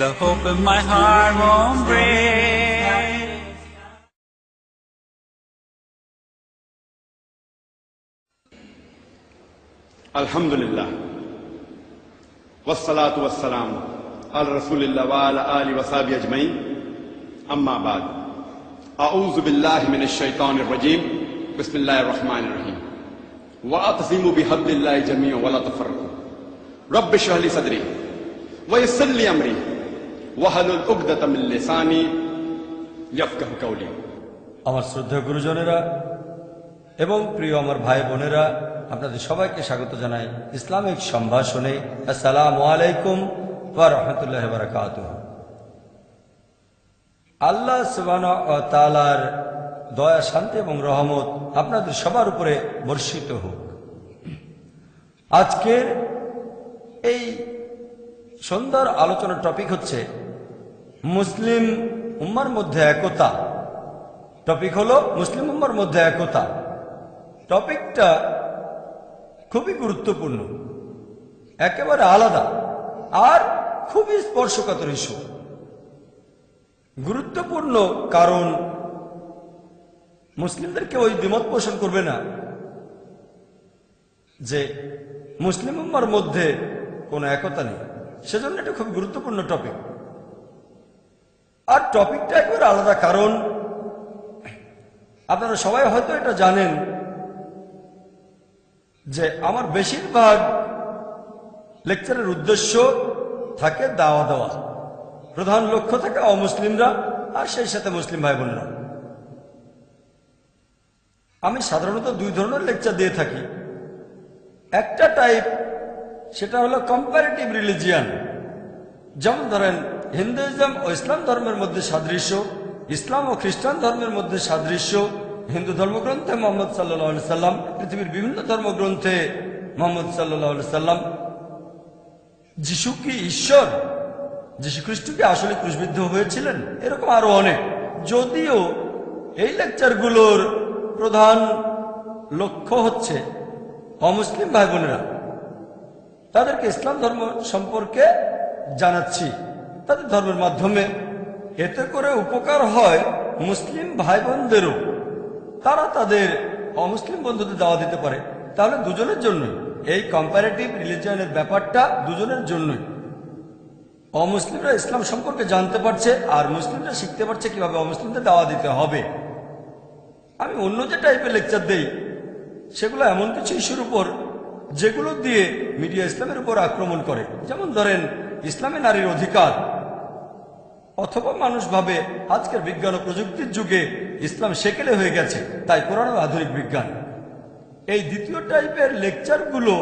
the hope in my heart won't break. Alhamdulillah, wassalatu wassalam ala rasulillah wa ala alihi wa sahbihi ajmain, amma ba'd. A'udhu billahi minash shaitanir rajim, bismillahir rahmanir rahim. Wa'tasimu bihablillahi jami'an wa la tafarraqu. Rabbi shrah li sadri wa yassir li amri wahlul 'uqdatam min lisani yafqahu qawli. আমার শ্রদ্ধেয় গুরুজনেরা এবং প্রিয় আমার ভাই বোনেরা, আপনাদের সবাইকে স্বাগত জানাই ইসলামিক সম্ভাষণে। আসসালামু আলাইকুম ওয়া রাহমাতুল্লাহি ওয়া বারাকাতুহু। আল্লাহ সুবহানাহু ওয়া তাআলার দয়া, শান্তি এবং রহমত আপনাদের সবার উপরে বর্ষিত হোক। আজকের এই সন্ধ্যার আলোচনার টপিক হচ্ছে মুসলিম উম্মার মধ্যে একতা। টপিক হলো মুসলিম উম্মার মধ্যে একতা। টপিকটা খুবই গুরুত্বপূর্ণ, একেবারে আলাদা আর খুবই স্পর্শকাতর ইস্যু। গুরুত্বপূর্ণ কারণ মুসলিমদেরকে ওই দ্বিমত পোষণ করবে না যে মুসলিম উম্মার মধ্যে কোনো একতা নেই, সেজন্য এটা খুব গুরুত্বপূর্ণ টপিক। আর টপিকটা একেবারে আলাদা কারণ আপনারা সবাই হয়তো এটা জানেন যে আমার বেশিরভাগ লেকচারের উদ্দেশ্য থাকে দাওয়া দেওয়া, প্রধান লক্ষ্য থাকে অমুসলিমরা আর সেই সাথে মুসলিম ভাই বোনেরা। আমি সাধারণত দুই ধরনের লেকচার দিয়ে থাকি। একটা টাইপ, সেটা হলো কম্পারেটিভ রিলিজিয়ান, যেমন ধরেন হিন্দুইজম ও ইসলাম ধর্মের মধ্যে সাদৃশ্য, ইসলাম ও খ্রিস্টান ধর্মের মধ্যে সাদৃশ্য, হিন্দু ধর্মগ্রন্থে মোহাম্মদ সাল্লাল্লাহু আলাইহি সাল্লাম, পৃথিবীর বিভিন্ন ধর্মগ্রন্থে মোহাম্মদ সাল্লাল্লাহু আলাইহি সাল্লাম। যিশু কি ঈশ্বর? যিশু খ্রিস্ট কি আসলে ক্রুশবিদ্ধ হয়েছিলেন? এরকম আরো অনেক। যদিও এই লেকচারগুলোর প্রধান লক্ষ্য হচ্ছে অমুসলিম ভাই বোনেরা, তাদেরকে ইসলাম ধর্ম সম্পর্কে জানাচ্ছি তাদের ধর্মের মাধ্যমে। এতে করে উপকার হয় মুসলিম ভাই বোনদেরও, তারা তাদের অমুসলিম বন্ধুদের দাওয়া দিতে পারে। তাহলে দুজনের জন্যই এই কম্পারেটিভ রিলিজিয়নের ব্যাপারটা, দুজনের জন্যই। অমুসলিমরা ইসলাম সম্পর্কে জানতে পারছে আর মুসলিমরা শিখতে পারছে কিভাবে অমুসলিমদের দাওয়া দিতে হবে। আমি অন্য যে টাইপের লেকচার দেই সেগুলো এমন কিছু ইস্যুর উপর যেগুলো দিয়ে মিডিয়া ইসলামের উপর আক্রমণ করে। যেমন ধরেন ইসলামে নারীর অধিকার, অথবা মানুষ ভাবে আজকের বিজ্ঞান ও প্রযুক্তির যুগে ইসলাম সেকেলে হয়ে গেছে, তাই কোরআন ও আধুনিক বিজ্ঞান। এই দ্বিতীয় টাইপের লেকচারগুলো,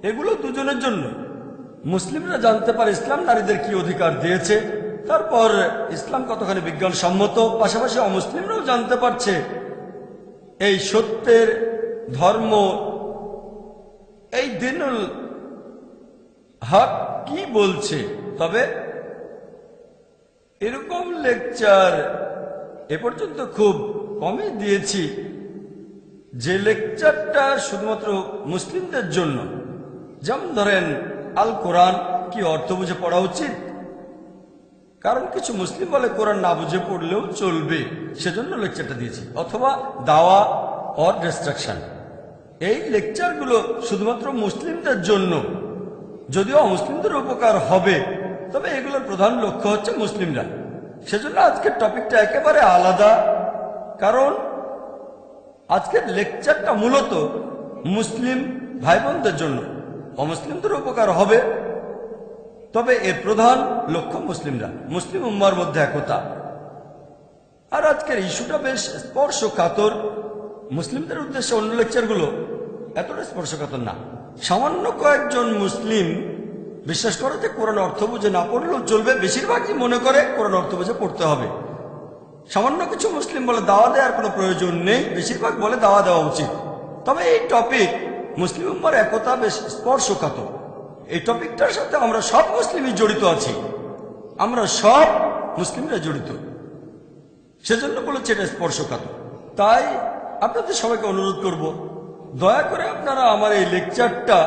এগুলো দুজনের জন্য। মুসলিমরা জানতে পারে ইসলাম নারীদের কি অধিকার দিয়েছে, তারপর ইসলাম কতখানি বিজ্ঞানসম্মত। পাশাপাশি অমুসলিমরাও জানতে পারছে এই সত্যের ধর্ম, এই দিনুল হক কি বলছে। তবে এরকম লেকচার এ পর্যন্ত খুব কমই দিয়েছি, যে লেকচারটা শুধুমাত্র মুসলিমদের জন্য। যেমন ধরেন আল কোরআন কি অর্থ বুঝে পড়া উচিত, কারণ কিছু মুসলিম বলে কোরআন না বুঝে পড়লেও চলবে, সেজন্য লেকচারটা দিয়েছি। অথবা দাওয়া অর ডিস্ট্রাকশন, এই লেকচারগুলো শুধুমাত্র মুসলিমদের জন্য, যদিও অমুসলিমদের উপকার হবে, তবে এগুলোর প্রধান লক্ষ্য হচ্ছে মুসলিমরা। সেজন্য আজকের টপিকটা একেবারে আলাদা, কারণ আজকের লেকচারটা মূলত মুসলিম ভাই বোনদের জন্য। অমুসলিমদের উপকার হবে, তবে এর প্রধান লক্ষ্য মুসলিমরা, মুসলিম উম্মার মধ্যে একতা। আর আজকের ইস্যুটা বেশ স্পর্শকাতর। মুসলিমদের উদ্দেশ্যে অন্য লেকচারগুলো এতটা স্পর্শকাতর না। সামান্য কয়েকজন মুসলিম বিশ্বাস করে যে কোরআন অর্থ বুঝে না পড়লেও চলবে, বেশিরভাগই মনে করে কোরআন অর্থ বুঝে পড়তে হবে। সামান্য কিছু মুসলিম বলে দাওয়া দেওয়ার কোনো প্রয়োজন নেই, বেশিরভাগ বলে দাওয়া দেওয়া উচিত। তবে এই টপিক মুসলিম উম্মার একতা বেশ স্পর্শকাতর। এই টপিকটার সাথে আমরা সব মুসলিমই জড়িত আছি, আমরা সব মুসলিমরা জড়িত, সেজন্য বলেছে এটা স্পর্শকাতর। তাই আপনাদের সবাইকে অনুরোধ করব, দয়া করে আপনারা আমার এই লেকচারটা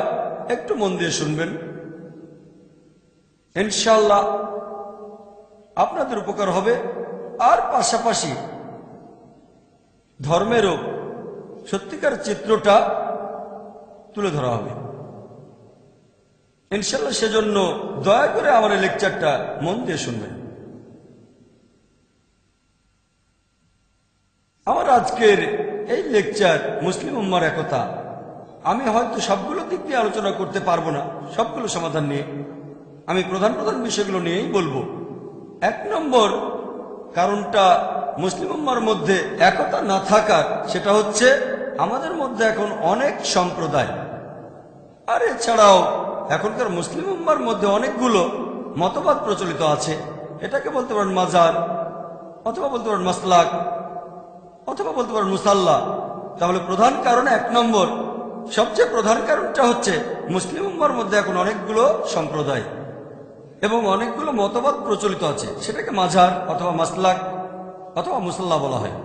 একটু মন দিয়ে শুনবেন। ইনশাআল্লাহ আপনাদের উপকার হবে। আর পাশাপাশি ধর্মেরও সত্যিকার চিত্রটা তুলে ধরা হবে ইনশাআল্লাহ। সেজন্য দয়া করে আমার এই লেকচারটা মন দিয়ে শুনবেন। আমার আজকের এই লেকচার মুসলিম উম্মার একতা, আমি হয়তো সবগুলো দিক দিয়ে আলোচনা করতে পারবো না, সবগুলো সমাধান নিয়ে আমি প্রধান প্রধান বিষয়গুলো নিয়েই বলবো। 1 নম্বর কারণটা মুসলিম উম্মার মধ্যে একতা না থাকার, সেটা হচ্ছে আমাদের মধ্যে এখন অনেক সম্প্রদায়, আর এছাড়াও এখনকার মুসলিম উম্মার মধ্যে অনেকগুলো মতবাদ প্রচলিত আছে। এটাকে বলতে পারেন মাজার, অথবা বলতে পারেন মাসলাক, অথবা বলতে পারেন মুসাল্লা। তাহলে প্রধান কারণ 1 নম্বর, সবচেয়ে প্রধান কারণটা হচ্ছে মুসলিম উম্মার মধ্যে এখন অনেকগুলো সম্প্রদায় এবং অনেকগুলো মতবাদ প্রচলিত আছে। সেটাকে মাজার অথবা মাসলাক অথবা মুসাল্লা বলা হয়।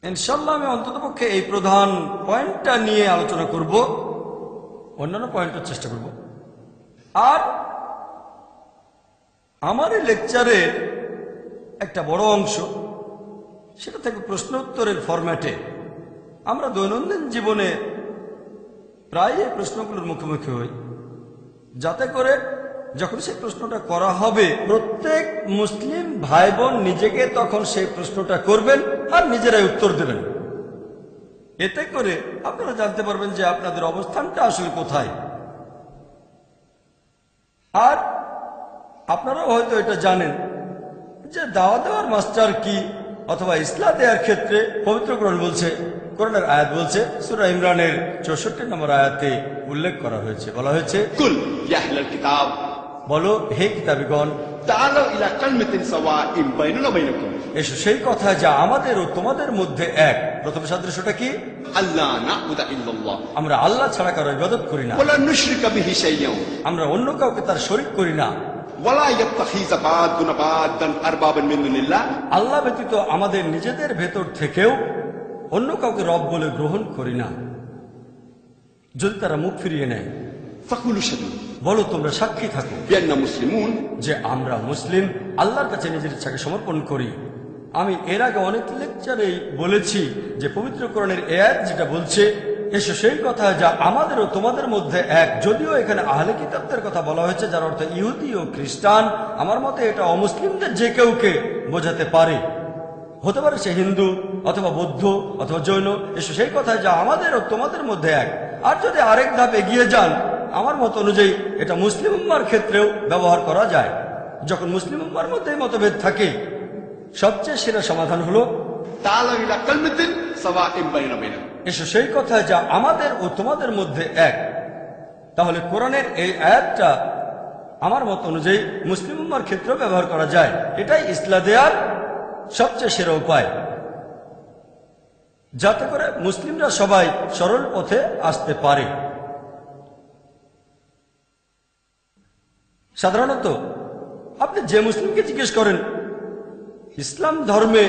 ইনশাআল্লাহ আমি অন্ততপক্ষে এই প্রধান পয়েন্টটা নিয়ে আলোচনা করব, অন্যান্য পয়েন্টের চেষ্টা করব। আর আমার এই লেকচারের একটা বড় অংশ, সেটা থেকে প্রশ্ন উত্তরের ফরম্যাটে। আমরা দৈনন্দিন জীবনে প্রায় এই প্রশ্নগুলোর মুখোমুখি হই, যাতে করে যখন সেই প্রশ্নটা করা হবে প্রত্যেক মুসলিম ভাই বোন নিজেকে তখন সেই প্রশ্নটা করবেন আর নিজেরাই উত্তর দেবেন। এতে করে আপনারা জানতে পারবেন যে আপনাদের অবস্থানটা আসলে কোথায়। আর আপনারাও হয়তো এটা জানেন যে দাওয়া দেওয়ার মাস্টার কি, অথবা ইসলাম দেওয়ার ক্ষেত্রে পবিত্র কোরআন বলছে, কোরআনের আয়াত বলছে, সূরা ইমরানের 64 নম্বর আয়াতে উল্লেখ করা হয়েছে, বলা হয়েছে, কুল ইয়া আহলাল কিতাব, বলো হে কিতাবীগণ, তাআলাউ ইলা কালিমাতিন সাওয়াইন বাইনানা ওয়া বাইনাকুম, এসো সেই কথা যা আমাদের ও তোমাদের মধ্যে এক। প্রথম সাদৃশ্যটা কি? আল্লা না'বুদা ইল্লাল্লাহ, আমরা আল্লাহ ছাড়া কারো ইবাদত করি না, ওয়ালা নুশরিকা বিহি শাইয়্যান, আমরা অন্য কাউকে তার শরীক করি না, ওয়ালা ইয়াত্তাখিযা বা'দুনা বা'দান আরবাবান মিন দুনিল্লাহ, আল্লাহ ব্যতীত আমাদের নিজেদের ভেতর থেকেও অন্য কাউকে রব বলে গ্রহণ করি না। যদি তারা মুখ ফিরিয়ে নেয়, ফাকুলু শাদু, বলো তোমরা সাক্ষী থাকো বিআন্না মুসলিমুন, যে আমরা মুসলিম, আল্লাহর কাছে নিজের ইচ্ছাকে সমর্পণ করি। আমি এর আগে অনেক লেকচারেই বলেছি যে পবিত্র কোরআনের আয়াত যেটা বলছে, এসো সেই কথা যা আমাদের ও তোমাদের মধ্যে এক। যদিও এখানে আহলে কিতাবদের কথা বলা হয়েছে, যার অর্থ ইহুদি ও খ্রিস্টান, আমার মতে এটা অমুসলিমদের যে কেউকে বোঝাতে পারে, হতে পারে সে হিন্দু অথবা বৌদ্ধ অথবা জৈন। এসো সেই কথা যা আমাদের ও তোমাদের মধ্যে এক। আর যদি আরেক ধাপ এগিয়ে যান, আমার মত অনুযায়ী এটা মুসলিম উম্মার ক্ষেত্রেও ব্যবহার করা যায়। যখন মুসলিম উম্মার মধ্যে মতভেদ থাকে, সবচেয়ে সেরা সমাধান হলো তাআলাউ ইলা কালিমাতিন সাওয়াইন বাইনানা ওয়া বাইনাকুম, এসো সেই কথা যা আমাদের ও তোমাদের মধ্যে এক। তাহলে কোরআনের এই আয়াতটা আমার মত অনুযায়ী মুসলিম উম্মার ক্ষেত্রেও ব্যবহার করা যায়। এটাই ইসলাম দেওয়ার সবচেয়ে সেরা উপায়, যাতে করে মুসলিমরা সবাই সরল পথে আসতে পারে। সাধারণত আপনি যে মুসলিমকে জিজ্ঞেস করেন ইসলাম ধর্মে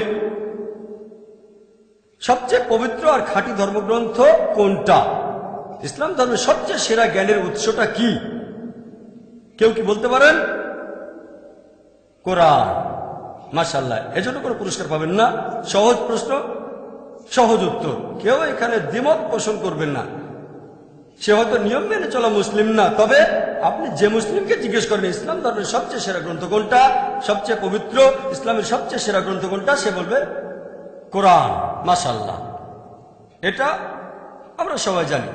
সবচেয়ে পবিত্র আর খাঁটি ধর্মগ্রন্থ কোনটা, ইসলাম ধর্মের সবচেয়ে সেরা জ্ঞানের উৎসটা কি, কেউ কি বলতে পারেন? কোরআন। মাশাআল্লাহ, এজন্য কোনো পুরস্কার পাবেন না। সহজ প্রশ্ন, সহজ উত্তর। কেউ এখানে দ্বিমত পোষণ করবেন না। সে হয়তো নিয়ম মেনে চলা মুসলিম না, তবে আপনি যে মুসলিমকে জিজ্ঞেস করেন ইসলাম ধর্মের সবচেয়ে সেরা গ্রন্থ কোনটা, সবচেয়ে পবিত্র ইসলামের সবচেয়ে সেরা গ্রন্থ কোনটা, সে বলবে কোরআন। মাশাআল্লাহ, এটা আমরা সবাই জানি।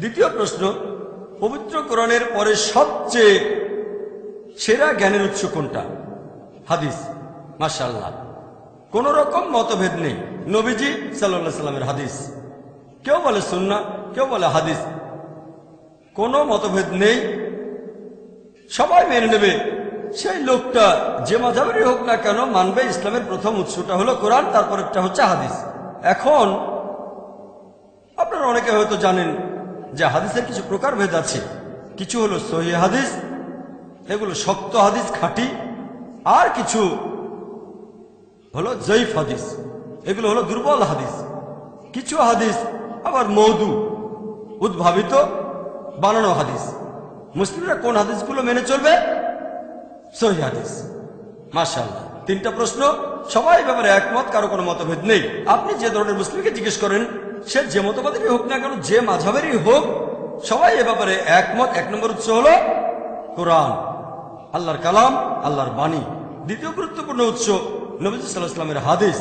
দ্বিতীয় প্রশ্ন, পবিত্র কোরআনের পরে সবচেয়ে সেরা জ্ঞানের উৎস কোনটা? হাদিস। মাশাআল্লাহ, কোন রকম মতভেদ নেই। নবীজি সাল্লাল্লাহু আলাইহি সাল্লামের হাদিস, কেউ বলে সুন্নাহ, কেউ বলে হাদিস, কোনো মতভেদ নেই, সবাই মেনে নেবে। সেই লোকটা যে মাযহাবেরই হোক না কেন মানবে ইসলামের প্রথম উৎসটা হলো কোরআন, তারপরেরটা হচ্ছে হাদিস। এখন আপনারা অনেকে হয়তো জানেন যে হাদিসের কিছু প্রকারভেদ আছে। কিছু হলো সহিহ হাদিস, এগুলো শক্ত হাদিস, খাঁটি, আর কিছু হলো জয়ীফ হাদিস, এগুলো হলো দুর্বল হাদিস। কিছু হাদিস আবার মওদু, উদ্ভাবিত, বানানো হাদিস। মুসলিমরা কোন হাদিসগুলো মেনে চলবে? সহিহ হাদিস। মাশাআল্লাহ, 3টা প্রশ্ন, সবাই ব্যাপারে একমত, কারো কোনো মতভেদ নেই। আপনি যে ধরনের মুসলিমকে জিজ্ঞেস করেন, সে যে মতবাদেরই হোক না কেন, যে মাযহাবেরই হোক, সবাই এ ব্যাপারে একমত। 1 নম্বর উৎস হলো কোরআন, আল্লাহর কালাম, আল্লাহর বাণী। দ্বিতীয় গুরুত্বপূর্ণ উৎস নবীজি সাল্লাল্লাহু আলাইহি ওয়াসাল্লামের হাদিস,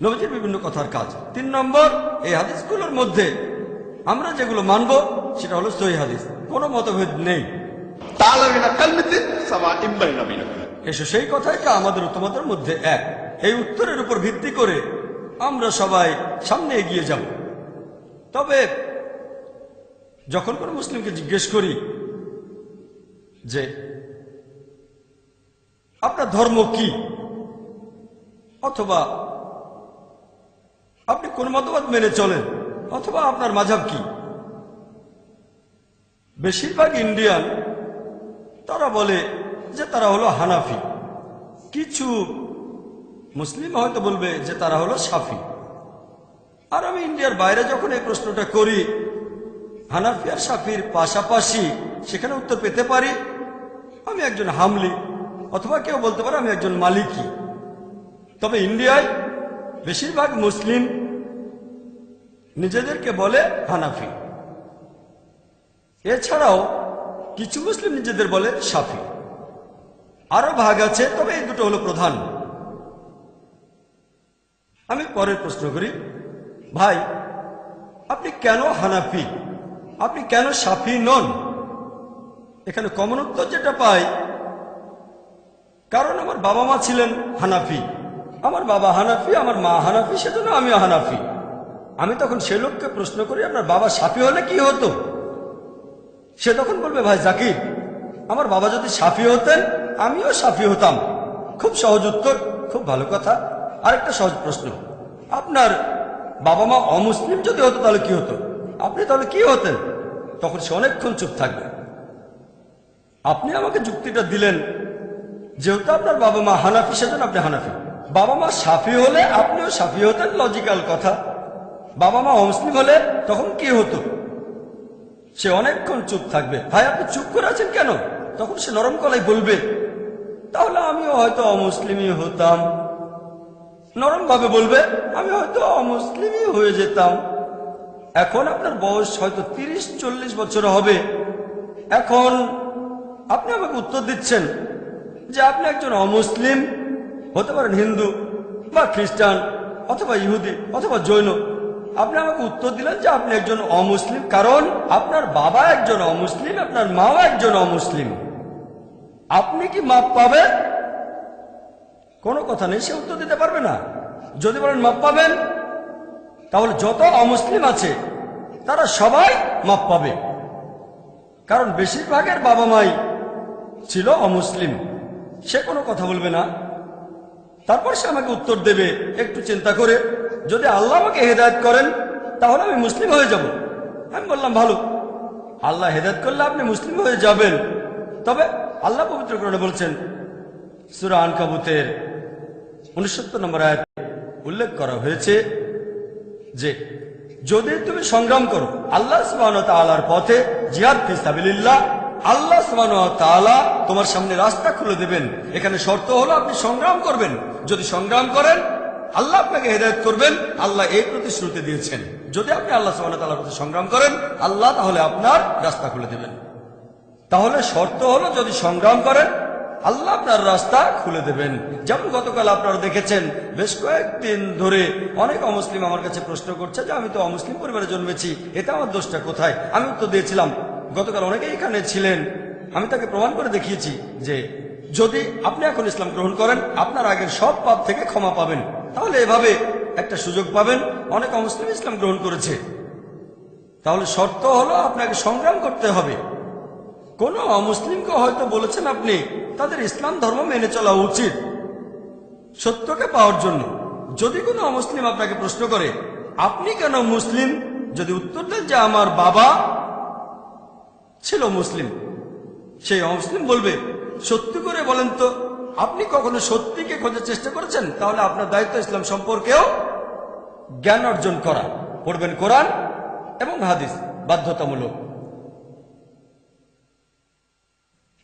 নবীজির বিভিন্ন কথার কাজ। 3 নম্বর, এই হাদিসগুলোর মধ্যে আমরা যেগুলো মানব সেটা হলো সহিহ হাদিস, কোনো মতভেদ নেই। তাআলা মিনা কালমাতিন সাওয়াইন বাইনা বাইনাকুম। এসো সেই কথাই যা আমাদের ও তোমাদের মধ্যে এক। এই উত্তরের উপর ভিত্তি করে আমরা সবাই সামনে এগিয়ে যাব। তবে যখন কোনো মুসলিমকে জিজ্ঞেস করি যে আপনার ধর্ম কি, অথবা আপনি কোন মতবাদ মেনে চলেন, অথবা আপনার মাযহাব কি, বেশিরভাগ ইন্ডিয়ান তারা বলে যে তারা হলো হানাফি। কিছু মুসলিম হয়তো বলবে যে তারা হলো শাফি। আর আমি ইন্ডিয়ার বাইরে যখন এই প্রশ্নটা করি, হানাফি আর শাফির পাশাপাশি সেখানে উত্তর পেতে পারি আমি একজন হামলি, অথবা কেউ বলতে পারে আমি একজন মালিকি। তবে ইন্ডিয়ায় বেশিরভাগ মুসলিম নিজেদেরকে বলে হানাফি। এছাড়াও কিছু মুসলিম নিজেদের বলে শাফি। আরো ভাগ আছে, তবে এই দুটো হলো প্রধান। আমি পরের প্রশ্ন করি, ভাই আপনি কেন হানাফি, আপনি কেন শাফি নন? এখানে কমন উত্তর যেটা পাই, কারণ আমার বাবা মা ছিলেন হানাফি, আমার বাবা হানাফি, আমার মা হানাফি, সেজন্য আমিও হানাফি। আমি তখন সে লোককে প্রশ্ন করি, আপনার বাবা শাফি হলে কি হতো? সে তখন বলবে, ভাই জাকির, আমার বাবা যদি শাফি হতেন আমিও শাফি হতাম। খুব সহজ উত্তর, খুব ভালো কথা। আরেকটা সহজ প্রশ্ন, আপনার বাবা মা অমুসলিম যদি হতো তাহলে কি হতো? আপনি তাহলে কি হতেন? তখন সে অনেকক্ষণ চুপ থাকবে। আপনি আমাকে যুক্তিটা দিলেন, যেহেতু আপনার বাবা মা হানাফি সেজন্য আপনি হানাফি। বাবা মা শাফি হলে আপনিও শাফি হতেন, লজিক্যাল কথা। বাবা মা অমুসলিম হলে তখন কি হতো? সে অনেকক্ষণ চুপ থাকবে। ভাই আপনি চুপ করে আছেন কেন? তখন সে নরম গলায় বলবে, তাহলে আমিও হয়তো অমুসলিমই হতাম। নরম ভাবে বলবে, আমি হয়তো অমুসলিমই হয়ে যেতাম। এখন আপনার বয়স হয়তো 30-40 বছর হবে। এখন আপনি আমাকে উত্তর দিচ্ছেন যে আপনি একজন অমুসলিম, হতে পারেন হিন্দু বা খ্রিস্টান অথবা ইহুদি অথবা জৈন। আপনি আমাকে উত্তর দিলেন যে আপনি একজন অমুসলিম, কারণ আপনার বাবা একজন অমুসলিম, আপনার মাও একজন অমুসলিম। আপনি কি মাপ পাবেন? কোনো কথা নেই, সে উত্তর দিতে পারবে না। যদি বলেন মাপ পাবেন, তাহলে যত অমুসলিম আছে তারা সবাই মাপ পাবে, কারণ বেশিরভাগের বাবা মাই ছিল অমুসলিম। সে কোনো কথা বলবে না। তারপর সে আমাকে উত্তর দেবে একটু চিন্তা করে, যদি আল্লাহ আমাকে হেদায়েত করেন তাহলে আমি মুসলিম হয়ে যাব। আমি বললাম ভালো, আল্লাহ হেদায়েত করলে আপনি মুসলিম হয়ে যাবেন। তবে আল্লাহ পবিত্র কোরআনে বলছেন, সূরা আনকাবুতের 69 নম্বর আয়াতে উল্লেখ করা হয়েছে যে যদি তুমি সংগ্রাম করো আল্লাহ সুবহানাহু ওয়া তাআলার পথে, জিহাদ ফি সাবিলিল্লাহ, আল্লাহ সুবহানাহু ওয়া তাআলা তোমার সামনে রাস্তা খুলে দেবেন। এখানে শর্ত হলো আপনি সংগ্রাম করবেন। যদি সংগ্রাম করেন আল্লাহ আপনাকে হেদায়েত করবেন। আল্লাহ এই প্রতিশ্রুতি দিয়েছেন, যদি আপনি আল্লাহ সুবহানাহু ওয়া তাআলার পথে সংগ্রাম করেন আল্লাহ তাহলে আপনার রাস্তা খুলে দেবেন। তাহলে শর্ত হলো যদি সংগ্রাম করেন আল্লাহ আপনার রাস্তা খুলে দেবেন। যেমন গতকাল আপনারা দেখেছেন, বেশ কয়েকদিন ধরে অনেক অমুসলিম আমার কাছে প্রশ্ন করছে যে আমি তো অমুসলিম পরিবারে জন্মেছি, এতে আমার দোষটা কোথায়? আমি উত্তর দিয়েছিলাম, গতকাল অনেকেই এখানে ছিলেন, আমি তাকে প্রমাণ করে দেখিয়েছি যে যদি আপনি এখন ইসলাম গ্রহণ করেন আপনার আগের সব পাপ থেকে ক্ষমা পাবেন। তাহলে এভাবে একটা সুযোগ পাবেন। অনেক অমুসলিম ইসলাম গ্রহণ করেছে। তাহলে শর্ত হলো আপনাকে সংগ্রাম করতে হবে। কোন অমুসলিমকে হয়তো বলেছেন আপনি, তাদের ইসলাম ধর্ম মেনে চলা উচিত সত্যকে পাওয়ার জন্য। যদি কোনো অমুসলিম আপনাকে প্রশ্ন করে আপনি কেন মুসলিম, যদি উত্তর দেন যে আমার বাবা ছিল মুসলিম, সেই অমুসলিম বলবে সত্যি করে বলেন তো আপনি কখনো সত্যিকে খোঁজার চেষ্টা করেছেন? তাহলে আপনার দায়িত্ব ইসলাম সম্পর্কেও জ্ঞান অর্জন করা। পড়বেন কোরআন এবং হাদিস, বাধ্যতামূলক।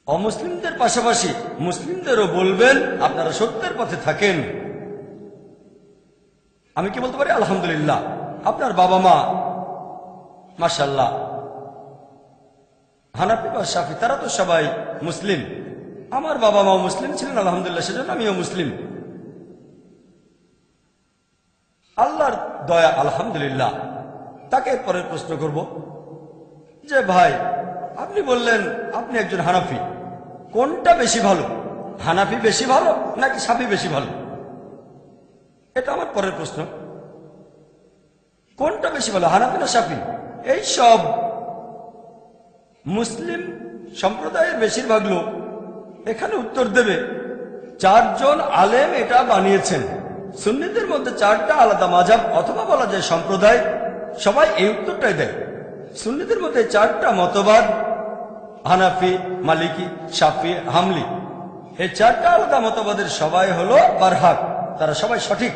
অমুসলিমদের পাশাপাশি মুসলিমদেরও বলবেন আপনারা সত্যের পথে থাকেন। আমি কি বলতে পারি? আলহামদুলিল্লাহ। আপনার বাবা মা মাশাআল্লাহ হানাফি বা শাফি, তারা তো সবাই মুসলিম। আমার বাবা মাও মুসলিম ছিলেন আলহামদুলিল্লাহ, সেজন্য আমিও মুসলিম। আল্লাহর দয়া আলহামদুলিল্লাহ। তাকে পরের প্রশ্ন করব যে ভাই আপনি বললেন আপনি একজন হানাফি, কোনটা বেশি ভালো? হানাফি বেশি ভালো নাকি শাফি বেশি ভালো? এটা আমার পরের প্রশ্ন। কোনটা বেশি ভালো, হানাফি না শাফি? এই সব মুসলিম সম্প্রদায়ের বেশিরভাগ লোক এখানে উত্তর দেবে, চারজন আলেম এটা বানিয়েছেন। সুন্নিদের মধ্যে চারটা আলাদা মাযহাব অথবা বলা যায় সম্প্রদায়, সবাই এই উত্তরটাই দেয়। সুন্নিদের মধ্যে চারটা মতবাদ, হানাফি, মালিকি, শাফি, হামলি, এই চারটা আলাদা মতবাদের সবাই হলো বারহাক, তারা সবাই সঠিক।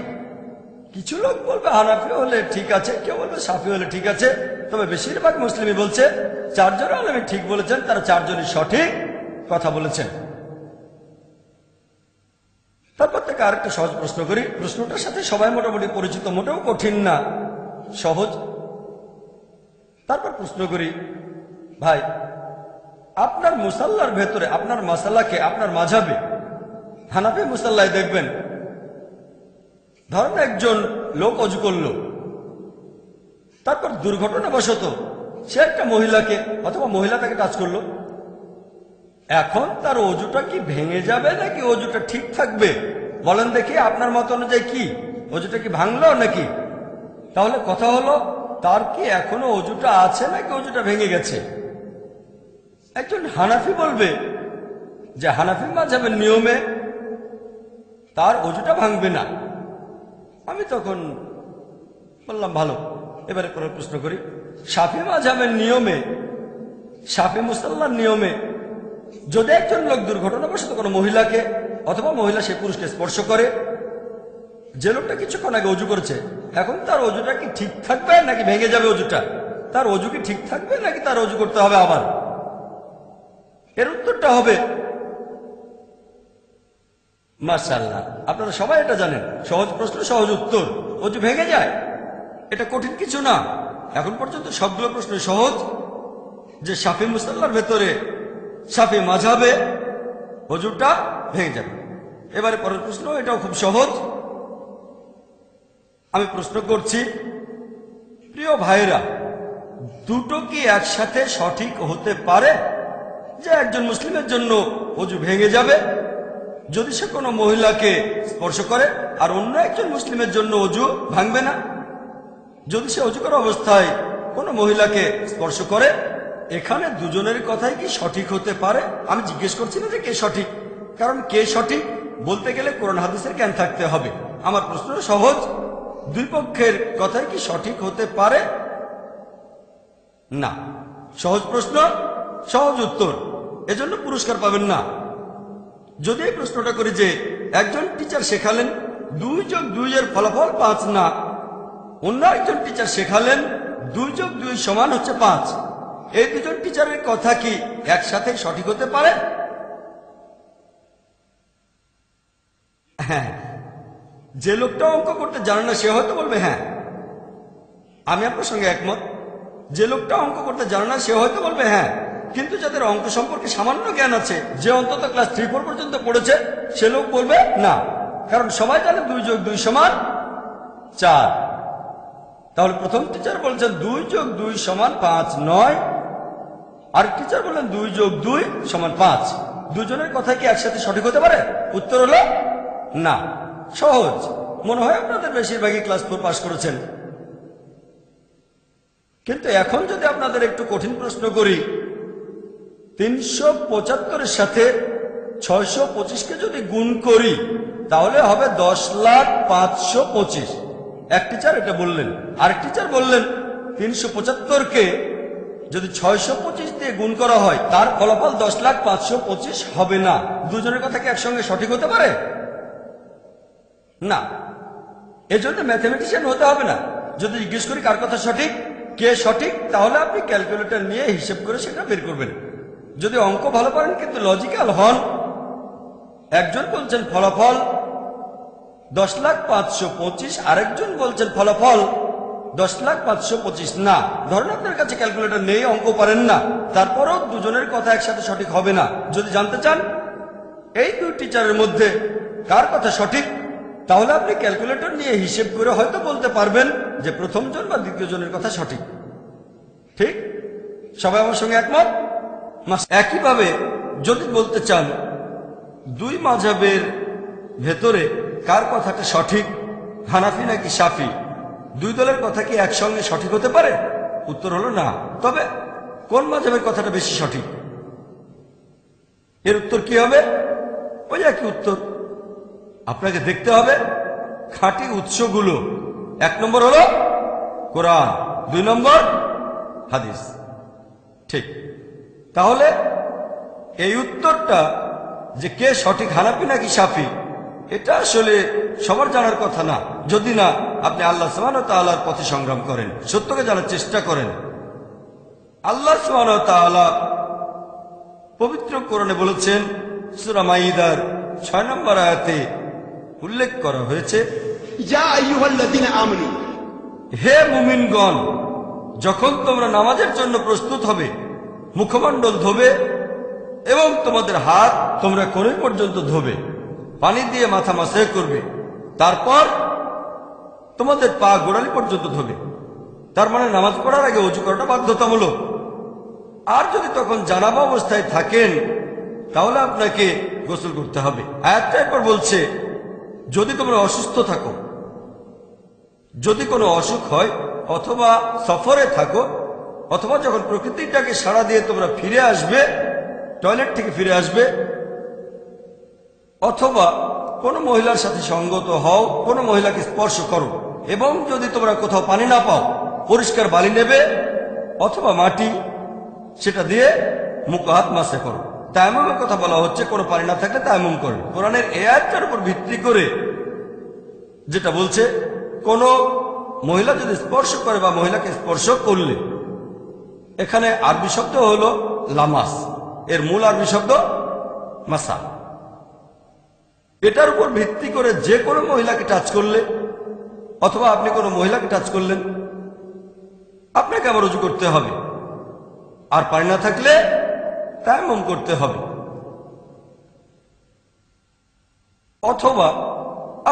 কিছু লোক বলবে হানাফি হলে ঠিক আছে, কেউ বলবে শাফি হলে ঠিক আছে, তবে বেশিরভাগ মুসলিমই বলছে চারজন আলেমই ঠিক বলেছেন, তারা চারজনই সঠিক কথা বলেছেন। তারপর থেকে আরেকটা সহজ প্রশ্ন করি, প্রশ্নটার সাথে সবাই মোটামুটি পরিচিত, মোটেও কঠিন না, সহজ। তারপর প্রশ্ন করি, ভাই আপনার মুসাল্লার ভেতরে আপনার মাসালাকে আপনার মাঝাবে হানাফি মুসাল্লায় দেখবেন, ধরেন একজন লোক অজু করলো, তারপর দুর্ঘটনাবশত সে একটা মহিলাকে অথবা মহিলা তাকে টাচ করলো, এখন তার অজুটা কি ভেঙে যাবে নাকি অজুটা ঠিক থাকবে? বলেন দেখি আপনার মত অনুযায়ী কি, অজুটা কি ভাঙলো নাকি? তাহলে কথা হলো তার কি এখনো অজুটা আছে নাকি অজুটা ভেঙে গেছে? একজন হানাফি বলবে যে হানাফি মাযহাবের নিয়মে তার অজুটা ভাঙবে না। আমি তখন বললাম ভালো, এবারে পরের প্রশ্ন করি, শাফি মাযহাবের নিয়মে, শাফি মুসাল্লার নিয়মে যদি একজন লোক দুর্ঘটনাবশত কোনো মহিলাকে অথবা মহিলা সে পুরুষকে স্পর্শ করে, যে লোকটা কিছুক্ষণ আগে অজু করেছে, এখন তার অজুটা কি ঠিক থাকবে নাকি ভেঙে যাবে অজুটা? তার অজু কি ঠিক থাকবে নাকি তার অজু করতে হবে আবার? এর উত্তরটা হবে মাশাআল্লাহ, আপনারা সবাই এটা জানেন, সহজ প্রশ্ন সহজ উত্তর, অজু ভেঙে যায়, এটা কঠিন কিছু না। এখন পর্যন্ত সবগুলো প্রশ্ন সহজ, যে শাফি মুসাল্লার ভেতরে শাফি মাযহাবে অজুটা ভেঙে যাবে। এবারে পরের প্রশ্ন, এটাও খুব সহজ। আমি প্রশ্ন করছি, প্রিয় ভাইরা, দুটো কি একসাথে সঠিক হতে পারে? যে একজন মুসলিমের জন্য অজু ভেঙে যাবে যদি সে কোনো মহিলাকে স্পর্শ করে, আর অন্য একজন মুসলিমের জন্য অজু ভাঙবে না যদি সে অজু করা অবস্থায় কোনো মহিলাকে স্পর্শ করে। এখানে দুজনের কথাই কি সঠিক হতে পারে? আমি জিজ্ঞেস করছি না যে কে সঠিক, কারণ কে সঠিক বলতে গেলে কোরআন হাদিসের জ্ঞান থাকতে হবে। আমার প্রশ্ন সহজ, দুই পক্ষের কথাই কি সঠিক হতে পারে? না। সহজ প্রশ্ন, সহজ উত্তর, এজন্য পুরস্কার পাবেন না। যদি এই প্রশ্নটা করি যে একজন টিচার শেখালেন 2+2 এর ফলাফল 5 না, অন্য একজন টিচার শেখালেন 2+2 সমান হচ্ছে 5, এই দুজন টিচারের কথা কি একসাথে সঠিক হতে পারে? হ্যাঁ। যে লোকটা অঙ্ক করতে জানে না সে হয়তো বলবে হ্যাঁ, আমি আপনার সঙ্গে একমত। যে লোকটা অঙ্ক করতে জানে না সে হয়তো বলবে হ্যাঁ, কিন্তু যাদের অঙ্ক সম্পর্কে সামান্য জ্ঞান আছে, যে অন্তত ক্লাস 3-4 পর্যন্ত পড়েছে, সে লোক বলবে না, কারণ সবাই জানে 2+2 সমান 4। তাহলে প্রথম টিচার বলছেন 2+2 সমান 5 নয়, আর টিচার বললেন 2+2 সমান 5। দুজনের কথা কি একসাথে সঠিক হতে পারে? উত্তর হলো না। সহজ, মনে হয় আপনাদের বেশিরভাগই ক্লাস 4 পাস করেছেন। কিন্তু এখন যদি আপনাদের একটু কঠিন প্রশ্ন করি, 375-এর সাথে 625-কে যদি গুণ করি তাহলে হবে 10,05,25। এক টিচার এটা বললেন, আরেক টিচার বললেন 375-কে যদি 625 দিয়ে গুণ করা হয় তার ফলাফল 10,05,25 হবে না। দুজনের কথা কি একসঙ্গে সঠিক হতে পারে? না। এজন্য ম্যাথমেটিশিয়ান হতে হবে না। যদি জিজ্ঞেস করি কার কথা সঠিক, কে সঠিক, তাহলে আপনি ক্যালকুলেটর নিয়ে হিসেব করে সেটা বের করবেন। যদি অঙ্ক ভালো পারেন কিন্তু লজিক্যাল হন, একজন বলছেন ফলাফল 10,525, আরেকজন বলছেন ফলাফল 10,525, না ধরেন আপনার কাছে ক্যালকুলেটর নেই, অঙ্ক পারেন না, তারপরও দুজনের কথা একসাথে সঠিক হবে না। যদি জানতে চান এই দুই টিচারের মধ্যে কার কথা সঠিক, তাহলে আপনি ক্যালকুলেটর নিয়ে হিসেব করে হয়তো বলতে পারবেন যে প্রথম জন বা দ্বিতীয় জনের কথা সঠিক। ঠিক? সবাই আমার সঙ্গে একমত? একইভাবে যদি বলতে চান দুই মাযহাবের ভেতরে কার কথাটা সঠিক, হানাফি নাকি শাফি, দুই দলের কথা কি একসঙ্গে সঠিক হতে পারে? উত্তর হলো না। তবে কোন মাযহাবের কথাটা বেশি সঠিক, এর উত্তর কি হবে? ওই একই উত্তর। আপনাকে দেখতে হবে খাঁটি উৎসগুলো। 1 নম্বর হলো কোরআন, 2 নম্বর হাদিস। ঠিক? তাহলে এই উত্তরটা যে কে সঠিক, হানাফি নাকি শাফি, এটা আসলে সবার জানার কথা না, যদি না আপনি আল্লাহ সুবহানাহু ওয়া তাআলার পথে সংগ্রাম করেন, সত্যকে জানার চেষ্টা করেন। আল্লাহ সুবহানাহু ওয়া তাআলা পবিত্র কোরআনে বলেছেন, সূরা মাইদার 6 নম্বর আয়াতে উল্লেখ করা হয়েছে, ইয়া আইয়ুহাল্লাযীনা আমানু, হে মুমিনগণ, যখন তোমরা নামাজের জন্য প্রস্তুত হবে, মুখমণ্ডল ধোবে এবং তোমাদের হাত তোমরা কোণে পর্যন্ত ধোবে, পানি দিয়ে মাথা মাসাজ করবে, তারপর তোমাদের পা গোড়ালি পর্যন্ত ধোবে। তার মানে নামাজ পড়ার আগে ওযু করাটা বাধ্যতামূলক। আর যদি তখন জানাবা অবস্থায় থাকেন তাহলে আপনাকে গোসল করতে হবে। আয়াতটা এরপর বলছে, যদি তোমরা অসুস্থ থাকো, যদি কোনো অসুখ হয়, অথবা সফরে থাকো, অথবা যখন প্রকৃতিটাকে সাড়া দিয়ে তোমরা ফিরে আসবে, টয়লেট থেকে ফিরে আসবে, অথবা কোনো মহিলার সাথে সঙ্গত হও, কোনো মহিলাকে স্পর্শ করো, এবং যদি তোমরা কোথাও পানি না পাও, পরিষ্কার বালি নেবে অথবা মাটি, সেটা দিয়ে মুখ হাত মাসে করো। তায়াম্মুমের কথা বলা হচ্ছে, কোনো পানি না থাকলে তায়াম্মুম করেন। কোরআনের এই আয়াতটার উপর ভিত্তি করে যেটা বলছে, কোনো মহিলা যদি স্পর্শ করে বা মহিলাকে স্পর্শ করলে, এখানে আরবি শব্দ হলো লামাস, এর মূল আরবি শব্দ মাসা। এটার উপর ভিত্তি করে যে কোনো মহিলাকে টাচ করলে, অথবা আপনি কোনো মহিলাকে টাচ করলেন, আপনাকে আবার ওযু করতে হবে, আর পানি না থাকলে তায়াম্মুম করতে হবে, অথবা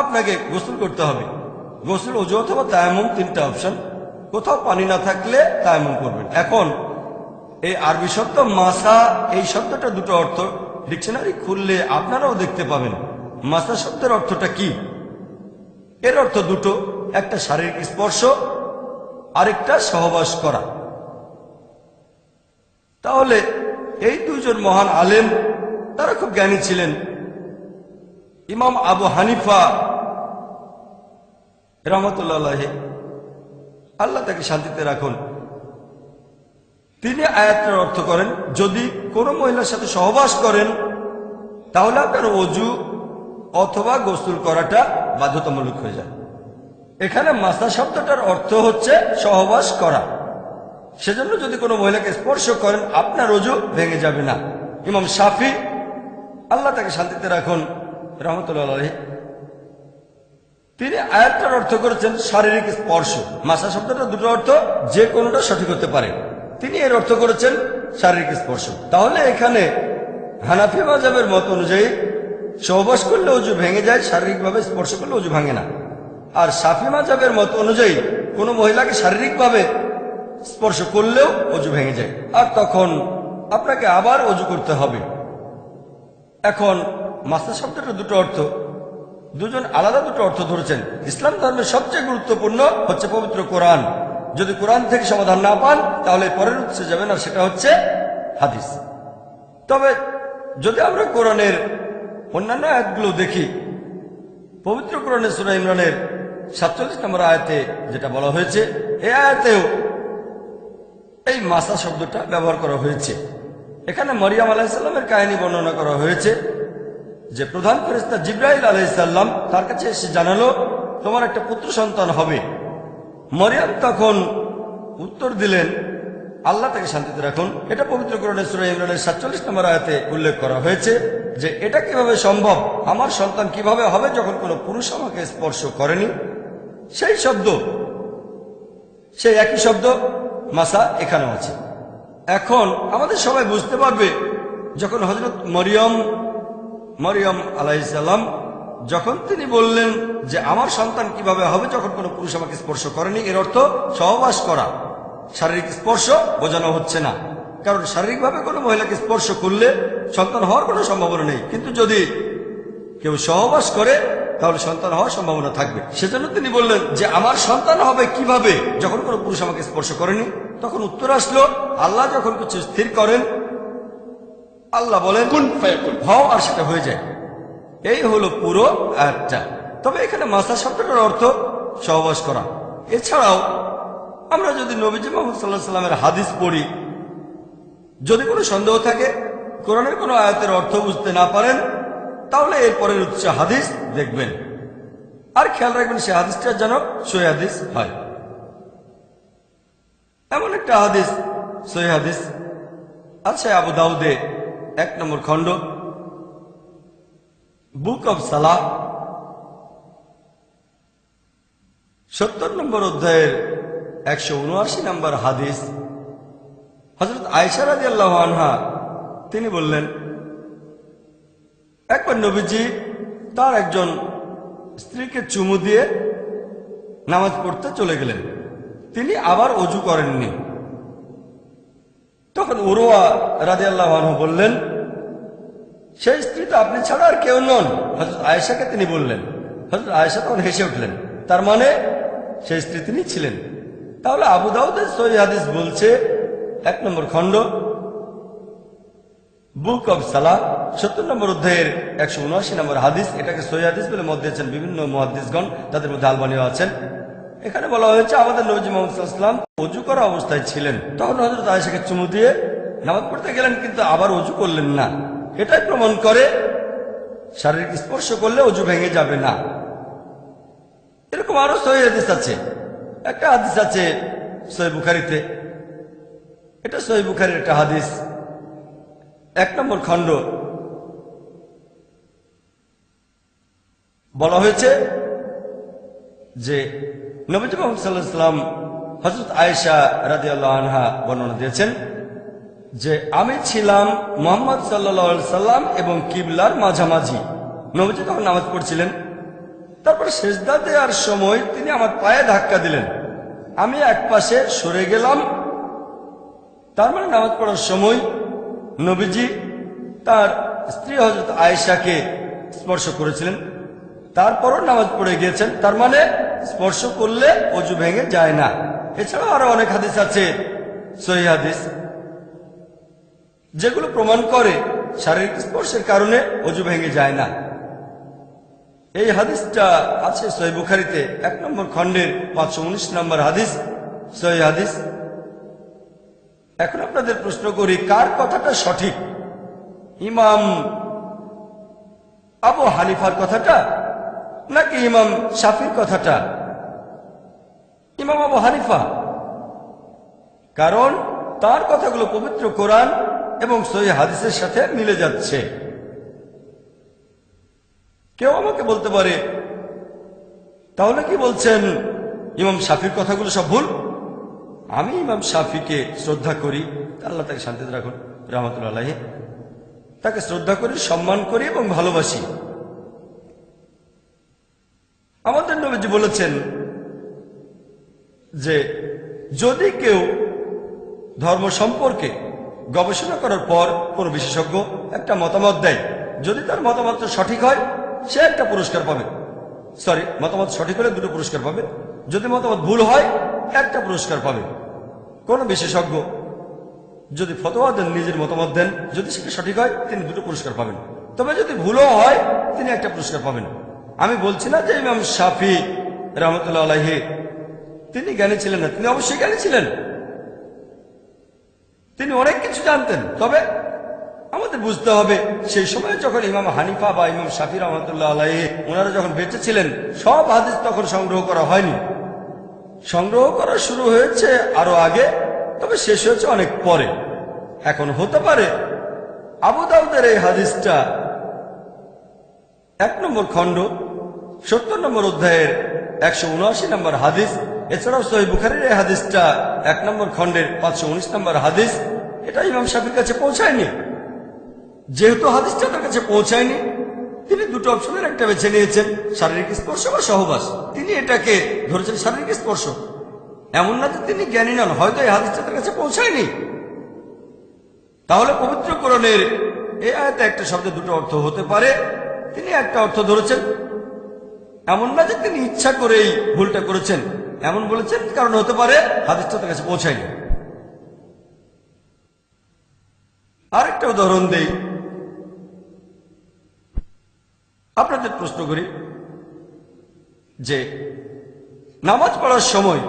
আপনাকে গোসল করতে হবে। গোসল, ওযু অথবা তায়াম্মুম, 3টা অপশন। কোথাও পানি না থাকলে তায়াম্মুম করবেন। এখন এই আরবি শব্দ মাসা, এই শব্দটা দুটো অর্থ, ডিকশনারি খুললে আপনারাও দেখতে পাবেন মাসা শব্দের অর্থটা কি। এর অর্থ দুটো, একটা শারীরিক স্পর্শ, আরেকটা সহবাস করা। তাহলে এই দুইজন মহান আলেম, তারা খুব জ্ঞানী ছিলেন। ইমাম আবু হানিফা রাহমাতুল্লাহ আলাইহি, আল্লাহ তাকে শান্তিতে রাখুন, তিনি আয়াতের অর্থ করেন, যদি কোনো মহিলার সাথে সহবাস করেন তাহলে আপনার ওযু অথবা গোসল করাটা বাধ্যতামূলক হয়ে যায়। এখানে মাসা শব্দটার অর্থ হচ্ছে সহবাস করা, সেজন্য যদি কোনো মহিলাকে স্পর্শ করেন আপনার ওযু ভেঙে যাবে না। ইমাম শাফি, আল্লাহ তাকে শান্তিতে রাখুন, রাহমাতুল্লাহ আলাইহি, তিনি আয়াতটার অর্থ করেছেন শারীরিক স্পর্শ। মাসা শব্দটা দুটো অর্থ, যে কোনোটা সঠিক হতে পারে, তিনি এর অর্থ করেছেন শারীরিক স্পর্শ। তাহলে এখানে হানাফি মাযহাবের মত অনুযায়ী সহবাস করলে ওযু ভেঙে যায়, শারীরিকভাবে স্পর্শ করলে ওযু ভাঙে না। আর শাফি মাযহাবের মত অনুযায়ী কোনো মহিলাকে শারীরিকভাবে স্পর্শ করলেও ওযু ভেঙে যায়, আর তখন আপনাকে আবার ওযু করতে হবে। এখন মাসা শব্দটা দুটো অর্থ, দুজন আলাদা দুটো অর্থ ধরেছেন। ইসলাম ধর্মের সবচেয়ে গুরুত্বপূর্ণ হচ্ছে পবিত্র কোরআন। যদি কোরআন থেকে সমাধান না পান তাহলে পরের উৎসে যাবেন, আর সেটা হচ্ছে হাদিস। তবে যদি আমরা কোরআনের অন্যান্য আয়াতগুলো দেখি, পবিত্র কোরআনের সূরা ইমরানের 47 নম্বর আয়াতে যেটা বলা হয়েছে, এই আয়াতেও এই মাসা শব্দটা ব্যবহার করা হয়েছে। এখানে মরিয়ম আলাইহিস সালামের কাহিনী বর্ণনা করা হয়েছে, যে প্রধান ফেরেশতা জিবরাইল আলাইহিস সালাম তার কাছে এসে জানালো, তোমার একটা পুত্র সন্তান হবে। মরিয়ম তখন উত্তর দিলেন, আল্লাহ তাকে শান্তিতে রাখুন। এটা পবিত্র কোরআনে সূরা ইমরানের 47 নম্বর আয়াতে উল্লেখ করা হয়েছে যে এটা কিভাবে সম্ভব, আমার সন্তান কিভাবে হবে যখন কোনো পুরুষ আমাকে স্পর্শ করেনি। সেই শব্দ, সেই একই শব্দ মাসা এখানেও আছে। এখন আমাদের সবাই বুঝতে পারবে যখন হযরত মরিয়ম আলাইহিস সালাম যখন তিনি বললেন যে আমার সন্তান কিভাবে হবে যখন কোনো পুরুষ আমাকে স্পর্শ করেনি, এর অর্থ সহবাস করা। শারীরিক স্পর্শ বোঝানো হচ্ছে না, কারণ শারীরিকভাবে কোনো মহিলাকে স্পর্শ করলে সন্তান হওয়ার কোনো সম্ভাবনা নেই, কিন্তু যদি কেউ সহবাস করে তাহলে সন্তান হওয়ার সম্ভাবনা থাকবে। সেজন্য তিনি বললেন যে আমার সন্তান হবে কিভাবে যখন কোনো পুরুষ আমাকে স্পর্শ করেনি। তখন উত্তর আসলো, আল্লাহ যখন কিছু স্থির করেন, আল্লাহ বলেন কুন ফায়াকুন। হও, আর সেটা হয়ে যায়। এই হলো পুরো আয়াতটা। তবে এখানে মাসা শব্দটার অর্থ সহবাস করা। এছাড়াও আমরা যদি নবীজি মুহাম্মদ সাল্লাল্লাহু আলাইহি সাল্লামের হাদিস পড়ি, যদি কোনো সন্দেহ থাকে, কোরআনের কোনো আয়াতের অর্থ বুঝতে না পারেন, তাহলে এরপরের উৎস হাদিস দেখবেন, আর খেয়াল রাখবেন সে হাদিসটা যেন সহিহ হাদিস হয়। এমন একটা হাদিস, সহিহ হাদিস আছে আবু দাউদে 1 নম্বর খণ্ড, বুক অব সালাহ 70 নম্বর অধ্যায়ের 179 নম্বর হাদিস। হযরত আয়েশা রাদিয়াল্লাহু আনহা তিনি বললেন, একবার নবীজি তার একজন স্ত্রীকে চুমু দিয়ে নামাজ পড়তে চলে গেলেন, তিনি আবার ওযু করেননি। তখন উরওয়া রাদিয়াল্লাহু আনহু বললেন, সেই স্ত্রী তো আপনি ছাড়া আর কেউ নন। হযরত আয়েশাকে তিনি বললেন। হযরত আয়েশা তখন হেসে উঠলেন, তার মানে সেই স্ত্রী তিনি ছিলেন। তাহলে আবু দাউদের সহিহ হাদিস বলছে 1 নম্বর খণ্ড, বুক অব সালাহ 70 নম্বর অধ্যায়ের 179 নম্বর হাদিস। এটাকে সহিহ হাদিস বলে মত দিয়েছেন বিভিন্ন মুহাদ্দিসগণ, তাদের মধ্যে আলবানীও আছেন। এখানে বলা হয়েছে আমাদের নবী মুহাম্মদ সাল্লাল্লাহু আলাইহি ওয়াসাল্লাম ওযু করা অবস্থায় ছিলেন, তখন হযরত আয়েশাকে চুমু দিয়ে নামাজ পড়তে গেলেন, কিন্তু আবার ওযু করলেন না। এটাই প্রমাণ করে শারীরিক স্পর্শ করলে ওযু ভেঙে যাবে না। এরকম আরো সহিহ হাদিস আছে। একটা হাদিস আছে সহিহ বুখারীতে, এটা সহিহ বুখারীর একটা হাদিস, 1 নম্বর খণ্ড। বলা হয়েছে যে নবী মুহাম্মদ সাল্লাল্লাহু আলাইহি ওয়াসাল্লাম হযরত আয়েশা রাদিয়াল্লাহু আনহা বর্ণনা দিয়েছেন যে আমি ছিলাম মুহাম্মদ সাল্লাল্লাহু আলাইহি সাল্লাম এবং কিবলার মাঝামাঝি। নবীজি তখন নামাজ পড়ছিলেন, তারপর সেজদা দেওয়ার সময় তিনি আমার পায়ে ধাক্কা দিলেন, আমি এক পাশে সরে গেলাম। তার মানে নামাজ পড়ার সময় নবীজি তার স্ত্রী হযরত আয়েশাকে স্পর্শ করেছিলেন, তারপরও নামাজ পড়ে গিয়েছেন। তার মানে স্পর্শ করলে ওযু ভেঙে যায় না। এছাড়াও আরো অনেক হাদিস আছে সহিহ হাদিস, যেগুলো প্রমাণ করে শারীরিক স্পর্শের কারণে ওযু ভেঙে যায় না। এই হাদিসটা আছে সহিহ বুখারীতে 1 নম্বর খণ্ডের 519 নম্বর হাদিস, সহিহ হাদিস। এখন আপনাদের প্রশ্ন করি, কার কথাটা সঠিক, ইমাম আবু হানিফার কথাটা নাকি ইমাম শাফির কথাটা? ইমাম আবু হানিফা, কারণ তার কথাগুলো পবিত্র কোরআন এবং সহিহ হাদিসের সাথে মিলে যাচ্ছে। কেউ আমাকে বলতে পারে, তাহলে কি বলছেন ইমাম শাফির কথাগুলো সব ভুল? আমি ইমাম শাফিকে শ্রদ্ধা করি, আল্লাহ তাকে শান্তিতে রাখুন, রাহমাতুল্লাহ আলাইহি। তাকে শ্রদ্ধা করি, সম্মান করি এবং ভালোবাসি। আমাদের নবীজি বলেছেন যে যদি কেউ ধর্ম সম্পর্কে গবেষণা করার পর কোনো বিশেষজ্ঞ একটা মতামত দেয়, যদি তার মতামতটা সঠিক হয় সে একটা পুরস্কার পাবে। মতামত সঠিক হলে 2টো পুরস্কার পাবে, যদি মতামত ভুল হয় 1টা পুরস্কার পাবে। কোন বিশেষজ্ঞ যদি ফতোয়া দেন, নিজের মতামত দেন, যদি সেটা সঠিক হয় তিনি 2টো পুরস্কার পাবেন, তবে যদি ভুলও হয় তিনি 1টা পুরস্কার পাবেন। আমি বলছি না যে ইমাম শাফি রাহমাতুল্লাহ আলাইহি তিনি জ্ঞানী ছিলেন না, তিনি অবশ্যই জ্ঞানী ছিলেন, তিনি অনেক কিছু জানতেন। তবে আমাদের বুঝতে হবে সেই সময় যখন ইমাম হানিফা বা ইমাম শাফি রাহমাতুল্লাহ আলাইহি ওনারা যখন বেঁচে ছিলেন, সব হাদিস তখন সংগ্রহ করা হয়নি। সংগ্রহ করা শুরু হয়েছে আরো আগে, তবে শেষ হয়েছে অনেক পরে। এখন হতে পারে আবু দাউদের এই হাদিসটা 1 নম্বর খণ্ড 70 নম্বর অধ্যায়ের 179 নম্বর হাদিস, এছাড়াও সহিহ বুখারীর এই হাদিসটা 1 নম্বর খণ্ডের 519 নম্বর হাদিস, এটা ইমাম শাফির কাছে পৌঁছায়নি। যেহেতু হাদিসটা তার কাছে পৌঁছায়নি, তিনি দুটো অপশনের একটা বেছে নিয়েছেন, শারীরিক স্পর্শ বা সহবাস। তিনি এটাকে ধরেছেন শারীরিক স্পর্শ। এমন না যে তিনি জ্ঞানী নন, হয়তো এই হাদিসটা তার কাছে পৌঁছায়নি। তাহলে পবিত্র কোরআনের এই আয়াতে একটা শব্দে দুটো অর্থ হতে পারে, তিনি একটা অর্থ ধরেছেন। এমন না যে তিনি ইচ্ছা করেই ভুলটা করেছেন, এমন বলেছেন কারণ হতে পারে হাদিসটা তার কাছে পৌঁছায়নি। আরেকটা উদাহরণ দেই, আপনাদের প্রশ্ন করি যে নামাজ পড়ার সময়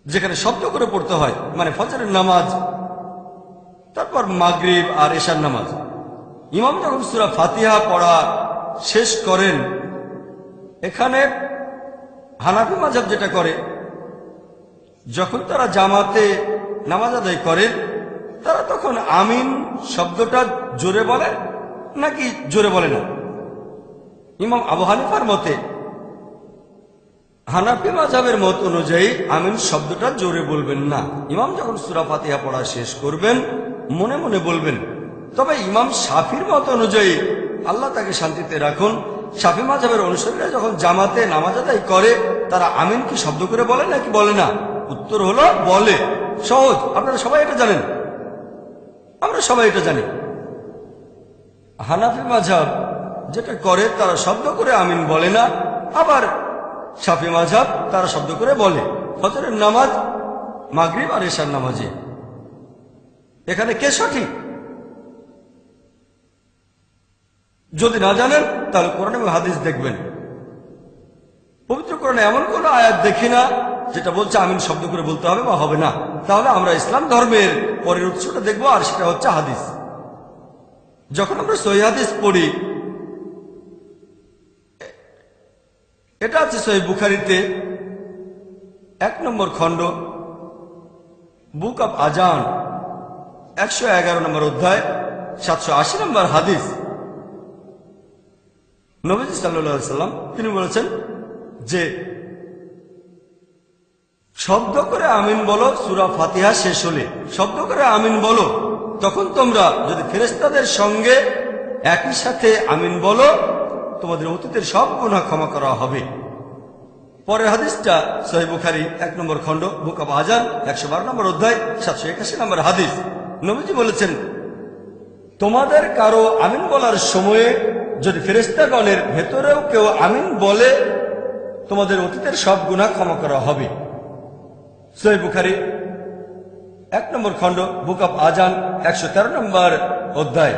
যেখানে শব্দ করে পড়তে হয়, মানে ফজরের নামাজ, তারপর মাগরিব আর এশার নামাজ, ইমাম যখন সূরা ফাতিহা পড়া শেষ করেন, এখানে হানাফি মাযহাব যেটা করে, যখন তারা জামাতে নামাজ আদায় করেন, তারা তখন আমিন শব্দটা জোরে বলে নাকি জোরে বলে না? ইমাম আবু হানিফার মতে, হানাফি মাযহাবের মত অনুযায়ী আমিন শব্দটা জোরে বলবেন না। ইমাম যখন সূরা ফাতিহা পড়া শেষ করবেন মনে মনে বলবেন। তবে ইমাম শাফির মত অনুযায়ী, আল্লাহ তাকে শান্তিতে রাখুন, শাফি মাযহাবের অনুসারীরা যখন জামাতে নামাজ আদায় করে, তারা আমিন কি শব্দ করে বলে নাকি বলে না? উত্তর হলো বলে। সহজ, আপনারা সবাই এটা জানেন, আমরা সবাই এটা জানি। হানাফি মাযহাব যেটা করে, তারা শব্দ করে আমিন বলে না। আবার শাফি মাযহাব তারা শব্দ করে বলে। ফজরের নামাজ, মাগরিব আর এশার নামাজে এখানে কে সঠিক? যদি না জানেন তাহলে কোরআন এবং হাদিস দেখবেন। পবিত্র কোরআনে এমন কোন আয়াত দেখি না যেটা বলছে আমিন শব্দ করে বলতে হবে বা হবে না। তাহলে আমরা ইসলাম ধর্মের পরের উৎসটা দেখবো, আর সেটা হচ্ছে হাদিস। যখন আমরা সহিহ হাদিস পড়ি, এটা আছে সহিহ বুখারীতে 1 নম্বর খণ্ড, বুক অব আজান, 111 নম্বর অধ্যায়, 780 নম্বর হাদিস। নবীজি সাল্লাল্লাহু আলাইহি সাল্লাম তিনি বলেছেন যে শব্দ করে আমিন বলো সূরা ফাতিহা শেষ হলে, শব্দ করে আমিন বলো, তখন তোমরা যদি ফেরেশতাদের সঙ্গে একই সাথে আমিন বলো, তোমাদের অতীতের সব গুনাহ ক্ষমা করা হবে। পরের হাদিসটা সহিহ বুখারী 1 নম্বর খণ্ড, বুক অব আজান, 112 নম্বর অধ্যায়, 781 নম্বর হাদিস। নবীজি বলেছেন, তোমাদের কারো আমিন বলার সময়ে যদি ফেরেশতাগণের ভেতরেও কেউ আমিন বলে, তোমাদের অতীতের সব গুনাহ ক্ষমা করা হবে। সহিহ বুখারী 1 নম্বর খণ্ড, বুক অব আজান, 113 নম্বর অধ্যায়,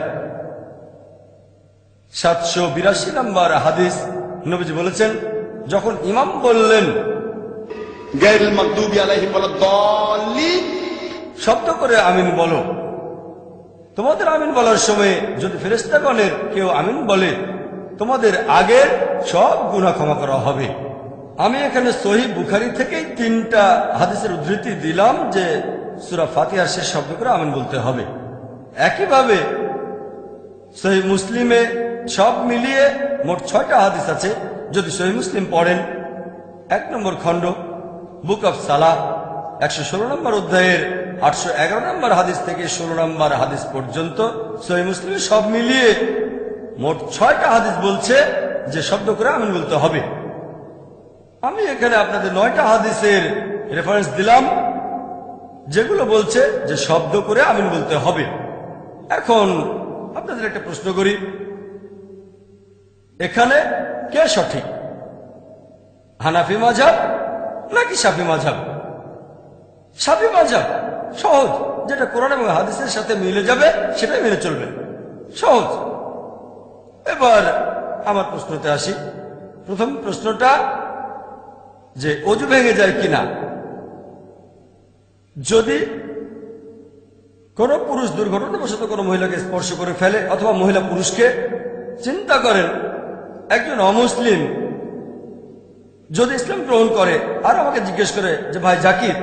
782 নম্বর হাদিস। নবীজি বলেছেন, যখন ইমাম বললেন গায়রুল মাগদুবি আলাইহিম ওয়ালাদ-দাল্লিন, শব্দ করে আমিন বলো, তোমাদের আমিন বলার সময় যদি ফেরেশতাগণের কেউ আমিন বলে, তোমাদের আগের সব গুনাহ ক্ষমা করা হবে। আমি এখানে সহিহ বুখারী থেকেই 3টা হাদিসের উদ্ধৃতি দিলাম যে সূরা ফাতিহা শেষ শব্দ করে আমিন বলতে হবে। একইভাবে সহিহ মুসলিমে সব মিলিয়ে মোট 6টা হাদিস আছে। যদি সহিহ মুসলিম পড়েন 1 নম্বর খণ্ড, বুক অব সালাহ, 116 নম্বর অধ্যায়ের 811 নম্বর হাদিস থেকে 16 নম্বর হাদিস পর্যন্ত, সহিহ মুসলিমে সব মিলিয়ে মোট 6টা হাদিস বলছে যে শব্দ করে আমিন বলতে হবে। আমি এখানে আপনাদের 9টা হাদিসের রেফারেন্স দিলাম যেগুলো বলছে যে শব্দ করে আমিন বলতে হবে। এখন আপনাদের একটা প্রশ্ন করি, এখানে কে সঠিক, হানাফি মাযহাব নাকি শাফি মাযহাব? শাফি মাযহাব সহজ, যেটা কোরআন এবং হাদিসের সাথে মিলে যাবে সেটাই মেনে চলবে, সহজ। এবার আমার প্রশ্নতে আসি। প্রথম প্রশ্নটা যে অজু ভেঙে যায় কিনা। যদি কোনো পুরুষ দুর্ঘটনাবশত কোনো মহিলাকে স্পর্শ করে ফেলে অথবা মহিলা পুরুষকে, চিন্তা করেন একজন অমুসলিম যদি ইসলাম গ্রহণ করে আর আমাকে জিজ্ঞেস করে যে ভাই জাকির,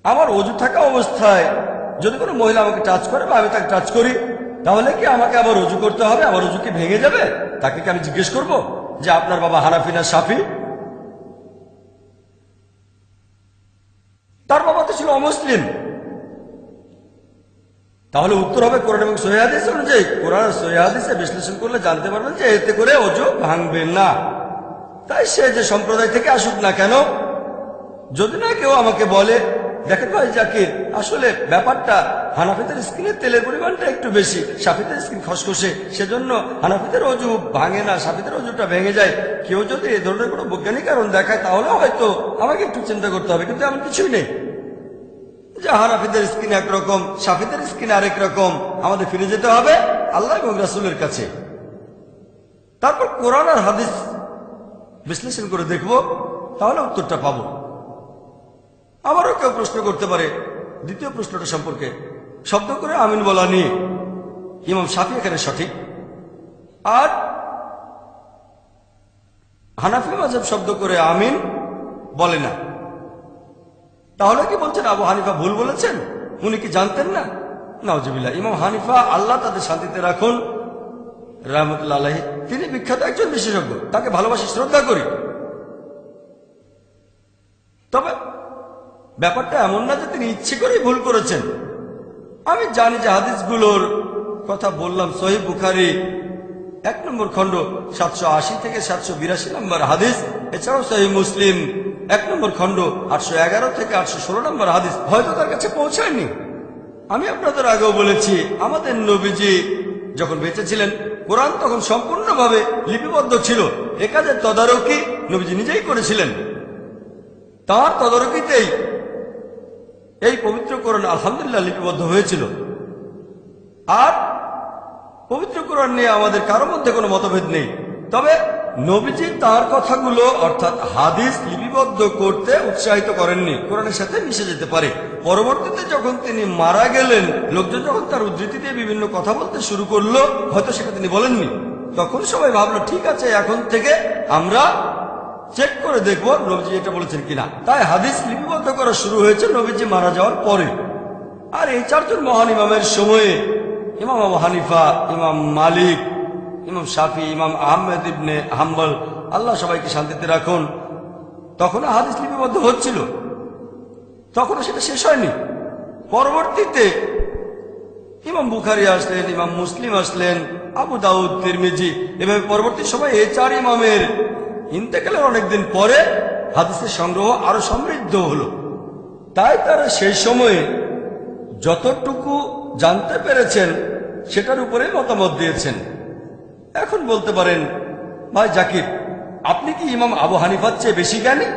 আমার অজু থাকা অবস্থায় যদি কোনো মহিলা আমাকে টাচ করে বা আমি তাকে টাচ করি, তাহলে কি আমাকে আবার অজু করতে হবে? আমার অজু কি ভেঙে যাবে? তাকে কি আমি জিজ্ঞেস করব যে আপনার বাবা হানাফি না শাফি? তার বাবা তো ছিল অমুসলিম। তাহলে উত্তর হবে কোরআন এবং সহিহ হাদিস অনুযায়ী। কোরআন আর সহিহ হাদিসে বিশ্লেষণ করলে জানতে পারবেন যে এতে করে অজু ভাঙবে না। তাই সে যে সম্প্রদায় থেকে আসুক না কেন, যদি না কেউ আমাকে বলে দেখেন ভাই জাকির, আসলে ব্যাপারটা হানাফিদের স্কিনের তেলের পরিমাণটা একটু বেশি, শাফিদের স্কিন খসখসে, সেজন্য হানাফিদের অজু ভাঙে না, শাফিদের অজুটা ভেঙে যায়। কেউ যদি এই ধরনের কোনো বৈজ্ঞানিক কারণ দেখায় তাহলে হয়তো আমাকে একটু চিন্তা করতে হবে, কিন্তু এমন কিছুই নেই যে হানাফিদের স্কিন একরকম, শাফিদের স্কিন আরেক রকম। আমাদের ফিরে যেতে হবে আল্লাহ এবং রাসূলের কাছে। তারপর কোরআন আর হাদিস বিশ্লেষণ করে দেখব, তাহলে উত্তরটা পাবো। আবারও কেউ প্রশ্ন করতে পারে দ্বিতীয় প্রশ্নটা সম্পর্কে, শব্দ করে আমিন বলা নিয়ে। ইমাম শাফি এখানে সঠিক, আর হানাফি মাযহাব শব্দ করে আমিন বলে না। তাহলে কি বলছেন আবু হানিফা ভুল বলেছেন? উনি কি জানতেন না? নাউজুবিল্লাহ। ইমাম হানিফা, আল্লাহ তাদের শান্তিতে রাখুন, রাহমাতুল্লাহ আলাইহি, তিনি বিখ্যাত একজন বিশেষজ্ঞ, তাকে ভালোবাসি, শ্রদ্ধা করি। তবে ব্যাপারটা এমন না যে তিনি ইচ্ছে করেই ভুল করেছেন। আমি জানি যে হাদিসগুলোর কথা বললাম, সহিহ বুখারী 1 নম্বর খণ্ড 780 থেকে 782 নম্বর হাদিস, এছাড়াও সহিহ মুসলিম 1 নম্বর খণ্ড 811 থেকে 816 নম্বর হাদিস হয়তো তার কাছে পৌঁছায়নি। আমি আপনাদের আগেও বলেছি, আমাদের নবীজি যখন বেঁচে ছিলেন কোরআন তখন সম্পূর্ণভাবে লিপিবদ্ধ ছিল। এ কাজের তদারকি নবীজি নিজেই করেছিলেন। তার তদারকিতেই এই পবিত্র কোরআন আলহামদুলিল্লাহ লিপিবদ্ধ হয়েছিল। আর পবিত্র কোরআন নিয়ে আমাদের কারো মধ্যে কোনো মতভেদ নেই। তবে নবীজি তার কথাগুলো অর্থাৎ হাদিস লিপিবদ্ধ করতে উৎসাহিত করেননি, কোরআনের সাথে মিশে যেতে পারে। পরবর্তীতে যখন তিনি মারা গেলেন, লোকজন যখন তার উদ্ধৃতি দিয়ে বিভিন্ন কথা বলতে শুরু করলো, হয়তো সেটা তিনি বলেননি, তখন সবাই ভাবলো ঠিক আছে, এখন থেকে আমরা চেক করে দেখবো নবীজি এটা বলেছেন কিনা। তাই হাদিস লিপিবদ্ধ করা শুরু হয়েছে নবীজি মারা যাওয়ার পরে। আর এই 4 জন মহান ইমামের সময়ে ইমাম আবু হানিফা, ইমাম মালিক, ইমাম শাফি, ইমাম আহমেদ ইবনে হাম্বল, আল্লাহ সবাইকে শান্তিতে রাখুন, তখন হাদিস লিপিবদ্ধ হচ্ছিল, তখনও সেটা শেষ হয়নি। পরবর্তীতে ইমাম বুখারী আসলেন, ইমাম মুসলিম আসলেন, আবু দাউদ, তিরমিজি, এভাবে পরবর্তী সময় এই 4 ইমামের ইন্তেকালের অনেকদিন পরে হাদিসের সংগ্রহ আরো সমৃদ্ধ হলো। তাই তারা সেই সময়ে যতটুকু জানতে পেরেছেন সেটার উপরে মতামত দিয়েছেন। এখন বলতে পারেন ভাই জাকির, আপনি কি ইমাম আবু হানিফার চেয়ে বেশি জ্ঞানী?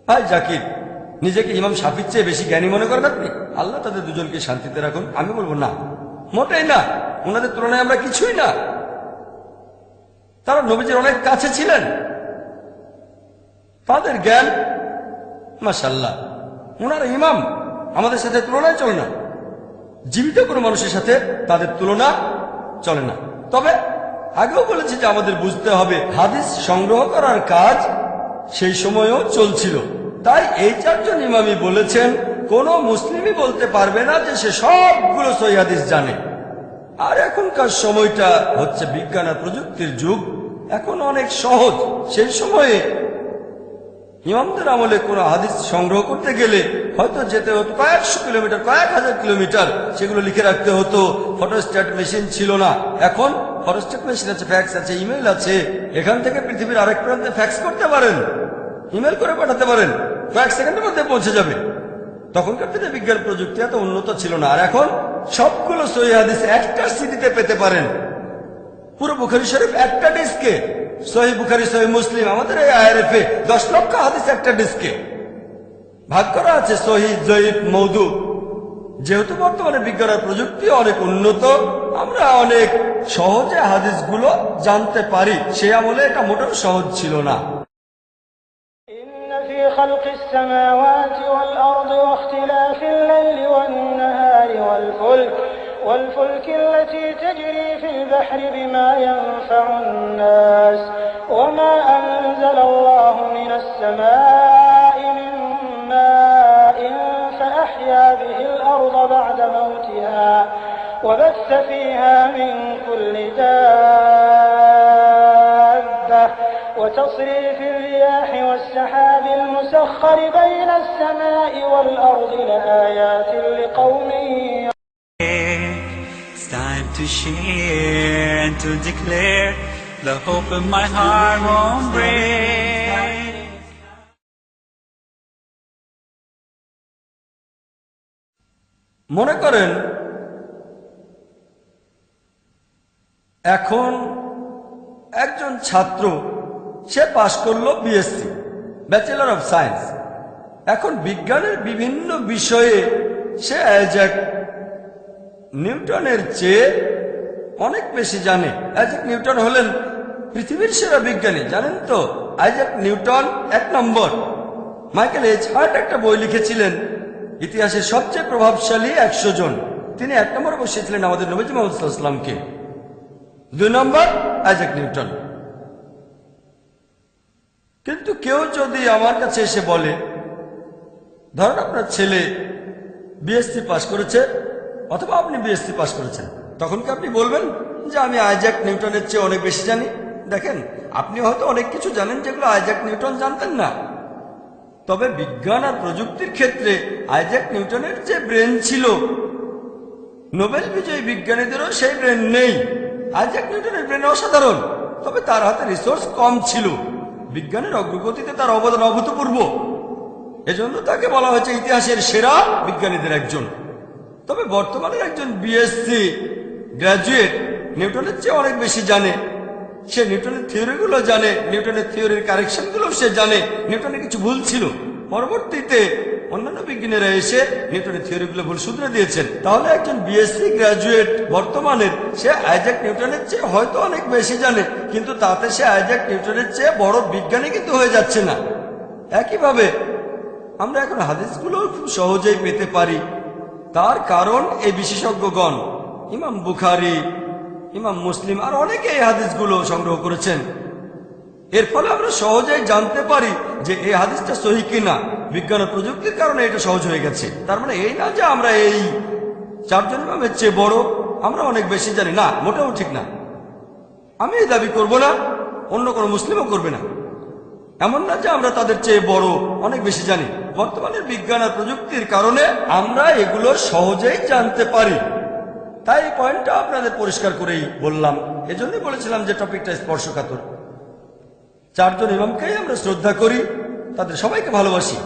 ভাই জাকির, নিজেকে ইমাম শাফির চেয়ে বেশি জ্ঞানী মনে করেন আপনি? আল্লাহ তাদের দুজনকে শান্তিতে রাখুন। আমি বলবো না, মোটেই না, ওনাদের তুলনায় আমরা কিছুই না। তারা নবীজির অনেক কাছে ছিলেন, তাদের জ্ঞান মাশাআল্লাহ। ওনারা ইমাম, আমাদের সাথে তুলনায় চলে না। জীবিত কোনো মানুষের সাথে তাদের তুলনা চলে না। তবে আগেও বলেছি যে আমাদের বুঝতে হবে হাদিস সংগ্রহ করার কাজ সেই সময়েও চলছিল। তাই এই 4 জন ইমামই বলেছেন কোনো মুসলিমই বলতে পারবে না যে সে সবগুলো সহিহ হাদিস জানে। আর এখনকার সময়টা হচ্ছে বিজ্ঞান আর প্রযুক্তির যুগ, এখন অনেক সহজ। সেই সময়ে ইমামদের আমলে কোনো হাদিস সংগ্রহ করতে গেলে হয়তো যেতে হতো কয়েকশো কিলোমিটার, কয়েক হাজার কিলোমিটার, সেগুলো লিখে রাখতে হতো। ফটোস্ট্যাট মেশিন ছিল না, এখন ফটোস্ট্যাট মেশিন আছে, ফ্যাক্স আছে, ইমেল আছে। এখান থেকে পৃথিবীর আরেক প্রান্তে ফ্যাক্স করতে পারেন, ইমেল করে পাঠাতে পারেন, কয়েক সেকেন্ডের মধ্যে পৌঁছে যাবে। তখনকার দিনে বিজ্ঞান প্রযুক্তি এত উন্নত ছিল না। আর এখন সবগুলো সহিহ হাদিস একটা সিডিতে পেতে পারেন। পুরো বুখারী শরীফ একটা ডিস্কে, সহিহ বুখারী, সহিহ মুসলিম, আমাদের এই আইআরএফে 10 লক্ষ হাদিস একটা ডিস্কে ভাগ করা আছে, সহিহ, জয়ীফ, মওদু। যেহেতু বর্তমানে বিজ্ঞান আর প্রযুক্তি অনেক উন্নত, আমরা অনেক সহজে হাদিসগুলো জানতে পারি। সেই আমলে এটা মোটেও সহজ ছিল না। في خلق السماوات والأرض واختلاف الليل والنهار والفلك التي تجري في البحر بما ينفع الناس وما أنزل الله من السماء من ماء فأحيا به الأرض بعد موتها وبث فيها من كل دابة وتصريف الرياح والسحاب المسخر بين السماء والأرض لآيات لقوم It's time to share and to declare the hope of my heart won't break. মনে করেন এখন একজন ছাত্র সে পাশ করলো বিএসসি, ব্যাচেলর অফ সায়েন্স। এখন বিজ্ঞানের বিভিন্ন বিষয়ে সে আইজ্যাক নিউটনের চেয়ে অনেক বেশি জানে। আইজ্যাক নিউটন হলেন পৃথিবীর সেরা বিজ্ঞানী, জানেন তো? আইজ্যাক নিউটন 1 নম্বর। মাইকেল এইচ হার্ট একটা বই লিখেছিলেন ইতিহাসের সবচেয়ে প্রভাবশালী 100 জন। তিনি 1 নম্বরে বসিয়েছিলেন আমাদের নবীজি মুহাম্মদ সাল্লাল্লাহু আলাইহি ওয়াসাল্লামকে। 2 নম্বর আইজ্যাক নিউটন। কিন্তু কেউ যদি আমার কাছে এসে বলে, ধরুন আপনার ছেলে বিএসসি পাস করেছে অথবা আপনি বিএসসি পাস করেছেন, তখন কি আপনি বলবেন যে আমি আইজ্যাক নিউটনের চেয়ে অনেক বেশি জানি? দেখেন, আপনি হয়তো অনেক কিছু জানেন যেগুলো আইজ্যাক নিউটন জানতেন না। তবে বিজ্ঞান আর প্রযুক্তির ক্ষেত্রে আইজ্যাক নিউটনের যে ব্রেন ছিল, নোবেল বিজয়ী বিজ্ঞানীদেরও সেই ব্রেন নেই। আইজ্যাক নিউটনের ব্রেন অসাধারণ, তবে তার হাতে রিসোর্স কম ছিল। বিজ্ঞানের অগ্রগতিতে তার অবদান অভূতপূর্ব, এজন্য তাকে বলা হয়েছে ইতিহাসের সেরা বিজ্ঞানীদের একজন। তবে বর্তমানের একজন বিএসসি গ্র্যাজুয়েট নিউটনের চেয়ে অনেক বেশি জানে। সে নিউটনের থিওরিগুলো জানে, নিউটনের থিওরির কারেকশনগুলো সে জানে। নিউটনের কিছু ভুল ছিল, পরবর্তীতে অন্যান্য বিজ্ঞানীরা এসে নিউটনের থিওরিগুলো ভুল শুধরে দিয়েছেন। তাহলে একজন বিএসসি গ্র্যাজুয়েট বর্তমানের, সে আইজ্যাক নিউটনের চেয়ে হয়তো অনেক বেশি জানে, কিন্তু তাতে সে আইজ্যাক নিউটনের চেয়ে বড় বিজ্ঞানী কিন্তু হয়ে যাচ্ছে না। একইভাবে আমরা এখন হাদিসগুলো খুব সহজেই পেতে পারি। তার কারণ এই বিশেষজ্ঞগণ, ইমাম বুখারী, ইমাম মুসলিম আর অনেকে এই হাদিসগুলো সংগ্রহ করেছেন। এর ফলে আমরা সহজেই জানতে পারি যে এই হাদিসটা সহিহ কিনা। বিজ্ঞান ও প্রযুক্তির কারণে এটা সহজ হয়ে গেছে। তার মানে এই না যে আমরা এই 4 জন ইমামের চেয়ে বড়, আমরা অনেক বেশি জানি, না, মোটেও ঠিক না। আমি এই দাবি করব না, অন্য কোনো মুসলিমও করবে না। এমন না যে আমরা তাদের চেয়ে বড়, অনেক বেশি জানি। বর্তমানের বিজ্ঞান আর প্রযুক্তির কারণে আমরা এগুলো সহজেই জানতে পারি। তাই এই পয়েন্টটা আপনাদের পরিষ্কার করেই বললাম। এজন্যই বলেছিলাম যে টপিকটা স্পর্শকাতর। 4 জন ইমামকেই আমরা শ্রদ্ধা করি, তাদের সবাইকে ভালোবাসি।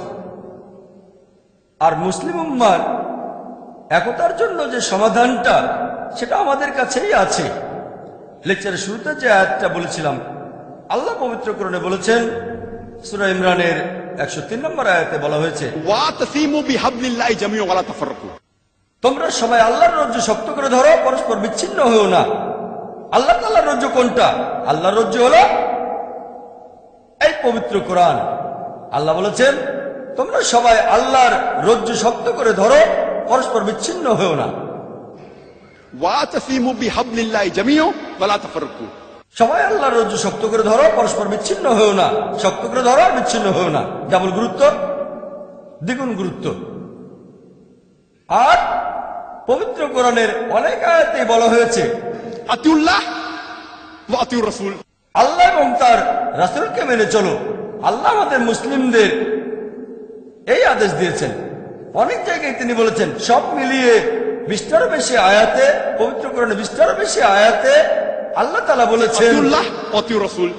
আর মুসলিম উম্মার একতার জন্য যে সমাধানটা, সেটা আমাদের কাছেই আছে। লেকচারের শুরুতে যে আয়াতটা বলেছিলাম, আল্লাহ পবিত্র কোরআনে বলেছেন, সূরা ইমরানের 103 নম্বর আয়াতে বলা হয়েছে, ওয়াতাসিমু বিহাবলিল্লাহি জামিআন ওয়া লা তাফাররাকু। তোমরা সবাই আল্লাহর রজ্জু শক্ত করে ধরো, পরস্পর বিচ্ছিন্ন হও না। আল্লাহ তাআলার রজ্জু কোনটা? আল্লাহর রজ্জু হলো এই পবিত্র কোরআন। আল্লাহ বলেছেন, তোমরা সবাই আল্লাহর রজ্জু শক্ত করে ধরো, পরস্পর বিচ্ছিন্ন হও না। ওয়াতাসিমু বিহাবলিল্লাহি জামিআন ওয়া লা তাফাররাকু। সবাই আল্লাহর রজ্জু শক্ত করে ধরো, পরস্পর বিচ্ছিন্ন হও না। শক্ত করে ধরো আর বিচ্ছিন্ন হও না, ডাবল গুরুত্ব, দ্বিগুণ গুরুত্ব। আর পবিত্র কোরআনের অনেক আয়াতে বলা হয়েছে, আতিউল্লাহ ওয়া আতিউর রাসূল। আল্লাহ এবং তার রাসূলকে মেনে চলো। আল্লাহ আমাদের মুসলিমদের এই আদেশ দিয়েছেন। অনেক জায়গায় তিনি বলেছেন, সব মিলিয়ে 20টারও বেশি আয়াতে, পবিত্র কোরআনে 20টারও বেশি আয়াতে আল্লাহ তাআলা বলেছেন আতিউল্লাহ ওয়া আতিউর রাসূল।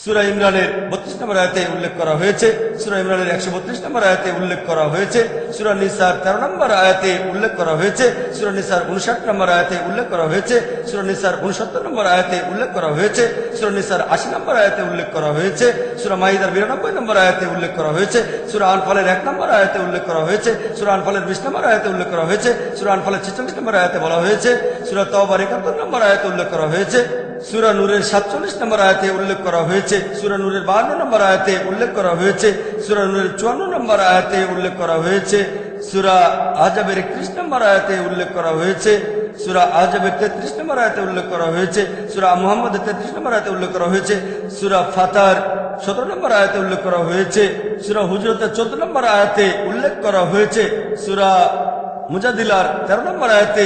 সূরা ইমরানের 32 নম্বর আয়াতে উল্লেখ করা হয়েছে, সূরা ইমরানের 132 নম্বর আয়াতে উল্লেখ করা হয়েছে, সূরা নিসার 13 নম্বর আয়াতে উল্লেখ করা হয়েছে, সূরা নিসার 59 নম্বর আয়াতে উল্লেখ করা হয়েছে, সূরা নিসার 69 নম্বর আয়াতে উল্লেখ করা হয়েছে, সূরা নিসার 80 নম্বর আয়াতে উল্লেখ করা হয়েছে, সূরা মাইদার 92 নম্বর আয়াতে উল্লেখ করা হয়েছে, সূরা আনফালের 1 নম্বর আয়াতে উল্লেখ করা হয়েছে, সূরা আনফালের 20 নম্বর আয়াতে উল্লেখ করা হয়েছে, সূরা আনফালের 46 নম্বর আয়াতে বলা হয়েছে, সূরা তাওবার 71 নম্বর আয়াতে উল্লেখ করা হয়েছে, সূরা নূরের 47 নম্বর আয়াতে উল্লেখ করা হয়েছে, সূরা নূরের 52 নম্বর আয়াতে উল্লেখ করা হয়েছে, সূরা নূরের 54 নম্বর আয়াতে উল্লেখ করা হয়েছে, সূরা আহজাবের 31 নম্বর আয়াতে উল্লেখ করা হয়েছে, সূরা আহজাবের 33 নম্বর আয়াতে উল্লেখ করা হয়েছে, সূরা মুহাম্মদের 33 নম্বর আয়াতে উল্লেখ করা হয়েছে, সূরা ফাতার 17 নম্বর আয়াতে উল্লেখ করা হয়েছে, সূরা হুজরাতের 14 নম্বর আয়াতে উল্লেখ করা হয়েছে, সূরা মুজাদিলার 13 নম্বর আয়াতে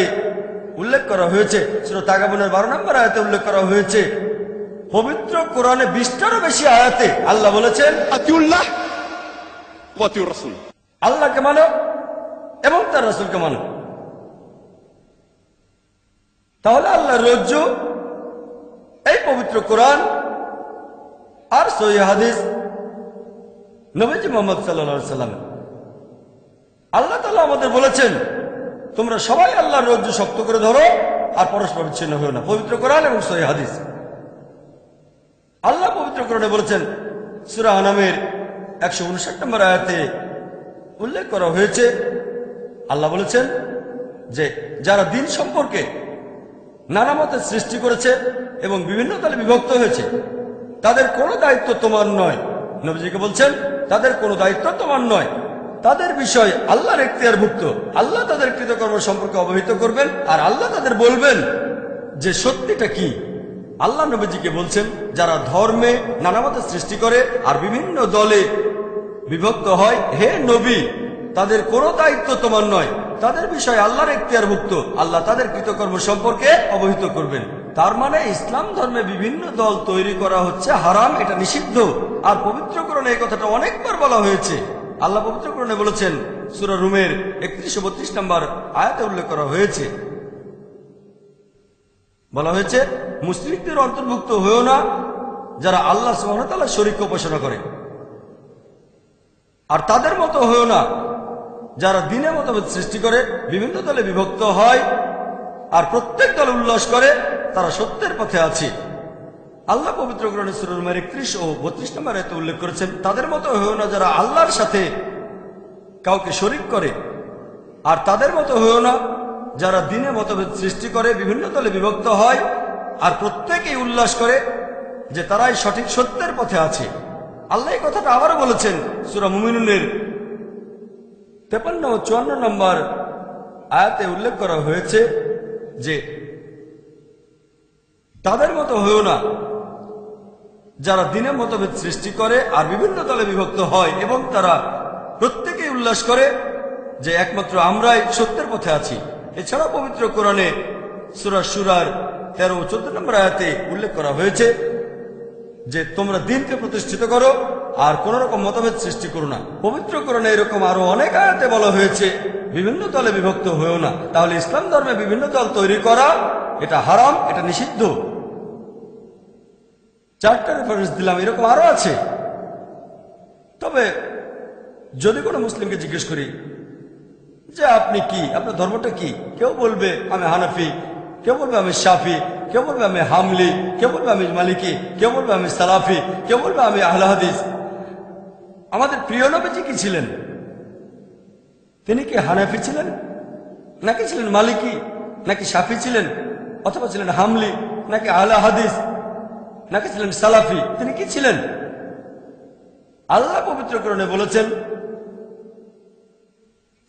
উল্লেখ করা হয়েছে, সূরা তাগাবুনের 12 নম্বর আয়াতে উল্লেখ করা হয়েছে। পবিত্র কোরআনে 20টারও বেশি আয়াতে আল্লাহ বলেছেন আতিউল্লাহ ওয়া আতিউর রাসূল, আল্লাহকে মানো এবং তার রাসূলকে মানো। তাহলে আল্লাহর রজ্জু এই পবিত্র কোরআন আর সহিহ হাদিস নবীজি মুহাম্মদ সাল্লাল্লাহু আলাইহি সাল্লাম। আল্লাহ তাআলা আমাদের বলেছেন তোমরা সবাই আল্লাহর রজ্জু শক্ত করে ধরো আর পরস্পর বিচ্ছিন্ন হও না। পবিত্র কোরআন এবং সহিহ হাদিস। আল্লাহ পবিত্র কোরআনে বলেছেন, সূরা আনামের 159 নম্বর আয়াতে উল্লেখ করা হয়েছে, আল্লাহ বলেছেন যে যারা দিন সম্পর্কে নানা মতের সৃষ্টি করেছে এবং বিভিন্ন দলে বিভক্ত হয়েছে তাদের কোনো দায়িত্ব তোমার নয়। নবীজিকে বলছেন তাদের কোনো দায়িত্ব তোমার নয়, তাদের বিষয় আল্লাহর এখতিয়ারভুক্ত। আল্লাহ তাদের কৃতকর্ম সম্পর্কে অবহিত করবেন আর আল্লাহ তাদের বলবেন যে সত্যিটা কি। আল্লাহ নবীজিকে বলছেন যারা ধর্মে নানা মতের সৃষ্টি করে আর বিভিন্ন দলে বিভক্ত হয়, হে নবী তাদের কোনো দায়িত্ব তোমার নয়, তাদের বিষয় আল্লাহর এখতিয়ারভুক্ত। আল্লাহ তাদের কৃতকর্ম সম্পর্কে অবহিত করবেন। তার মানে ইসলাম ধর্মে বিভিন্ন দল তৈরি করা হচ্ছে হারাম, এটা নিষিদ্ধ। আর পবিত্র কোরআনে এই কথাটা অনেকবার বলা হয়েছে। আল্লাহ পবিত্র কোরআনে বলেছেন, সূরা রুমের 31-32 নম্বর আয়াতে উল্লেখ করা হয়েছে, বলা হয়েছে মুশরিকদের অন্তর্ভুক্ত হয়েও না যারা আল্লাহ সুবহানাহু ওয়া তাআলার শরীক উপাসনা করে, আর তাদের মতো হয়েও না যারা দ্বীনে মতভেদ সৃষ্টি করে বিভিন্ন দলে বিভক্ত হয় আর প্রত্যেক দলে উল্লাস করে তারা সত্যের পথে আছে। আল্লাহ পবিত্র কোরআনে সূরা রুমের 31 ও 32 নম্বর আয়াতে উল্লেখ করেছেন, তাদের মতো হয়েও না যারা আল্লাহর সাথে কাউকে শরীক করে, আর তাদের মতো হয়েও না যারা দ্বীনে মতভেদ সৃষ্টি করে বিভিন্ন দলে বিভক্ত হয় আর প্রত্যেকেই উল্লাস করে যে তারাই সঠিক সত্যের পথে আছে। আল্লাহ এই কথাটা আবারও বলেছেন সূরা মুমিনুনের 53 ও 54 নম্বর আয়াতে উল্লেখ করা হয়েছে যে তাদের মতো হয়েও না যারা দ্বীনে মতভেদ সৃষ্টি করে আর বিভিন্ন দলে বিভক্ত হয় এবং তারা প্রত্যেকেই উল্লাস করে যে একমাত্র আমরাই সত্যের পথে আছি। এছাড়াও পবিত্র কোরআনে সূরা শুরার 13 ও 14 নম্বর আয়াতে উল্লেখ করা হয়েছে যে তোমরা দ্বীনকে প্রতিষ্ঠিত করো আর কোন রকম মতভেদ সৃষ্টি করো না। পবিত্র কোরআনে এরকম আরো অনেক আয়াতে বলা হয়েছে বিভিন্ন দলে বিভক্ত হয়েও না। তাহলে ইসলাম ধর্মে বিভিন্ন দল তৈরি করা এটা হারাম, এটা নিষিদ্ধ। 4টা রেফারেন্স দিলাম, এরকম আরো আছে। তবে যদি কোনো মুসলিমকে জিজ্ঞেস করি যে আপনি কি, আপনার ধর্মটা কি, কেউ বলবে আমি হানাফি, কেউ বলবে আমি শাফি, কেউ বলবে আমি হামলি, কেউ বলবে আমি মালিকি, কেউ বলবে আমি সালাফি, কেউ বলবে আমি আহলে হাদিস। আমাদের প্রিয় নবীজি কি ছিলেন? তিনি কি হানাফি ছিলেন, নাকি ছিলেন মালিকি, নাকি শাফি ছিলেন, অথবা ছিলেন হামলি, নাকি আহলে হাদিস, নাকি ছিলেন সালাফি? তিনি কি ছিলেন? আল্লাহ পবিত্র কোরআনে বলেছেন,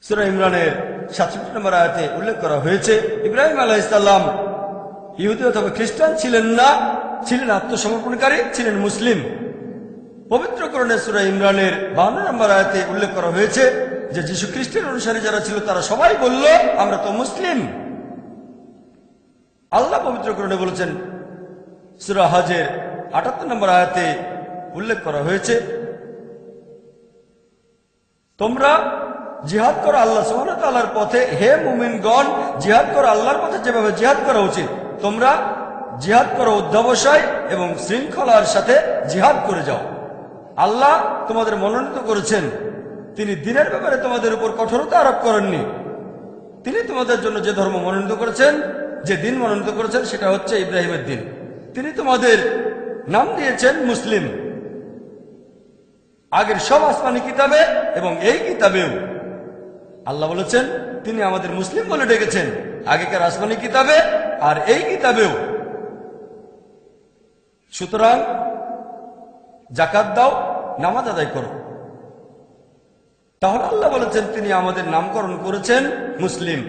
সূরা ইমরানের 67 নম্বর আয়াতে উল্লেখ করা হয়েছে, ইব্রাহিম আলাইহিস সালাম ইহুদি অথবা খ্রিস্টান ছিলেন না, ছিলেন আত্মসমর্পণকারী, ছিলেন মুসলিম। পবিত্র কোরআনে সূরা ইমরানের 52 নম্বর আয়াতে উল্লেখ করা হয়েছে যে যীশু খ্রিস্টের অনুসারী যারা ছিল তারা সবাই বলল আমরা তো মুসলিম। আল্লাহ পবিত্র কোরআনে বলেছেন, সূরা হজের 78 নম্বর আয়াতে উল্লেখ করা হয়েছে, তোমরা জিহাদ করো আল্লাহ সুবহানাহু ওয়া তাআলার পথে, হে মুমিনগণ জিহাদ করো আল্লাহর পথে যেভাবে জিহাদ করা উচিত। তোমরা জিহাদ করো অধ্যবসায় এবং শৃঙ্খলার সাথে জিহাদ করে যাও। আল্লাহ তোমাদের মনোনীত করেছেন, তিনি দ্বীনের ব্যাপারে তোমাদের উপর কঠোরতা আরোপ করেননি। তিনি তোমাদের জন্য যে ধর্ম মনোনীত করেছেন, যে দিন মনোনীত করেছেন সেটা হচ্ছে ইব্রাহিমের দিন। তিনি তোমাদের নাম দিয়েছেন মুসলিম। আগের সব আসমানি কিতাবে এবং এই কিতাবেও আল্লাহ বলেছেন তিনি আমাদের মুসলিম বলে ডেকেছেন, আগেকার আসমানি কিতাবে আর এই কিতাবেও। সুতরাং যাকাত দাও, নামাজ আদায় করো। তাহলে আল্লাহ বলেছেন তিনি আমাদের নামকরণ করেছেন মুসলিম,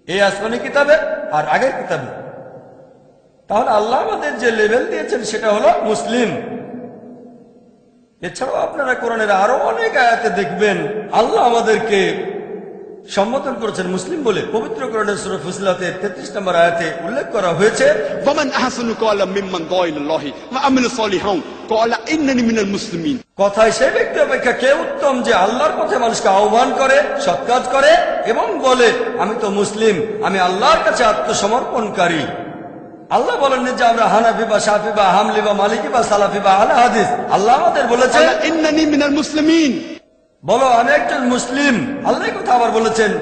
এই আসমানি কিতাবে আর আগের কিতাবে। তাহলে আল্লাহ আমাদের যে লেভেল দিয়েছেন সেটা হলো মুসলিম। এছাড়াও আপনারা কোরআনের আরো অনেক আয়াতে দেখবেন আল্লাহ আমাদেরকে সম্বোধন করেছেন মুসলিম বলে। পবিত্র কোরআনের সূরা ফুসিলাতের 33 নম্বর আয়াতে উল্লেখ করা হয়েছে, ওয়ামান আহসানু ক্বালাম মিম্মান দাআ ইলাল্লাহি ওয়া আমিলা সলিহান ক্বালা ইন্নানি মিনাল মুসলিমিন। কথায় সেই ব্যক্তি অপেক্ষা কে উত্তম যে আল্লাহর পথে মানুষকে আহ্বান করে, সৎ কাজ করে এবং বলে আমি তো মুসলিম, আমি আল্লাহর কাছে আত্মসমর্পণকারী। আল্লাহ বলেননি যে আমরা হানাফি বা শাফি বা হামলি বা মালিকি বা সালাফি বা আহলে হাদিস। আল্লাহ আমাদের বলেছেন ক্বালা ইন্নানি মিনাল মুসলিমিন, বলো আমি একজন মুসলিম। আল্লাহ কথা আবার বলেছেন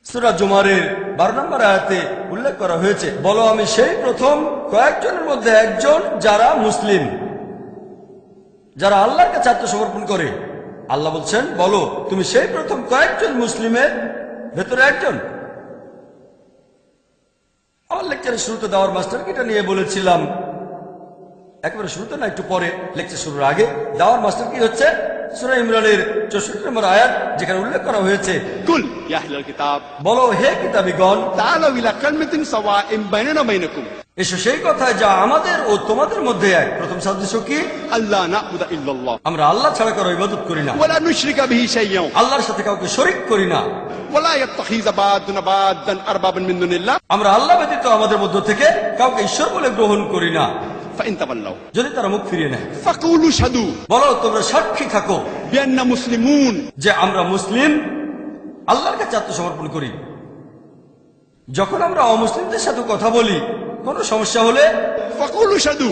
সূরা জুমারের 12 নম্বর আয়াতে উল্লেখ করা হয়েছে, বলো আমি সেই প্রথম কয়েকজনের মধ্যে একজন যারা মুসলিম, যারা আল্লাহর কাছে আত্মসমর্পণ করে। আল্লাহ বলছেন বলো তুমি সেই প্রথম কয়েকজন মুসলিমের ভেতরে একজন। আমার লেকচারের শুরুতে দাওয়ার মাস্টারকে এটা নিয়ে বলেছিলাম, একেবারে শুরুতে না, একটু পরে লেকচার শুরুর আগে। দাওয়ার মাস্টার কি হচ্ছে সূরা ইমরানের 64 নম্বর আয়াত, যেখানে উল্লেখ করা হয়েছে কুল ইয়া আহলাল কিতাব বলো হে কিতাবীগণ তাআলাউ ইলা কালিমাতিন সাওয়াইন বাইনানা বাইনাকুম, এসো সেই কথায় যা আমাদের ও তোমাদের মধ্যে এক। প্রথম সাদৃশ্য কি? আল্লাহ না'বুদা ইল্লাল্লাহ আমরা আল্লাহ ছাড়া কারো ইবাদত করি না, ওয়া লা নুশরিকা বিহি শাইয়্যান আল্লাহর সাথে কাউকে শরীক করি না। ওয়া লা ইয়াত্তাখিযা বা'দুনা বা'দান আরবাবান মিন দুনিল্লাহ আমরা আল্লাহ ব্যতীত আমাদের মধ্য থেকে কাউকে ঈশ্বর বলে গ্রহণ করি না। ফাইন তাওয়াল্লাউ যদি তারা মুখ ফিরিয়ে নেয় ফাকুলু শাদু বলো তোমরা সাক্ষী থাকো বিআন্না মুসলিমুন, যে আমরা মুসলিম, আল্লাহর কাছে আত্মসমর্পণ করি। যখন আমরা অমুসলিমদের সাথে কথা বলি, কোনো সমস্যা হলে ফাকুলু শাদু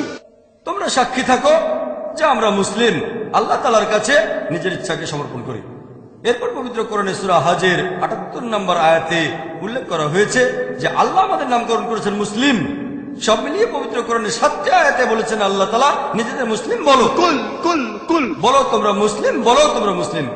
তোমরা সাক্ষী থাকো যে আমরা মুসলিম, আল্লাহ তাআলার কাছে নিজের ইচ্ছাকে সমর্পণ করি। এরপর পবিত্র কোরআনে সূরা হজের 78 নম্বর আয়াতে উল্লেখ করা হয়েছে যে আল্লাহ আমাদের নামকরণ করেছেন মুসলিম। সব মিলিয়ে পবিত্র কোরআনের 7টি আয়াতে বলেছেন আল্লাহ তাআলা নিজেদের মুসলিম বলো, কুল কুল কুল বলো তোমরা মুসলিম, বলো তোমরা মুসলিম।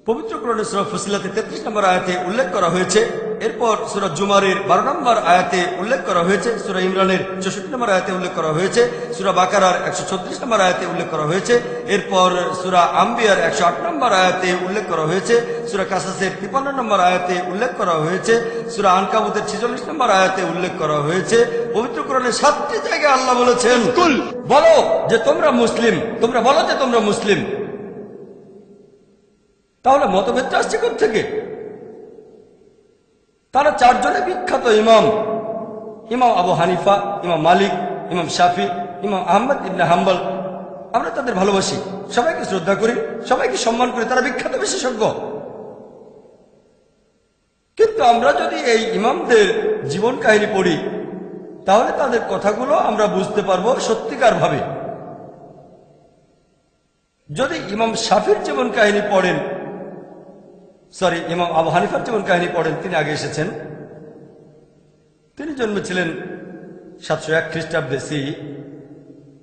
পবিত্র কোরআনের সূরা ফুসিলাতের 33 নম্বর আয়াতে উল্লেখ করা হয়েছে। এরপর সূরা জুমারের 12 নম্বর আয়াতে উল্লেখ করা হয়েছে, সূরা ইমরানের 64 নম্বর আয়াতে উল্লেখ করা হয়েছে, সূরা বাকারার 136 নম্বর আয়াতে উল্লেখ করা হয়েছে, এরপর সূরা আম্বিয়ার 108 নম্বর আয়াতে উল্লেখ করা হয়েছে, সূরা কাসাসের 53 নম্বর আয়াতে উল্লেখ করা হয়েছে, সূরা আনকাবুতের 46 নম্বর আয়াতে উল্লেখ করা হয়েছে। পবিত্র কোরআনের 7টি জায়গায় আল্লাহ বলেছেন কুল বলো যে তোমরা মুসলিম, তোমরা বলো যে তোমরা মুসলিম। তাহলে মতভেদটা আসছে কোত্থেকে? তারা 4 জনে বিখ্যাত ইমাম, ইমাম আবু হানিফা, ইমাম মালিক, ইমাম শাফি, ইমাম আহমদ ইবনে হাম্বল। আমরা তাদের ভালোবাসি, সবাইকে শ্রদ্ধা করি, সবাইকে সম্মান করি, তারা বিখ্যাত বিশেষজ্ঞ। কিন্তু আমরা যদি এই ইমামদের জীবন কাহিনী পড়ি, তাহলে তাদের কথাগুলো আমরা বুঝতে পারবো সত্যিকার ভাবে। যদি ইমাম শাফির জীবন কাহিনী পড়েন, ইমাম আবু হানিফার জীবন কাহিনী পড়েন, তিনি আগে এসেছেন। তিনি জন্মেছিলেন 701 খ্রিস্টাব্দে সি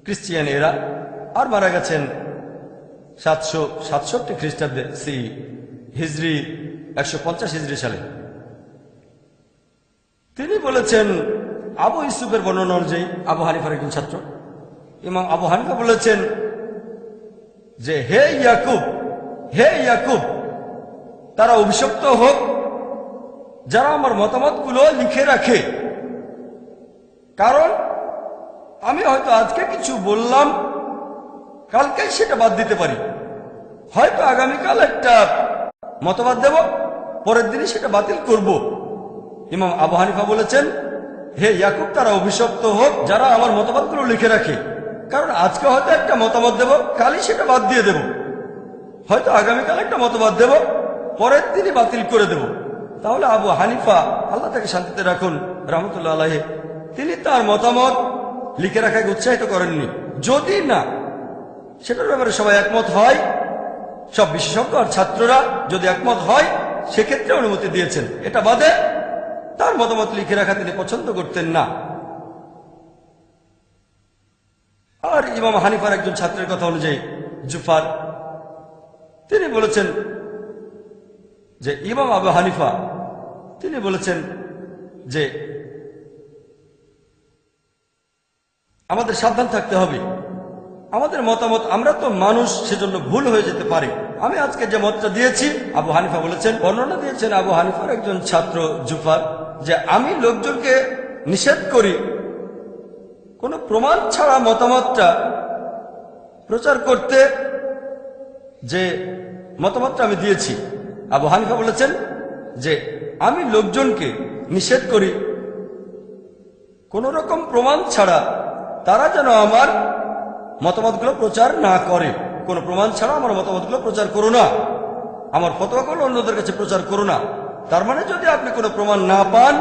খ্রিস্টিয়ান এরা, আর মারা গেছেন 767 খ্রিস্টাব্দে সি হিজরি 150 হিজরি সালে। তিনি বলেছেন আবু ইউসুফের বর্ণনা অনুযায়ী, আবু হানিফার একজন ছাত্র, ইমাম আবু হানিফা বলেছেন যে হে ইয়াকুব, হে ইয়াকুব, তারা অভিশপ্ত হোক যারা আমার মতামতগুলো লিখে রাখে, কারণ আমি হয়তো আজকে কিছু বললাম, কালকে সেটা বাদ দিতে পারি। হয়তো আগামীকাল একটা মতবাদ দেব, পরের দিনই সেটা বাতিল করব। ইমাম আবু হানিফা বলেছেন হে ইয়াকুব, তারা অভিশপ্ত হোক যারা আমার মতবাদগুলো লিখে রাখে, কারণ আজকে হয়তো একটা মতামত দেব, কালই সেটা বাদ দিয়ে দেব। হয়তো আগামীকাল একটা মতবাদ দেব, পরের দিনই বাতিল করে দেব। তাহলে আবু হানিফা, আল্লাহ তাকে শান্তিতে রাখুন, রহমতুল্লাহ আলাইহি, তিনি তার মতামত লিখে রাখাকে উৎসাহিত করেননি। যদি না সেটার ব্যাপারে সবাই একমত হয়, সব বিশেষজ্ঞ আর ছাত্ররা যদি একমত হয়, সেক্ষেত্রে অনুমতি দিয়েছেন। এটা বাদে তার মতামত লিখে রাখা তিনি পছন্দ করতেন না। আর ইমাম হানিফার একজন ছাত্রের কথা অনুযায়ী জুফার, তিনি বলেছেন যে ইমাম আবু হানিফা, তিনি বলেছেন যে আমাদের সাবধান থাকতে হবে, আমাদের মতামত, আমরা তো মানুষ, সেজন্য ভুল হয়ে যেতে পারে। আমি আজকে যে মতটা দিয়েছি, আবু হানিফা বলেছেন, বর্ণনা দিয়েছেন আবু হানিফার একজন ছাত্র জুফার, যে আমি লোকজনকে নিষেধ করি কোন কোনো প্রমাণ ছাড়া মতামতটা প্রচার করতে যে মতামতটা আমি দিয়েছি, আবু হানিফা বলেছেন যে আমি লোকজনকে নিষেধ করি কোনো রকম প্রমাণ ছাড়া তারা যেন আমার মতামতগুলো প্রচার না করে। কোনো প্রমাণ ছাড়া আমার মতামতগুলো প্রচার করো না, আমার ফতোয়াগুলো অন্যদের কাছে প্রচার করো না। তার মানে যদি আপনি কোনো প্রমাণ না পান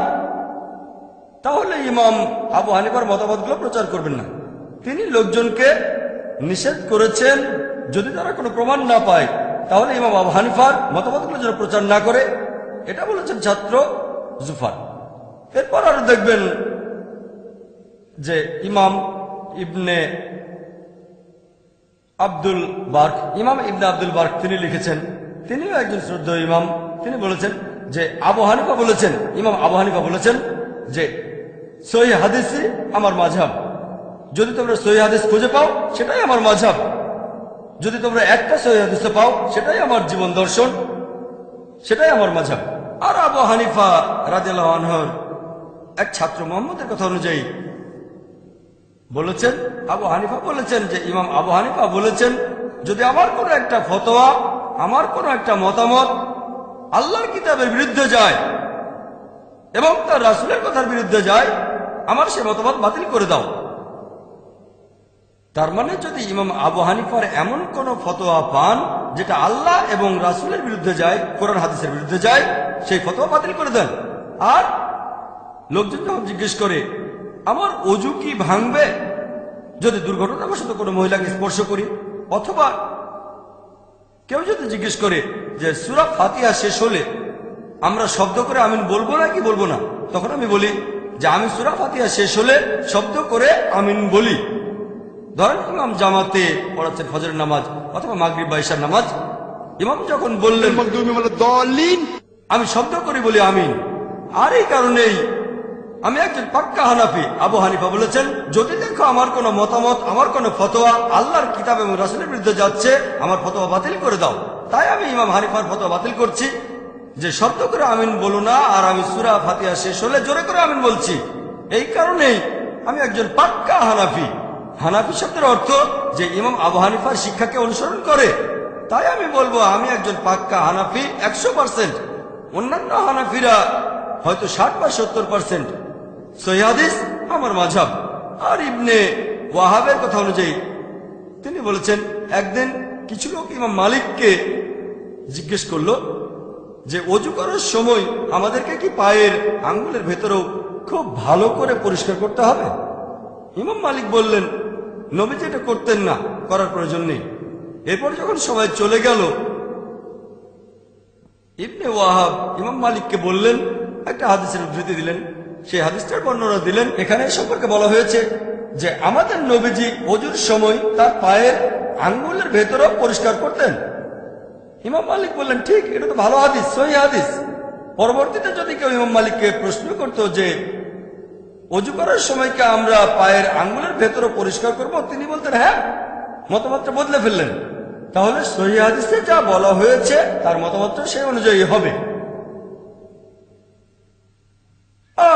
তাহলে ইমাম আবু হানিফার মতামতগুলো প্রচার করবেন না। তিনি লোকজনকে নিষেধ করেছেন যদি তারা কোনো প্রমাণ না পায় তাহলে ইমাম আবু হানিফার মতামতগুলো যেন প্রচার না করে, এটা বলেছেন ছাত্র জুফার। এরপর আরো দেখবেন যে ইমাম ইবনে আব্দুল বার্ক, ইমাম ইবনে আব্দুল বার্ক তিনি লিখেছেন, তিনিও একজন শ্রদ্ধেয় ইমাম। তিনি বলেছেন যে আবু হানিফা বলেছেন, ইমাম আবু হানিফা বলেছেন যে সহিহ হাদিসই আমার মাযহাব। যদি তোমরা সহিহ হাদিস খুঁজে পাও সেটাই আমার মাযহাব, যদি তোমরা একটা সহিহ হাদিস পাও সেটাই আমার জীবন দর্শন, সেটাই আমার মাযহাব। আর আবু হানিফা রাদিয়াল্লাহু আনহুর এক ছাত্র মুহাম্মদের কথা অনুযায়ী বলেছেন, আবু হানিফা বলেছেন যে ইমাম আবু হানিফা বলেছেন যদি আমার কোনো একটা ফতোয়া, আমার কোনো একটা মতামত আল্লাহর কিতাবের বিরুদ্ধে যায় এবং তার রাসূলের কথার বিরুদ্ধে যায়, আমার সে মতামত বাতিল করে দাও। তার মানে যদি ইমাম আবু হানিফার এমন কোন ফতোয়া পান যেটা আল্লাহ এবং রাসূলের বিরুদ্ধে যায়, কোরআন হাদিসের বিরুদ্ধে যায়, সেই ফতোয়া বাতিল করে দেন। আর লোকজন যখন জিজ্ঞেস করে আমার ওযু কি ভাঙবে যদি দুর্ঘটনাবশত কোনো মহিলাকে স্পর্শ করি, অথবা কেউ যদি জিজ্ঞেস করে যে সূরা ফাতিহা শেষ হলে আমরা শব্দ করে আমিন বলবো না কি বলবো না, তখন আমি বলি যে আমি সূরা ফাতিহা শেষ হলে শব্দ করে আমিন বলি। ধরেন ইমাম জামাতে পড়াচ্ছেন ফজরের নামাজ অথবা মাগরিব বা ইশার নামাজ, ইমাম যখন বললেন আমি শব্দ করে বলি আমিন। আর এই কারণেই আমি একজন পাক্কা হানাফি। আবু হানিফা বলেছেন যদি দেখো আমার কোনো মতামত, আমার কোনো ফতোয়া আল্লাহর কিতাব এবং রাসূলের বিরুদ্ধে যাচ্ছে, আমার ফতোয়া বাতিল করে দাও। তাই আমি ইমাম হানিফার ফতোয়া বাতিল করছি যে শব্দ করে আমিন বলো না, আর আমি সূরা ফাতিহা শেষ হলে জোরে করে আমিন বলছি। এই কারণেই আমি একজন পাক্কা হানাফি। হানাফি শব্দের অর্থ যে ইমাম আবু হানিফার শিক্ষাকে অনুসরণ করে। তাই আমি বলবো আমি একজন পাক্কা হানাফি 100%। অন্যান্য হানাফিরা হয়তো 60 বা 70%। সহিহ হাদিস আমার মাযহাব। আর ইবনে ওয়াহাবের কথা অনুযায়ী তিনি বলেছেন একদিন কিছু লোক ইমাম মালিককে জিজ্ঞেস করলো যে ওযু করার সময় আমাদেরকে কি পায়ের আঙ্গুলের ভেতরেও খুব ভালো করে পরিষ্কার করতে হবে? ইমাম মালিক বললেন নবীজি এটা করতেন না, করার প্রয়োজন নেই। এরপর যখন সবাই চলে গেল ইবনে ওয়াহাব ইমাম মালিককে বললেন, একটা হাদিসের উদ্ধৃতি দিলেন, সেই হাদিসটার বর্ণনা দিলেন। এখানে সম্পর্কে বলা হয়েছে যে আমাদের নবীজি ওযুর সময় তার পায়ের আঙ্গুলের ভেতরেও পরিষ্কার করতেন। ইমাম মালিক বললেন ঠিক, এটা তো ভালো হাদিস, সহিহ হাদিস। পরবর্তীতে যদি কেউ ইমাম মালিককে প্রশ্ন করত যে ওযু করার সময় কি আমরা পায়ের আঙ্গুলের ভেতরে পরিষ্কার করব, তিনি বলতেন হ্যাঁ, মতামতটা বদলে ফেললেন। তাহলে সহিহ হাদিসে যা বলা হয়েছে তার মতামতটা সেই অনুযায়ী হবে।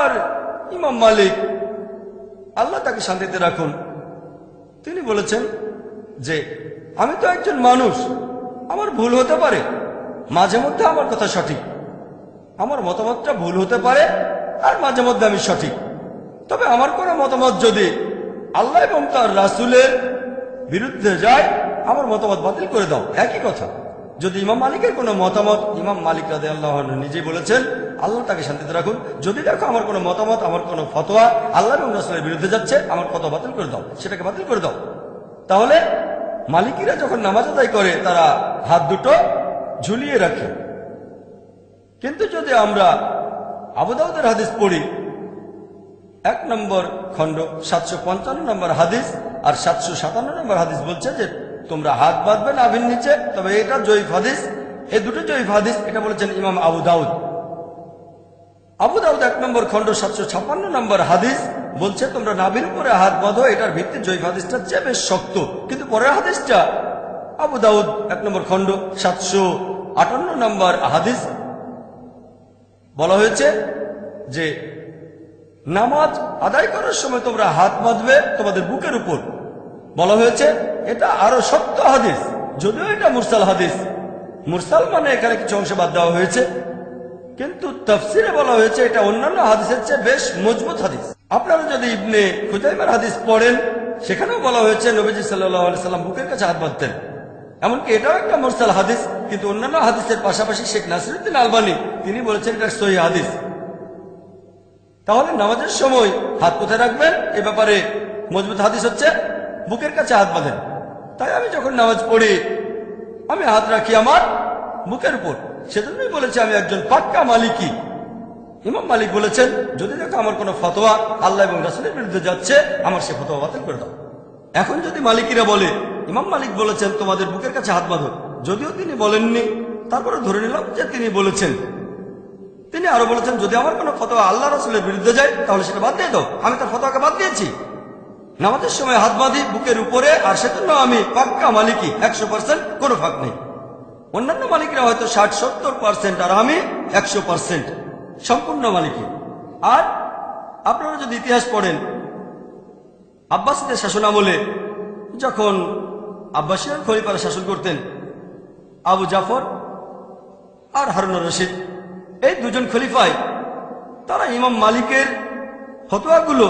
আর ইমাম মালিক, আল্লাহ তাকে শান্তিতে রাখুন, তিনি বলেছেন যে আমি তো একজন মানুষ, আমার ভুল হতে পারে, মাঝে মধ্যে আমার কথা সঠিক, আমার মতামতটা ভুল হতে পারে আর মাঝে মধ্যে আমি সঠিক। তবে আমার কোনো মতামত যদি আল্লাহ এবং তার রাসূলের বিরুদ্ধে যায়, আমার মতামত বাতিল করে দাও। একই কথা যদি ইমাম মালিকের কোনো মতামত, ইমাম মালিক রাদিয়াল্লাহু আনহু নিজেই বলেছেন, আল্লাহ তাকে শান্তিতে রাখুন, যদি দেখো আমার কোনো মতামত, আমার কোনো ফতোয়া আল্লাহ এবং রাসূলের বিরুদ্ধে যাচ্ছে, আমার ফতোয়া বাতিল করে দাও, সেটাকে বাতিল করে দাও। তাহলে মালিকিরা যখন নামাজ আদায় করে তারা হাত দুটো ঝুলিয়ে রাখে। কিন্তু যদি আমরা আবু দাউদের হাদিস পড়ি, 1 নম্বর খণ্ড 755 নম্বর হাদিস আর 757 নম্বর হাদিস বলছে যে তোমরা হাত বাঁধবে নাভির নিচে। তবে এটা জয়ীফ হাদিস, এই দুটো জয়ীফ হাদিস। এটা বলেছেন ইমাম আবু দাউদ। আবু দাউদ 1 নম্বর খণ্ড 756 নম্বর হাদিস বলছে তোমরা নাভির উপরে হাত বাঁধো। এটার ভিত্তি জয়ীফ হাদিসটা চেয়ে বেশ শক্ত, কিন্তু পরের হাদিসটা আবু দাউদ 1 নম্বর খণ্ড 758 নম্বর হাদিস বলা হয়েছে যে নামাজ আদায় করার সময় তোমরা হাত বাঁধবে তোমাদের বুকের উপর। বলা হয়েছে এটা আরো শক্ত হাদিস, যদিও এটা মুরসাল হাদিস। মুরসাল মানে এখানে কিছু অংশ বাদ দেওয়া হয়েছে, কিন্তু তাফসিরে বলা হয়েছে এটা অন্যান্য হাদিসের চেয়ে বেশ মজবুত হাদিস। আপনারা যদি ইবনে খুজাইমার হাদিস পড়েন, সেখানেও বলা হয়েছে নবীজি সাল্লাল্লাহু আলাইহি সাল্লাম বুকের কাছে হাত বাঁধতেন। এমনকি এটাও একটা মুরসাল হাদিস, কিন্তু অন্যান্য হাদিসের পাশাপাশি শেখ নাসিরউদ্দিন আলবানী তিনি বলেছেন এটা সহিহ হাদিস। তাহলে নামাজের সময় হাত কোথায় রাখবেন এ ব্যাপারে মজবুত হাদিস হচ্ছে বুকের কাছে হাত বাঁধেন। তাই আমি যখন নামাজ পড়ি আমি হাত রাখি আমার বুকের উপর। সেজন্যই বলেছি আমি একজন পাক্কা মালিকি। ইমাম মালিক বলেছেন যদি দেখো আমার কোনো ফতোয়া আল্লাহ এবং রাসূলের বিরুদ্ধে যাচ্ছে, আমার সে ফতোয়া বাতিল করে দাও। এখন যদি মালিকিরা বলে ইমাম মালিক বলেছেন তোমাদের বুকের কাছে হাত বাঁধো, যদিও তিনি বলেননি, তারপরে ধরে নিলাম যে তিনি বলেছেন। তিনি আরো বলেছেন যদি আমার কোনো ফতোয়া আল্লাহ রাসূলের বিরুদ্ধে যায় তাহলে সেটা বাদ দিয়ে দাও। আমি তার ফতোয়াকে বাদ দিয়েছি। নামাজের সময় হাত বাঁধি বুকের উপরে, আর সেজন্য আমি পাক্কা মালিকি, 100%, কোনো ফাঁক নেই। অন্যান্য মালিকরা হয়তো 60-70%, আর আমি 100% সম্পূর্ণ মালিকি। আর আপনারা যদি ইতিহাস পড়েন, আব্বাসীদের শাসন আমলে যখন আব্বাসীয় খলিফারা শাসন করতেন, আবু জাফর আর হারুনুর রশিদ, এই দুজন খলিফায় তারা ইমাম মালিকের ফতোয়াগুলো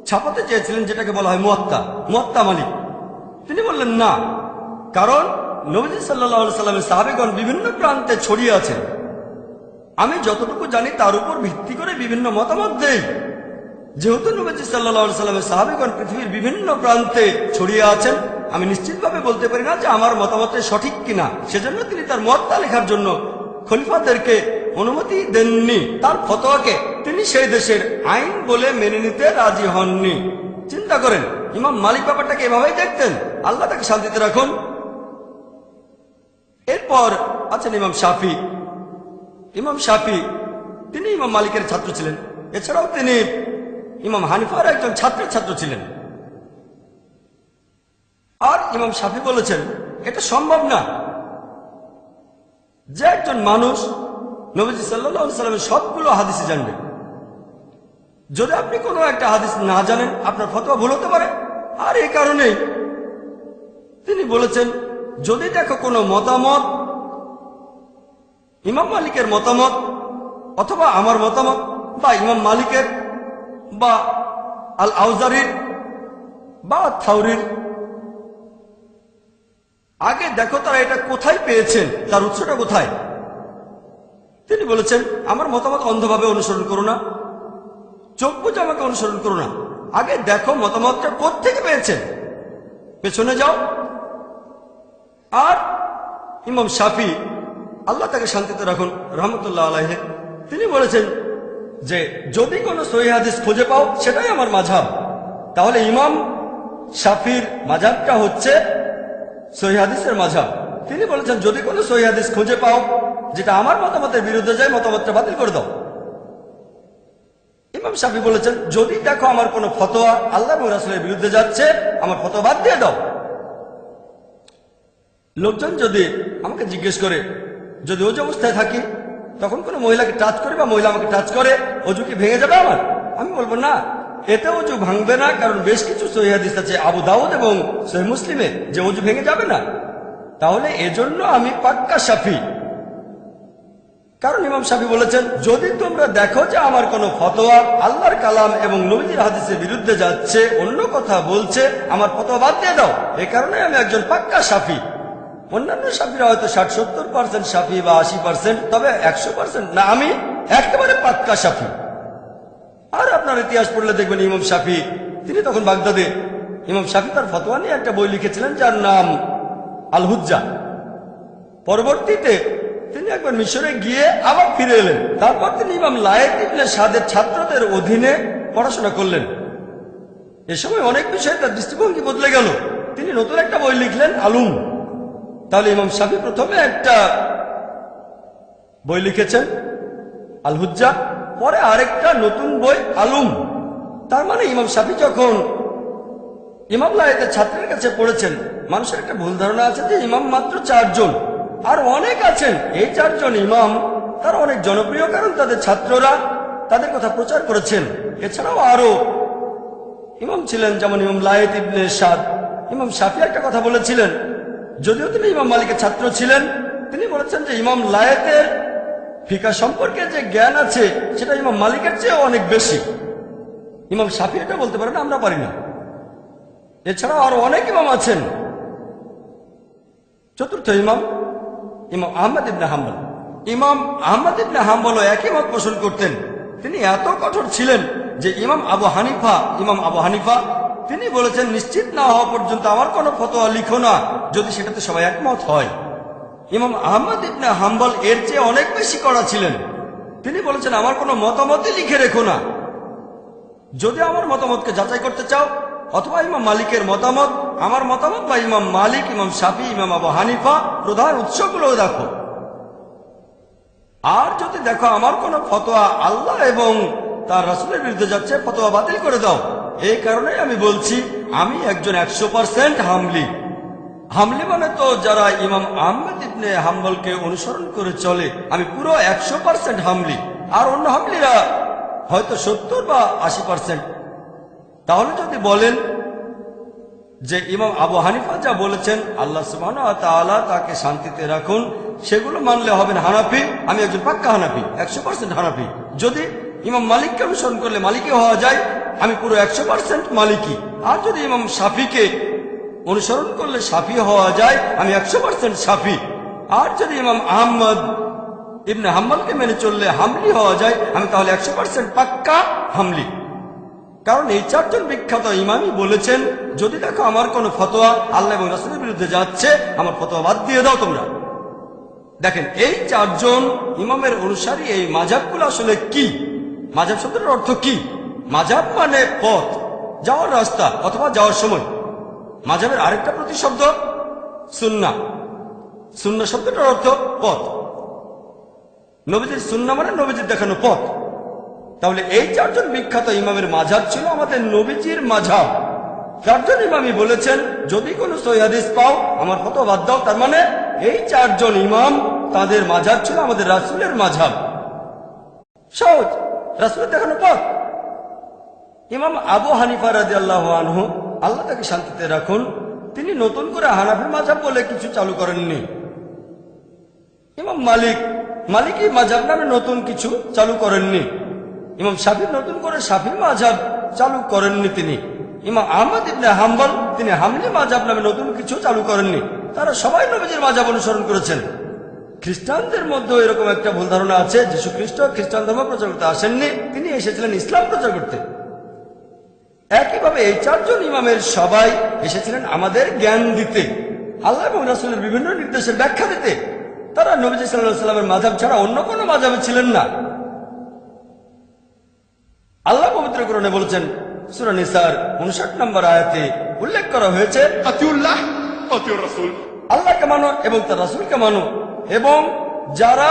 ছাপাতে চেয়েছিলেন, যেটাকে বলা হয় মুয়াত্তা মালিক। তিনি বললেন না, কারণ নবী সাল্লাল্লাহু আলাইহি সাল্লামের সাহাবীগণ বিভিন্ন প্রান্তে ছড়িয়ে আছেন। আমি যতটুকু জানি তার উপর ভিত্তি করে বিভিন্ন মতামত দেই। যেহেতু নবী সাল্লাল্লাহু আলাইহি সাল্লামের সাহাবীগণ পৃথিবীর বিভিন্ন প্রান্তে ছড়িয়ে আছেন, আমি নিশ্চিতভাবে বলতে পারি না যে আমার মতামত সঠিক কিনা। সেজন্য তিনি তার মুয়াত্তা লেখার জন্য খলিফাদেরকে অনুমতি দেননি। তার ফতোয়াকে তিনি সেই দেশের আইন বলে মেনে নিতে রাজি হননি। চিন্তা করেন, ইমাম মালিক ব্যাপারটাকে এভাবেই দেখতেন। আল্লাহ তাকে শান্তিতে রাখুন। এরপর আছেন ইমাম শাফি। ইমাম শাফি তিনি ইমাম মালিকের ছাত্র ছিলেন। এছাড়াও তিনি ইমাম হানিফার একজন ছাত্রের ছাত্র ছিলেন। আর ইমাম শাফি বলেছেন এটা সম্ভব না যে একজন মানুষ নবীজি সাল্লাল্লাহু আলাইহি সাল্লামের সবগুলো হাদিসই জানবে। যদি আপনি কোনো একটা হাদিস না জানেন, আপনার ফতোয়া ভুল হতে পারে। আর এই কারণেই তিনি বলেছেন যদি দেখো কোনো মতামত ইমাম মালিকের মতামত অথবা আমার মতামত বা ইমাম মালিকের বা আল আউজারির বা থাউরির, আগে দেখো তারা এটা কোথায় পেয়েছেন, তার উৎসটা কোথায়। তিনি বলেছেন আমার মতামত অন্ধভাবে অনুসরণ করো না, চোখ বুঝে আমাকে অনুসরণ করো না, আগে দেখো মতামতটা কোত্থেকে পেয়েছেন, পেছনে যাও। আর ইমাম শাফি আল্লাহ তাকে শান্তিতে রাখুন রহমতুল্লাহ আলাইহি, তিনি বলেছেন যে যদি কোনো সহিহ হাদিস খুঁজে পাও সেটাই আমার মাযহাব। তাহলে ইমাম শাফির মাযহাবটা হচ্ছে সহিহ হাদিসের মাযহাব। তিনি বলেছেন যদি কোনো সহিহ হাদিস খুঁজে পাও যেটা আমার মতামতের বিরুদ্ধে যায়, মতামতটা বাতিল করে দাও। ইমাম শাফি বলেছেন যদি দেখো আমার কোনো ফতোয়া আল্লাহ এবং রাসূলের বিরুদ্ধে যাচ্ছে, আমার ফতোয়া বাদ দিয়ে দাও। লোকজন যদি আমাকে জিজ্ঞেস করে যদি ওযু অবস্থায় থাকি তখন কোনো মহিলাকে টাচ করে বা মহিলা আমাকে টাচ করে, ওযু কি ভেঙে যাবে আমার? আমি বলবো না, এতে ওযু ভাঙবে না, কারণ বেশ কিছু সহিহ হাদিস আছে আবু দাউদ এবং সহিহ মুসলিমে যে ওযু ভেঙে যাবে না। তাহলে এজন্য আমি পাক্কা শাফি। কারণ ইমাম শাফি বলেছেন যদি তোমরা দেখো যে আমার কোনো ফতোয়া আল্লাহর কালাম এবং নবীজির হাদিসের বিরুদ্ধে যাচ্ছে, অন্য কথা বলছে, আমার ফতোয়া বাদ দিয়ে দাও। এই কারণে আমি একজন পাক্কা শাফি। অন্যান্য শাফিরা হয়তো 60-70% শাফি বা 80%, তবে 100% না, আমি একেবারে পাক্কা শাফি। আর আপনার ইতিহাস পড়লে দেখবেন ইমাম শাফি তিনি তখন বাগদাদে। ইমাম শাফি তার ফতোয়া নিয়ে একটা বই লিখেছিলেন যার নাম আল হুজ্জা। পরবর্তীতে তিনি একবার মিশরে গিয়ে আবার ফিরে এলেন। তারপর তিনি ইমাম লায়েত ইবনে সাদের ছাত্রদের অধীনে পড়াশোনা করলেন। এ সময় অনেক বিষয়ে তার দৃষ্টিভঙ্গি বদলে গেল। তিনি নতুন একটা বই লিখলেন আলুম। তাহলে ইমাম শাফি প্রথমে একটা বই লিখেছেন আল হুজ্জা, পরে আরেকটা নতুন বই আলুম। তার মানে ইমাম শাফি যখন ইমাম লায়েতের ছাত্রের কাছে পড়েছেন, মানুষের একটা ভুল ধারণা আছে যে ইমাম মাত্র 4 জন, আর অনেক আছেন। এই 4 জন ইমাম তারা অনেক জনপ্রিয়, কারণ তাদের ছাত্ররা তাদের কথা প্রচার করেছেন। এছাড়াও আরো ইমাম ছিলেন, যেমন ইমাম লায়েত ইবনে সাদ। ইমাম শাফি একটা কথা বলেছিলেন, যদিও তিনি ইমাম মালিকের ছাত্র ছিলেন। তিনি বলেছেন যে ইমাম লায়েতের ফিকা সম্পর্কে যে জ্ঞান আছে সেটা ইমাম মালিকের চেয়ে অনেক বেশি। ইমাম শাফি এটা বলতে পারেন, আমরা পারি না। এছাড়াও আরো অনেক ইমাম আছেন। চতুর্থ ইমাম ইমাম আহমদ ইবনে হাম্বল। ইমাম আহমদ ইবনে হাম্বলও একই মত পোষণ করতেন। তিনি এত কঠোর ছিলেন যে ইমাম আবু হানিফা তিনি বলেছেন, নিশ্চিত না হওয়া পর্যন্ত আমার কোনো ফতোয়া লিখো না যদি সেটাতে সবাই একমত হয়। ইমাম আহমদ ইবনে হাম্বল এর চেয়ে অনেক বেশি কড়া ছিলেন। তিনি বলেছেন, আমার কোনো মতামতই লিখে রেখো না। যদি আমার মতামতকে যাচাই করতে চাও, অথবা ইমাম মালিকের মতামত, আমার মতামত, বা ইমাম মালিক, ইমাম শাফি, ইমাম আবু হানিফা প্রধান উৎসগুলো দেখো। আর যদি দেখো আমার কোন ফতোয়া আল্লাহ এবং তার রাসূলের বিরুদ্ধে যাচ্ছে, ফতোয়া বাতিল করে দাও। এই কারণে আমি বলছি, আমি একজন 100% হামলি। হামলি মানে তো যারা ইমাম আহমদ ইবনে হাম্বলকে অনুসরণ করে চলে, আমি পুরো 100% হামলি। আর অন্য হামলিরা হয়তো 70 বা 80%। তাহলে যদি বলেন যে ইমাম আবু হানিফা যা বলেছেন আল্লাহ সুবহানাহু ওয়া তাআলা তাকে শান্তিতে রাখুন, সেগুলো মানলে হবেন হানাফি। আমি একজন পাক্কা হানাফি, 100% হানাফি। যদি ইমাম মালিককে অনুসরণ করলে মালিকি হওয়া যায়, আমি পুরো 100% মালিকি। আর যদি ইমাম শাফিকে অনুসরণ করলে শাফি হওয়া যায়, আমি 100% শাফি। আর যদি ইমাম আহমদ ইবনে হাম্বলকে মেনে চললে হামলি হওয়া যায়, আমি তাহলে 100% পাক্কা হামলি। কারণ এই চারজন বিখ্যাত ইমামই বলেছেন, যদি দেখো আমার কোন ফতোয়া আল্লাহ এবং রাসূলের বিরুদ্ধে যাচ্ছে, আমার ফতোয়া বাদ দিয়ে দাও তোমরা। দেখেন, এই চারজন ইমামের অনুসারী এই মাযহাবগুলো আসলে কি? মাযহাব শব্দের অর্থ কি? মাযহাব মানে পথ, যাওয়ার রাস্তা অথবা যাওয়ার সময়। মাযহাবের আরেকটা প্রতিশব্দ সুন্নাহ। সুন্নাহ শব্দটার অর্থ পথ। নবীজির সুন্নাহ মানে নবীজির দেখানো পথ। তাহলে এই চারজন বিখ্যাত ইমামের মাযহাব ছিল আমাদের নবীজির মাযহাব। চারজন ইমামই বলেছেন, যদি কোনো সহিহ হাদিস পাও আমার ফতোয়া বাদ দাও। তার মানে এই চারজন ইমাম, তাদের মাযহাব ছিল আমাদের রাসূলের মাযহাব। সহজ, রাসূলের দেখানো পথ। ইমাম আবু হানিফা রাদিয়াল্লাহু আনহু, আল্লাহ তাকে শান্তিতে রাখুন, তিনি নতুন করে হানাফি মাযহাব বলে কিছু চালু করেননি। ইমাম মালিকি মাযহাব নামে নতুন কিছু চালু করেননি। ইমাম শাফি নতুন করে শাফি মাযহাব চালু করেননি তিনি। ইমাম আহমদ ইবনে হাম্বল, তিনি হামলি মাযহাব নামে নতুন কিছু চালু করেননি। তারা সবাই নবীজির মাযহাব অনুসরণ করেছেন। খ্রিস্টানদের মধ্যে এরকম একটা ভুল ধারণা আছে, যীশু খ্রিস্ট খ্রিস্টান ধর্ম প্রচার করতে আসেননি, তিনি এসেছিলেন ইসলাম প্রচার করতে। একইভাবে এই চারজন ইমামের সবাই এসেছিলেন আমাদের জ্ঞান দিতে, আল্লাহ এবং রাসূলের বিভিন্ন নির্দেশের ব্যাখ্যা দিতে। তারা নবীজি সাল্লাল্লাহু আলাইহি ওয়াসাল্লামের মাযহাব ছাড়া অন্য কোনো মাযহাবে ছিলেন না। আল্লাহ পবিত্র কোরআনে বলেছেন, সূরা নিসার 59 নম্বর আয়াতে উল্লেখ করা হয়েছে, আতিউল্লাহ আতিউর রাসূল। আল্লাহকে মানো এবং তার রাসূলকে মানো, এবং যারা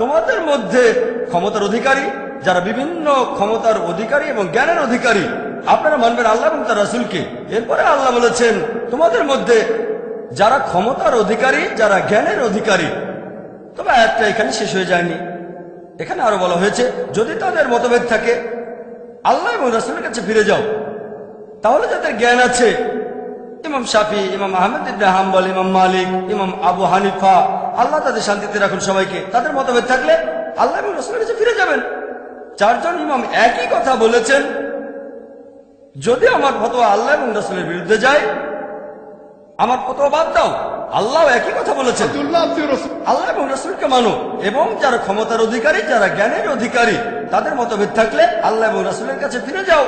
তোমাদের মধ্যে ক্ষমতার অধিকারী, যারা বিভিন্ন ক্ষমতার অধিকারী এবং জ্ঞানের অধিকারী, আপনারা মানবেন আল্লাহ এবং তার রাসূলকে। এরপরে আল্লাহ বলেছেন, তোমাদের মধ্যে যারা ক্ষমতার অধিকারী, যারা জ্ঞানের অধিকারী। তবে আয়াতটা এখানে শেষ হয়ে যায়নি। এখানে আরো বলা হয়েছে, যদি তাদের মতভেদ থাকে আল্লাহ এবং রাসূলের কাছে ফিরে যাও। তাহলে যাদের জ্ঞান আছে, ইমাম শাফি, ইমাম আহমদ ইবনে হাম্বল, ইমাম মালিক, ইমাম আবু হানিফা, আল্লাহ তাদের শান্তিতে রাখুন সবাইকে, তাদের মতভেদ থাকলে আল্লাহ এবং রাসূলের কাছে ফিরে যাবেন। চারজন ইমাম একই কথা বলেছেন, যদি আমার ফতোয়া আল্লাহ এবং রাসূলের বিরুদ্ধে যায়, আমার ফতোয়া বাদ দাও। আল্লাহ একই কথা বলেছেন, আল্লাহ এবং রাসূলকে মানো, এবং যারা ক্ষমতার অধিকারী, যারা জ্ঞানের অধিকারী, তাদের মতভেদ থাকলে আল্লাহ এবং রাসূলের কাছে ফিরে যাও।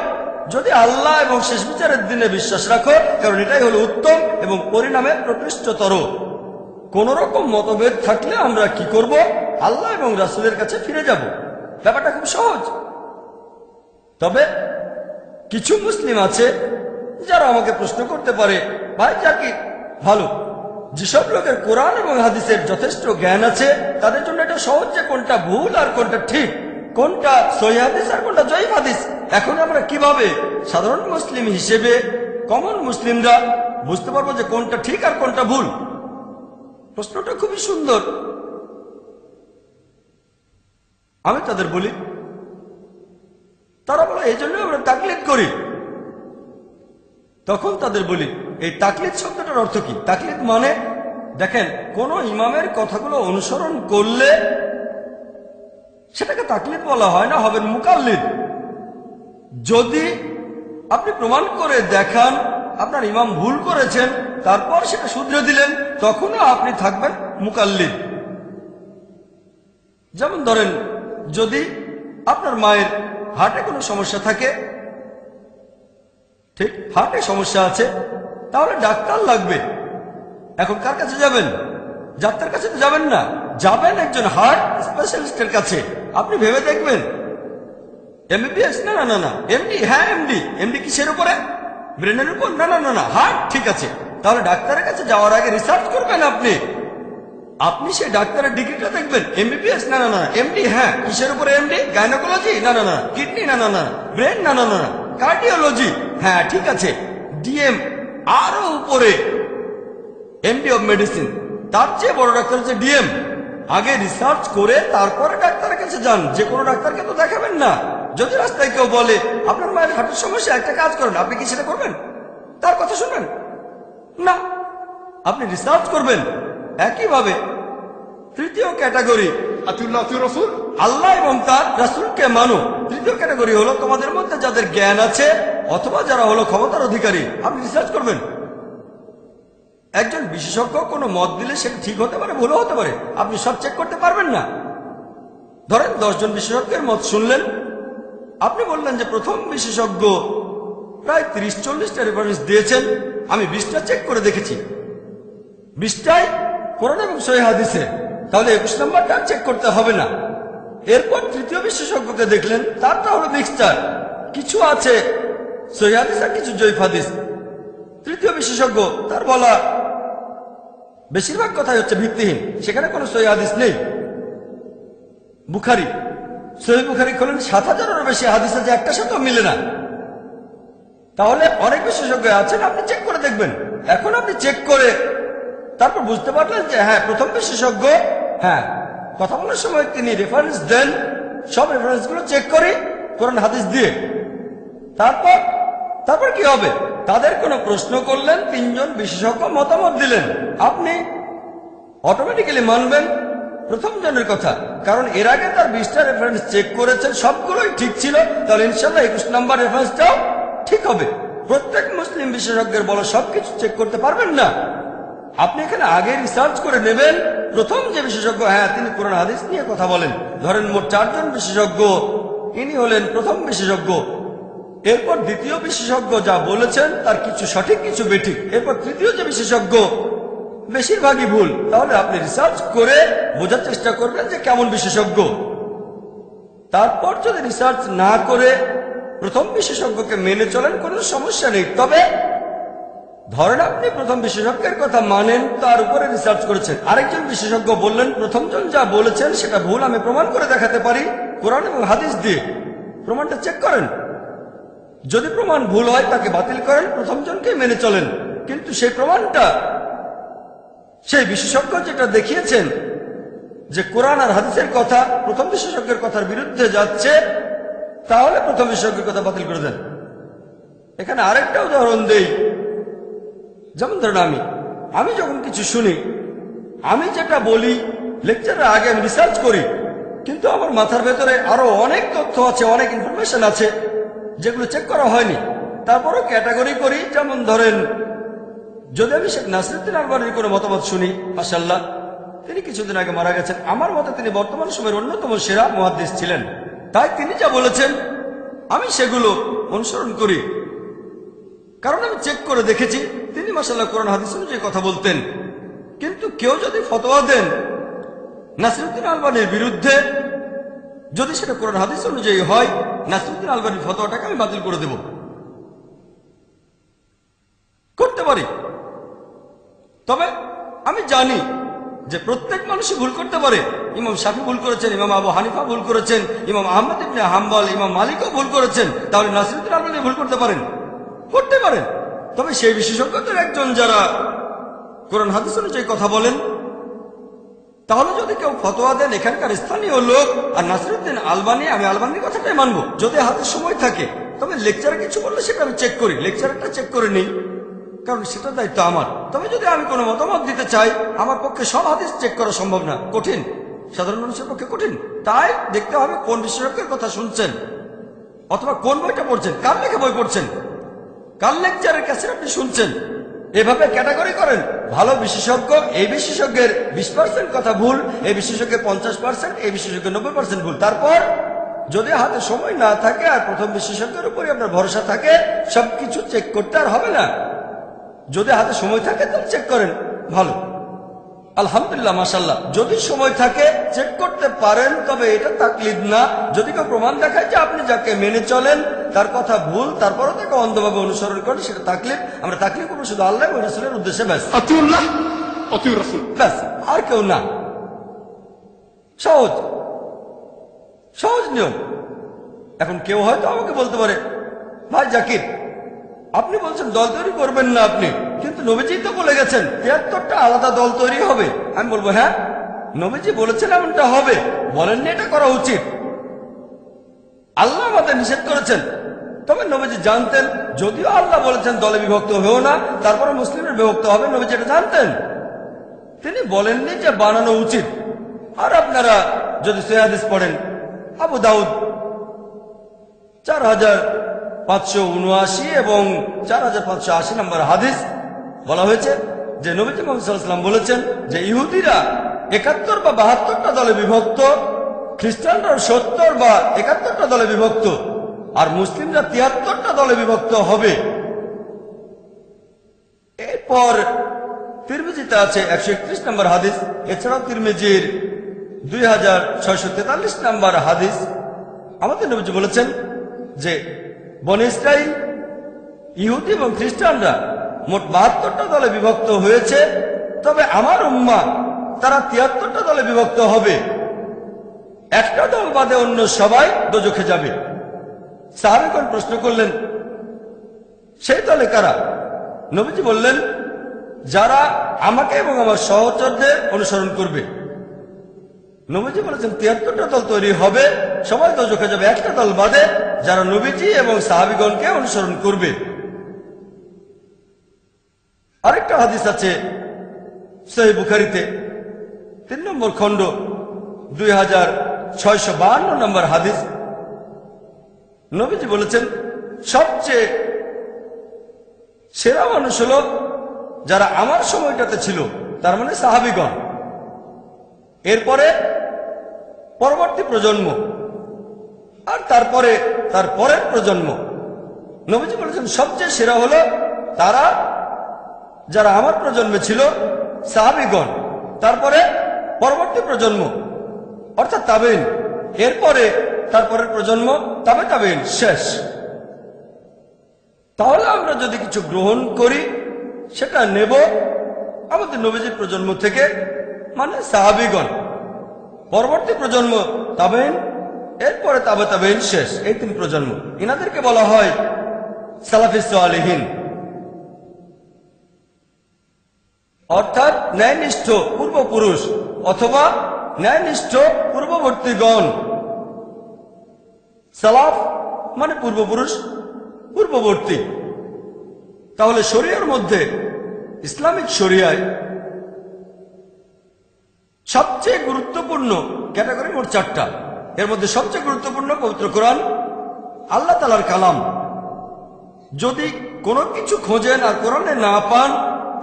যদি আল্লাহ এবং শেষ বিচারের দিনে বিশ্বাস রাখো, কারণ এটাই হলো উত্তম এবং পরিণামে প্রকৃষ্টতর। কোন রকম মতভেদ থাকলে আমরা কি করব? আল্লাহ এবং রাসূলের কাছে ফিরে যাব। ব্যাপারটা খুব সহজ। তবে কিছু মুসলিম আছে যারা আমাকে প্রশ্ন করতে পারে, ভাই জাকির ভালো, যেসব লোকের কোরআন এবং হাদিসের যথেষ্ট জ্ঞান আছে, তাদের জন্য এটা সহজ যে কোনটা ভুল আর কোনটা ঠিক, কোনটা সহিহ হাদিস আর কোনটা জয়ীফ হাদিস। এখন আমরা কিভাবে সাধারণ মুসলিম হিসেবে, কমন মুসলিমরা বুঝতে পারবো যে কোনটা ঠিক আর কোনটা ভুল? প্রশ্নটা খুবই সুন্দর। আমি তাদের বলি, তারা বলে এই জন্য আমরা তাকলিদ করি। তখন তাদের বলি এই তাকলিদ শব্দটার অর্থ কি? তাকলিদ মানে দেখেন, কোন ইমামের কথাগুলো অনুসরণ করলে সেটাকে তাকলিদ বলা হয় না, হবেন মুকাল্লিদ। যদি আপনি প্রমাণ করে দেখান আপনার ইমাম ভুল করেছেন, তারপর সেটা শুধরে দিলেন, তখনও আপনি থাকবেন মুকাল্লিদ। যেমন ধরেন, যদি আপনার মায়ের হার্টে কোনো সমস্যা থাকে, ঠিক হার্টে সমস্যা আছে, তাহলে ডাক্তার লাগবে। এখন কার কাছে যাবেন? ডাক্তার কাছে তো যাবেন না, যাবেন একজন হার্ট স্পেশালিস্টের কাছে। আপনি ভেবে দেখবেন এমবিবিএস, না না না না, এমডি, হ্যাঁ এমডি। এমডি কিসের উপরে? ব্রেনের উপর? না না না না, হার্ট। ঠিক আছে, তাহলে ডাক্তারের কাছে যাওয়ার আগে রিসার্চ করবেন আপনি। আপনি সেই ডাক্তারের ডিগ্রিটা দেখবেন, এমবিবিএস, না না না, এমডি, হ্যাঁ কিসের উপরে এমডি? গাইনোকোলজি, না না না, কিডনি, না না না, ব্রেন, না না না, কার্ডিওলজি, হ্যাঁ ঠিক আছে, ডিএম, আরো উপরে এমডি অফ মেডিসিন, তার চেয়ে বড় ডাক্তার হচ্ছে ডিএম। আগে রিসার্চ করে তারপরে ডাক্তারের কাছে যান। যে কোনো ডাক্তারকে তো দেখাবেন না। যদি রাস্তায় কেউ বলে আপনার মায়ের হার্টের সমস্যা, একটা কাজ করেন, আপনি কি সেটা করবেন? তার কথা শুনবেন না, আপনি রিসার্চ করবেন। একইভাবে তৃতীয় ক্যাটাগরি, আতিউল্লাহ আতিউর রাসূল, আল্লাহ এবং তার রাসূলকে মানো। তৃতীয় ক্যাটাগরি হলো তোমাদের মধ্যে যাদের জ্ঞান আছে অথবা যারা হলো ক্ষমতার অধিকারী। আপনি রিসার্চ করবেন। একজন বিশেষজ্ঞ কোনো মত দিলে সেটা ঠিক হতে পারে, ভুলও হতে পারে, আপনি সব চেক করতে পারবেন না। ধরেন 10 জন বিশেষজ্ঞের মত শুনলেন, আপনি বললেন যে প্রথম বিশেষজ্ঞ প্রায় 30-40টা রেফারেন্স দিয়েছেন, আমি 20টা চেক করে দেখেছি, 20টাই কোরআন এবং সহিহ হাদিসে, তাহলে 21 নম্বরটা চেক করতে হবে না। এরপর তৃতীয় বিশেষজ্ঞকে দেখলেন, তারটা হলো মিক্সচার, কিছু আছে সহিহ হাদিস আর কিছু জয়ীফ হাদিস। তৃতীয় বিশেষজ্ঞ, তার বলা বেশিরভাগ কথাই হচ্ছে ভিত্তিহীন, সেখানে কোনো সহিহ হাদিস নেই। বুখারী, সহিহ বুখারী খোলেন, 7000-এরও বেশি হাদিস আছে, একটা সাথেও মিলে না। তাহলে অনেক বিশেষজ্ঞ আছেন, আপনি চেক করে দেখবেন। এখন আপনি চেক করে তারপর বুঝতে পারলেন যে হ্যাঁ প্রথম বিশেষজ্ঞ, হ্যাঁ কথা বলার সময় তিনি রেফারেন্স দেন, সব রেফারেন্স গুলো চেক করি কোরআন হাদিস দিয়ে। তারপর কি হবে? তাদের কোনো প্রশ্ন করলেন, 3 জন বিশেষজ্ঞ মতামত দিলেন, আপনি অটোমেটিক্যালি মানবেন প্রথম জনের কথা, কারণ এর আগে তার 20টা রেফারেন্স চেক করেছেন, সবগুলোই ঠিক ছিল। তাহলে ইনশাআল্লাহ 21 নম্বর রেফারেন্সটাও ঠিক হবে। প্রত্যেক মুসলিম বিশেষজ্ঞের বলা সবকিছু চেক করতে পারবেন না। আপনি এখানে আগে রিসার্চ করে নেবেন। প্রথম যে বিশেষজ্ঞ, হ্যাঁ তিনি কোরআন হাদিস নিয়ে কথা বলেন, ধরেন মোট 4 জন বিশেষজ্ঞ, ইনি হলেন প্রথম বিশেষজ্ঞ। এরপর দ্বিতীয় বিশেষজ্ঞ যা বলেছেন তার কিছু সঠিক কিছু বেঠিক। এরপর তৃতীয় যে বিশেষজ্ঞ, বেশিরভাগই ভুল। তাহলে আপনি রিসার্চ করে বোঝার চেষ্টা করবেন যে কেমন বিশেষজ্ঞ। তারপর যদি রিসার্চ না করে প্রথম বিশেষজ্ঞকে মেনে চলেন, কোনো সমস্যা নেই। তবে ধরেন আপনি প্রথম বিশেষজ্ঞের কথা মানেন, তার উপরে রিসার্চ করেছেন, আরেকজন বিশেষজ্ঞ বললেন প্রথমজন যা বলেছেন সেটা ভুল, আমি প্রমাণ করে দেখাতে পারি কোরআন এবং হাদিস দিয়ে। প্রমাণটা চেক করেন, যদি প্রমাণ ভুল হয় তাকে বাতিল করেন, প্রথমজনকে মেনে চলেন। কিন্তু সেই প্রমাণটা সেই বিশেষজ্ঞ যেটা দেখিয়েছেন যে কোরআন আর হাদিসের কথা প্রথম বিশেষজ্ঞের কথার বিরুদ্ধে যাচ্ছে, তাহলে প্রথম বিশেষজ্ঞের কথা বাতিল করে দেন। এখানে আরেকটা উদাহরণ দেই। যেমন ধরেন আমি যখন কিছু শুনি, আমি যেটা বলি লেকচারের আগে আমি রিসার্চ করি, কিন্তু আমার মাথার ভেতরে আরো অনেক তথ্য আছে, অনেক ইনফরমেশন আছে যেগুলো চেক করা হয়নি। তারপরও ক্যাটাগরি করি। যেমন ধরেন, যদি আমি শেখ নাসিরউদ্দিন আলবানীর কোনো মতামত শুনি, মাশাআল্লাহ তিনি কিছুদিন আগে মারা গেছেন, আমার মতে তিনি বর্তমান সময়ের অন্যতম সেরা মুহাদ্দিস ছিলেন, তাই তিনি যা বলেছেন আমি সেগুলো অনুসরণ করি, কারণ আমি চেক করে দেখেছি তিনি মাশাআল্লাহ কোরআন হাদিস অনুযায়ী কথা বলতেন। কিন্তু কেউ যদি ফতোয়া দেন নাসিরউদ্দিন আলবানীর বিরুদ্ধে, যদি সেটা কোরআন হাদিস অনুযায়ী হয়, নাসিরউদ্দিন আলবানীর ফতোয়াটাকে আমি বাতিল করে দেব, করতে পারি। তবে আমি জানি যে প্রত্যেক মানুষই ভুল করতে পারে। ইমাম শাফি ভুল করেছেন, ইমাম আবু হানিফা ভুল করেছেন, ইমাম আহমদ ইবনে হাম্বল, ইমাম মালিকও ভুল করেছেন। তাহলে নাসিরউদ্দিন আলবানী ভুল করতে পারেন, করতে পারেন। তবে সেই বিশেষজ্ঞদের একজন যারা কোরআন হাদিস অনুযায়ী কথা বলেন, তাহলে যদি কেউ ফতোয়া দেন এখানকার স্থানীয় লোক আর নাসিরউদ্দিন আলবানী, আমি আলবানীর কথাটাই মানবো। যদি হাতে সময় থাকে তবে লেকচারে কিছু বললে সেটা আমি চেক করি, লেকচারটা চেক করে নিই, কারণ সেটা দায়িত্ব আমার। তবে যদি আমি কোনো মতামত দিতে চাই, আমার পক্ষে সব হাদিস চেক করা সম্ভব না, কঠিন, সাধারণ মানুষের পক্ষে কঠিন। তাই দেখতে হবে কোন বিশেষজ্ঞের কথা শুনছেন, অথবা কোন বইটা পড়ছেন, কার লেখা বই পড়ছেন, কার লেকচারের কাছে আপনি শুনছেন। এভাবে ক্যাটাগরি করেন। ভালো বিশেষজ্ঞ, এই বিশেষজ্ঞের 20% কথা ভুল, এই বিশেষজ্ঞের 50%, এই বিশেষজ্ঞের 90% ভুল। তারপর যদি হাতে সময় না থাকে আর প্রথম বিশেষজ্ঞের উপরে আপনার ভরসা থাকে, সবকিছু চেক করতে আর হবে না। যদি হাতে সময় থাকে তাহলে চেক করেন, ভালো, আলহামদুলিল্লাহ, মাশাআল্লাহ। যদি সময় থাকে চেক করতে পারেন, তবে এটা তাকলিদ না। যদি কেউ প্রমাণ দেখায় যে আপনি যাকে মেনে চলেন তার কথা ভুল, তারপরও তাকে অন্ধভাবে অনুসরণ করেন, সেটা তাকলিদ। আমরা তাকলিদ করবো শুধু আল্লাহ ও রাসূলের উদ্দেশ্যে, ব্যাস, আতিউল্লাহ আতিউর রাসূল, ব্যাস, আর কেউ না। সহজ সহজ নিয়ম। এখন কেউ হয়তো আমাকে বলতে পারে, ভাই জাকির, আপনি বলছেন দল তৈরি করবেন না আপনি, কিন্তু নবীজি তো বলে গেছেন 73টা আলাদা দল তৈরি হবে। আমি বলবো, হ্যাঁ, নবীজি বলেছেন এমনটা হবে, বলেননি এটা করা উচিত। আল্লাহ আমাদের নিষেধ করেছেন, তবে নবীজি জানতেন, যদিও আল্লাহ বলেছেন দলে বিভক্ত হয়েও না, তারপরে মুসলিমের বিভক্ত হবে, নবীজি এটা জানতেন। তিনি বলেননি যে বানানো উচিত। আর আপনারা যদি সহিহ হাদিস পড়েন, আবু দাউদ 4579 এবং 4580 নম্বর হাদিস বলা হয়েছে যে নবীজি মুহাম্মদ সাল্লাল্লাহু আলাইহি ওয়াসাল্লাম বলেছেন যে ইহুদিরা 71 বা 72টা দলে বিভক্ত, খ্রিস্টানরা 70 বা 71টা দলে বিভক্ত, আর মুসলিমরা 73টা দলে বিভক্ত হবে। এরপর তিরমিজিতে আছে 131 নম্বর হাদিস, এছাড়াও তিরমিজির 2643 নম্বর হাদিস। আমাদের নবীজি বলেছেন যে বনী ইসরাইল, ইহুদি এবং খ্রিস্টানরা মোট 72টা দলে বিভক্ত হয়েছে, তবে আমার উম্মাহ তারা 73টা দলে বিভক্ত হবে। একটা দল বাদে অন্য সবাই দোজখে যাবে। সাহাবীগণ প্রশ্ন করলেন, সেই দলে কারা? নবীজি বললেন, যারা আমাকে এবং আমার সহচরদের অনুসরণ করবে। নবীজি বলেছেন 73টা দল তৈরি হবে, সবাই দোজখে যাবে, একটা দল বাদে, যারা নবীজি এবং সাহাবীগণকে অনুসরণ করবে। আরেকটা হাদিস আছে সহিহ বুখারীতে 3 নম্বর খণ্ড 2652 নম্বর হাদিস। নবীজি বলেছেন, সবচেয়ে সেরা মানুষ হলো যারা আমার সময়টাতে ছিল, তার মানে সাহাবীগণ। এরপরে পরবর্তী প্রজন্ম, আর তারপরে তার পরের প্রজন্ম। নবীজি বলেছেন সবচেয়ে সেরা হলো তারা যারা আমার প্রজন্মে ছিল, সাহাবীগণ, তারপরে পরবর্তী প্রজন্ম অর্থাৎ তাবেঈন, এরপরে তারপরের প্রজন্ম, তবে তাবেঈন, শেষ। তাহলে আমরা যদি কিছু গ্রহণ করি সেটা নেব আমাদের নবীজির প্রজন্ম থেকে, মানে সাহাবীগণ, পরবর্তী প্রজন্ম তাবেঈন, এরপরে তাবে তাবেঈন, শেষ। এই 3 প্রজন্ম, ইনাদেরকে বলা হয় সালাফিস সালেহিন, অর্থাৎ ন্যায়নিষ্ঠ পূর্বপুরুষ অথবা ন্যায়নিষ্ঠ পূর্ববর্তীগণ। সালাফ মানে পূর্বপুরুষ, পূর্ববর্তী। তাহলে শরিয়ার মধ্যে, ইসলামিক শরিয়ায় সবচেয়ে গুরুত্বপূর্ণ ক্যাটাগরি মোট 4টা। এর মধ্যে সবচেয়ে গুরুত্বপূর্ণ পবিত্র কোরআন, আল্লাহ তাআলার কালাম। যদি কোনো কিছু খোঁজেন আর কোরআনে না পান,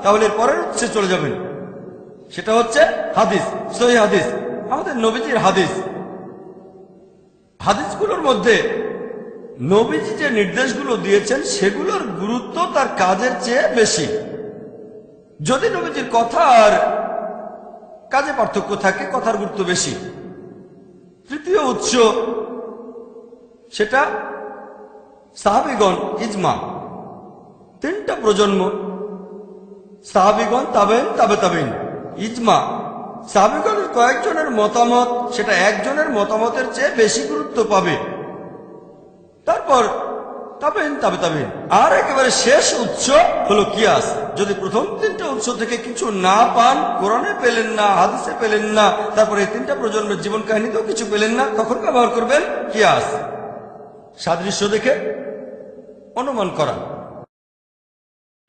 তাহলে পরের উৎসে চলে যাবেন, সেটা হচ্ছে হাদিস, সহিহ হাদিস, আমাদের নবীজির হাদিস। হাদিসগুলোর মধ্যে নবীজি যে নির্দেশগুলো দিয়েছেন সেগুলোর গুরুত্ব তার কাজের চেয়ে বেশি। যদি নবীজির কথা আর কাজে পার্থক্য থাকে, কথার গুরুত্ব বেশি। তৃতীয় উৎস, সেটা সাহাবীগণ, ইজমা। 3টা প্রজন্ম, সাহাবীগণ, তাবেঈন, তাবে তাবেঈন, ইজমা। সাহাবীগণের কয়েকজনের মতামত, সেটা একজনের মতামতের চেয়ে বেশি গুরুত্ব পাবে। তারপর তাবেইন, তাবে তাবেইন। আর একেবারে শেষ উৎস হলো কিয়াস। যদি প্রথম তিনটা উৎস থেকে কিছু না পান, কোরআনে পেলেন না, হাদিসে পেলেন না, তারপরে এই তিনটা প্রজন্মের জীবন কাহিনীতেও কিছু পেলেন না, তখন ব্যবহার করবেন কিয়াস, সাদৃশ্য দেখে অনুমান করা।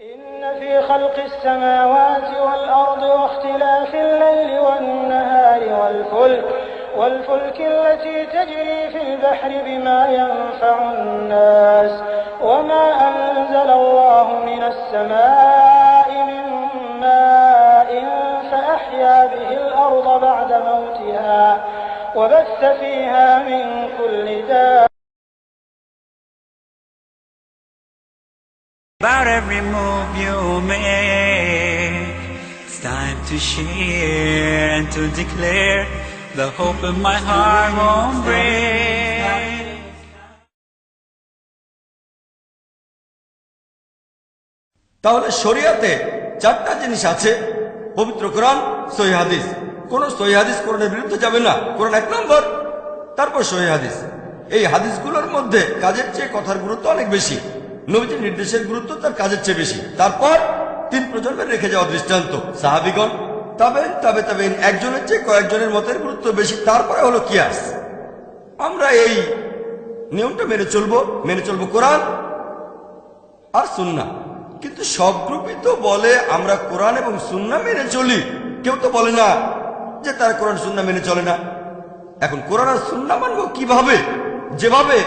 إن في خلق السماوات والأرض واختلاف الليل والنهار والفلك التي تجري في البحر بما ينفع الناس وما أنزل الله من السماء من ماء فأحيا به الأرض بعد موتها وبث فيها من كل دابة. About every move you make, it's time to share and to declare the hope in my heart won't break. তাহলে শরিয়াতে চারটা জিনিস আছে: পবিত্র কোরআন, সহিহ হাদিস। কোন সহিহ হাদিস কোরআনের বিরুদ্ধে যাবে না, কোরআন এক নম্বর, তারপর সহিহ হাদিস। এই হাদিসগুলোর মধ্যে কাজের চেয়ে কথার গুরুত্ব অনেক বেশি, নবীজির নির্দেশের গুরুত্ব তার কাজের চেয়ে বেশি। তারপর তিন প্রজন্মের রেখে যাওয়া দৃষ্টান্ত, সাহাবিগণ, তাবেইন, তাবে তাবেইন, একজনের চেয়ে কয়েকজনের মতের গুরুত্ব বেশি। তারপরে হলো কিয়াস। আমরা এই নিয়মটা মেনে চলবো কোরআন আর সুন্নাহ। কিন্তু সব গ্রুপই তো বলে আমরা কোরআন এবং সুন্নাহ মেনে চলি, কেউ তো বলে না যে তারা কোরআন সুন্নাহ মেনে চলে না। এখন কোরআন আর সুন্নাহ মানবো কিভাবে? যেভাবে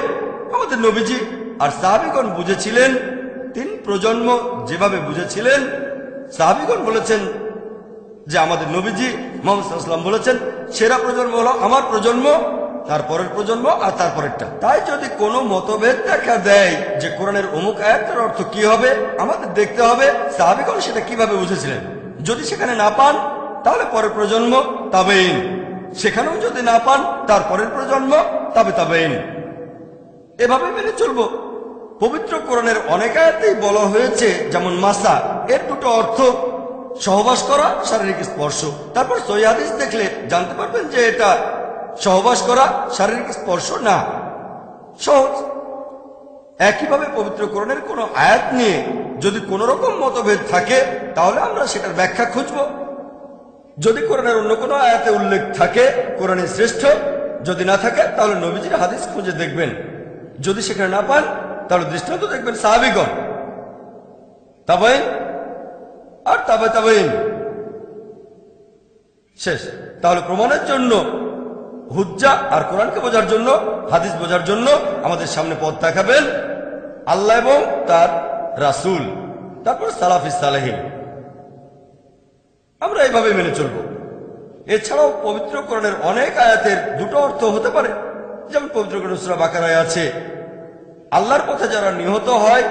আমাদের নবীজি আর সাহাবীগণ বুঝেছিলেন, তিন প্রজন্ম যেভাবে বুঝেছিলেন। সাহাবীগণ বলেছেন যে আমাদের নবীজি মুহাম্মদ সাল্লাল্লাহু আলাইহি ওয়াসাল্লাম বলেছেন সেরা প্রজন্ম হলো আমার প্রজন্ম, তারপরের প্রজন্ম আর তারপরেরটা। তাই যদি কোনো মতভেদ দেখা দেয় যে কোরআনের অমুক আয়াতের অর্থ কি হবে, আমাদের দেখতে হবে সাহাবীগণ সেটা কিভাবে বুঝেছিলেন। যদি সেখানে না পান তাহলে পরের প্রজন্ম, তাবেইন। সেখানেও যদি না পান তারপরের প্রজন্ম, তাবে তাবেইন। এভাবে মেনে চলবো। পবিত্র কোরআনের অনেক আয়াতেই বলা হয়েছে, যেমন মাসা, এর দুটো অর্থ সহবাস করা, শারীরিক স্পর্শ। তারপর সহিহ হাদিস দেখলে জানতে পারবেন যে এটা সহবাস করা, শারীরিক স্পর্শ না। সহজ। একইভাবে পবিত্র কোরআনের কোনো আয়াত নিয়ে যদি কোনো রকম মতভেদ থাকে তাহলে আমরা সেটার ব্যাখ্যা খুঁজব। যদি কোরআনের অন্য কোনো আয়াতে উল্লেখ থাকে কোরআনের শ্রেষ্ঠ, যদি না থাকে তাহলে নবীজির হাদিস খুঁজে দেখবেন। যদি সেখানে না পান তাহলে দৃষ্টান্ত দেখবেন সাহাবীগণ, তাবেইন আর তাবে তাবেইন। শেষ। তাহলে প্রমাণের জন্য হুজ্জা আর কোরআনকে বোঝার জন্য, হাদিস বোঝার জন্য আমাদের সামনে পথ দেখাবেন আল্লাহ এবং তার রাসূল, তারপর সালাফিস সালেহিন। আমরা এইভাবে মেনে চলব। এছাড়াও পবিত্র কোরআনের অনেক আয়াতের দুটো অর্থ হতে পারে। যেমন পবিত্র কোরআন সূরা বাকারায় আছে, আল্লাহর পথে যারা নিহত হয়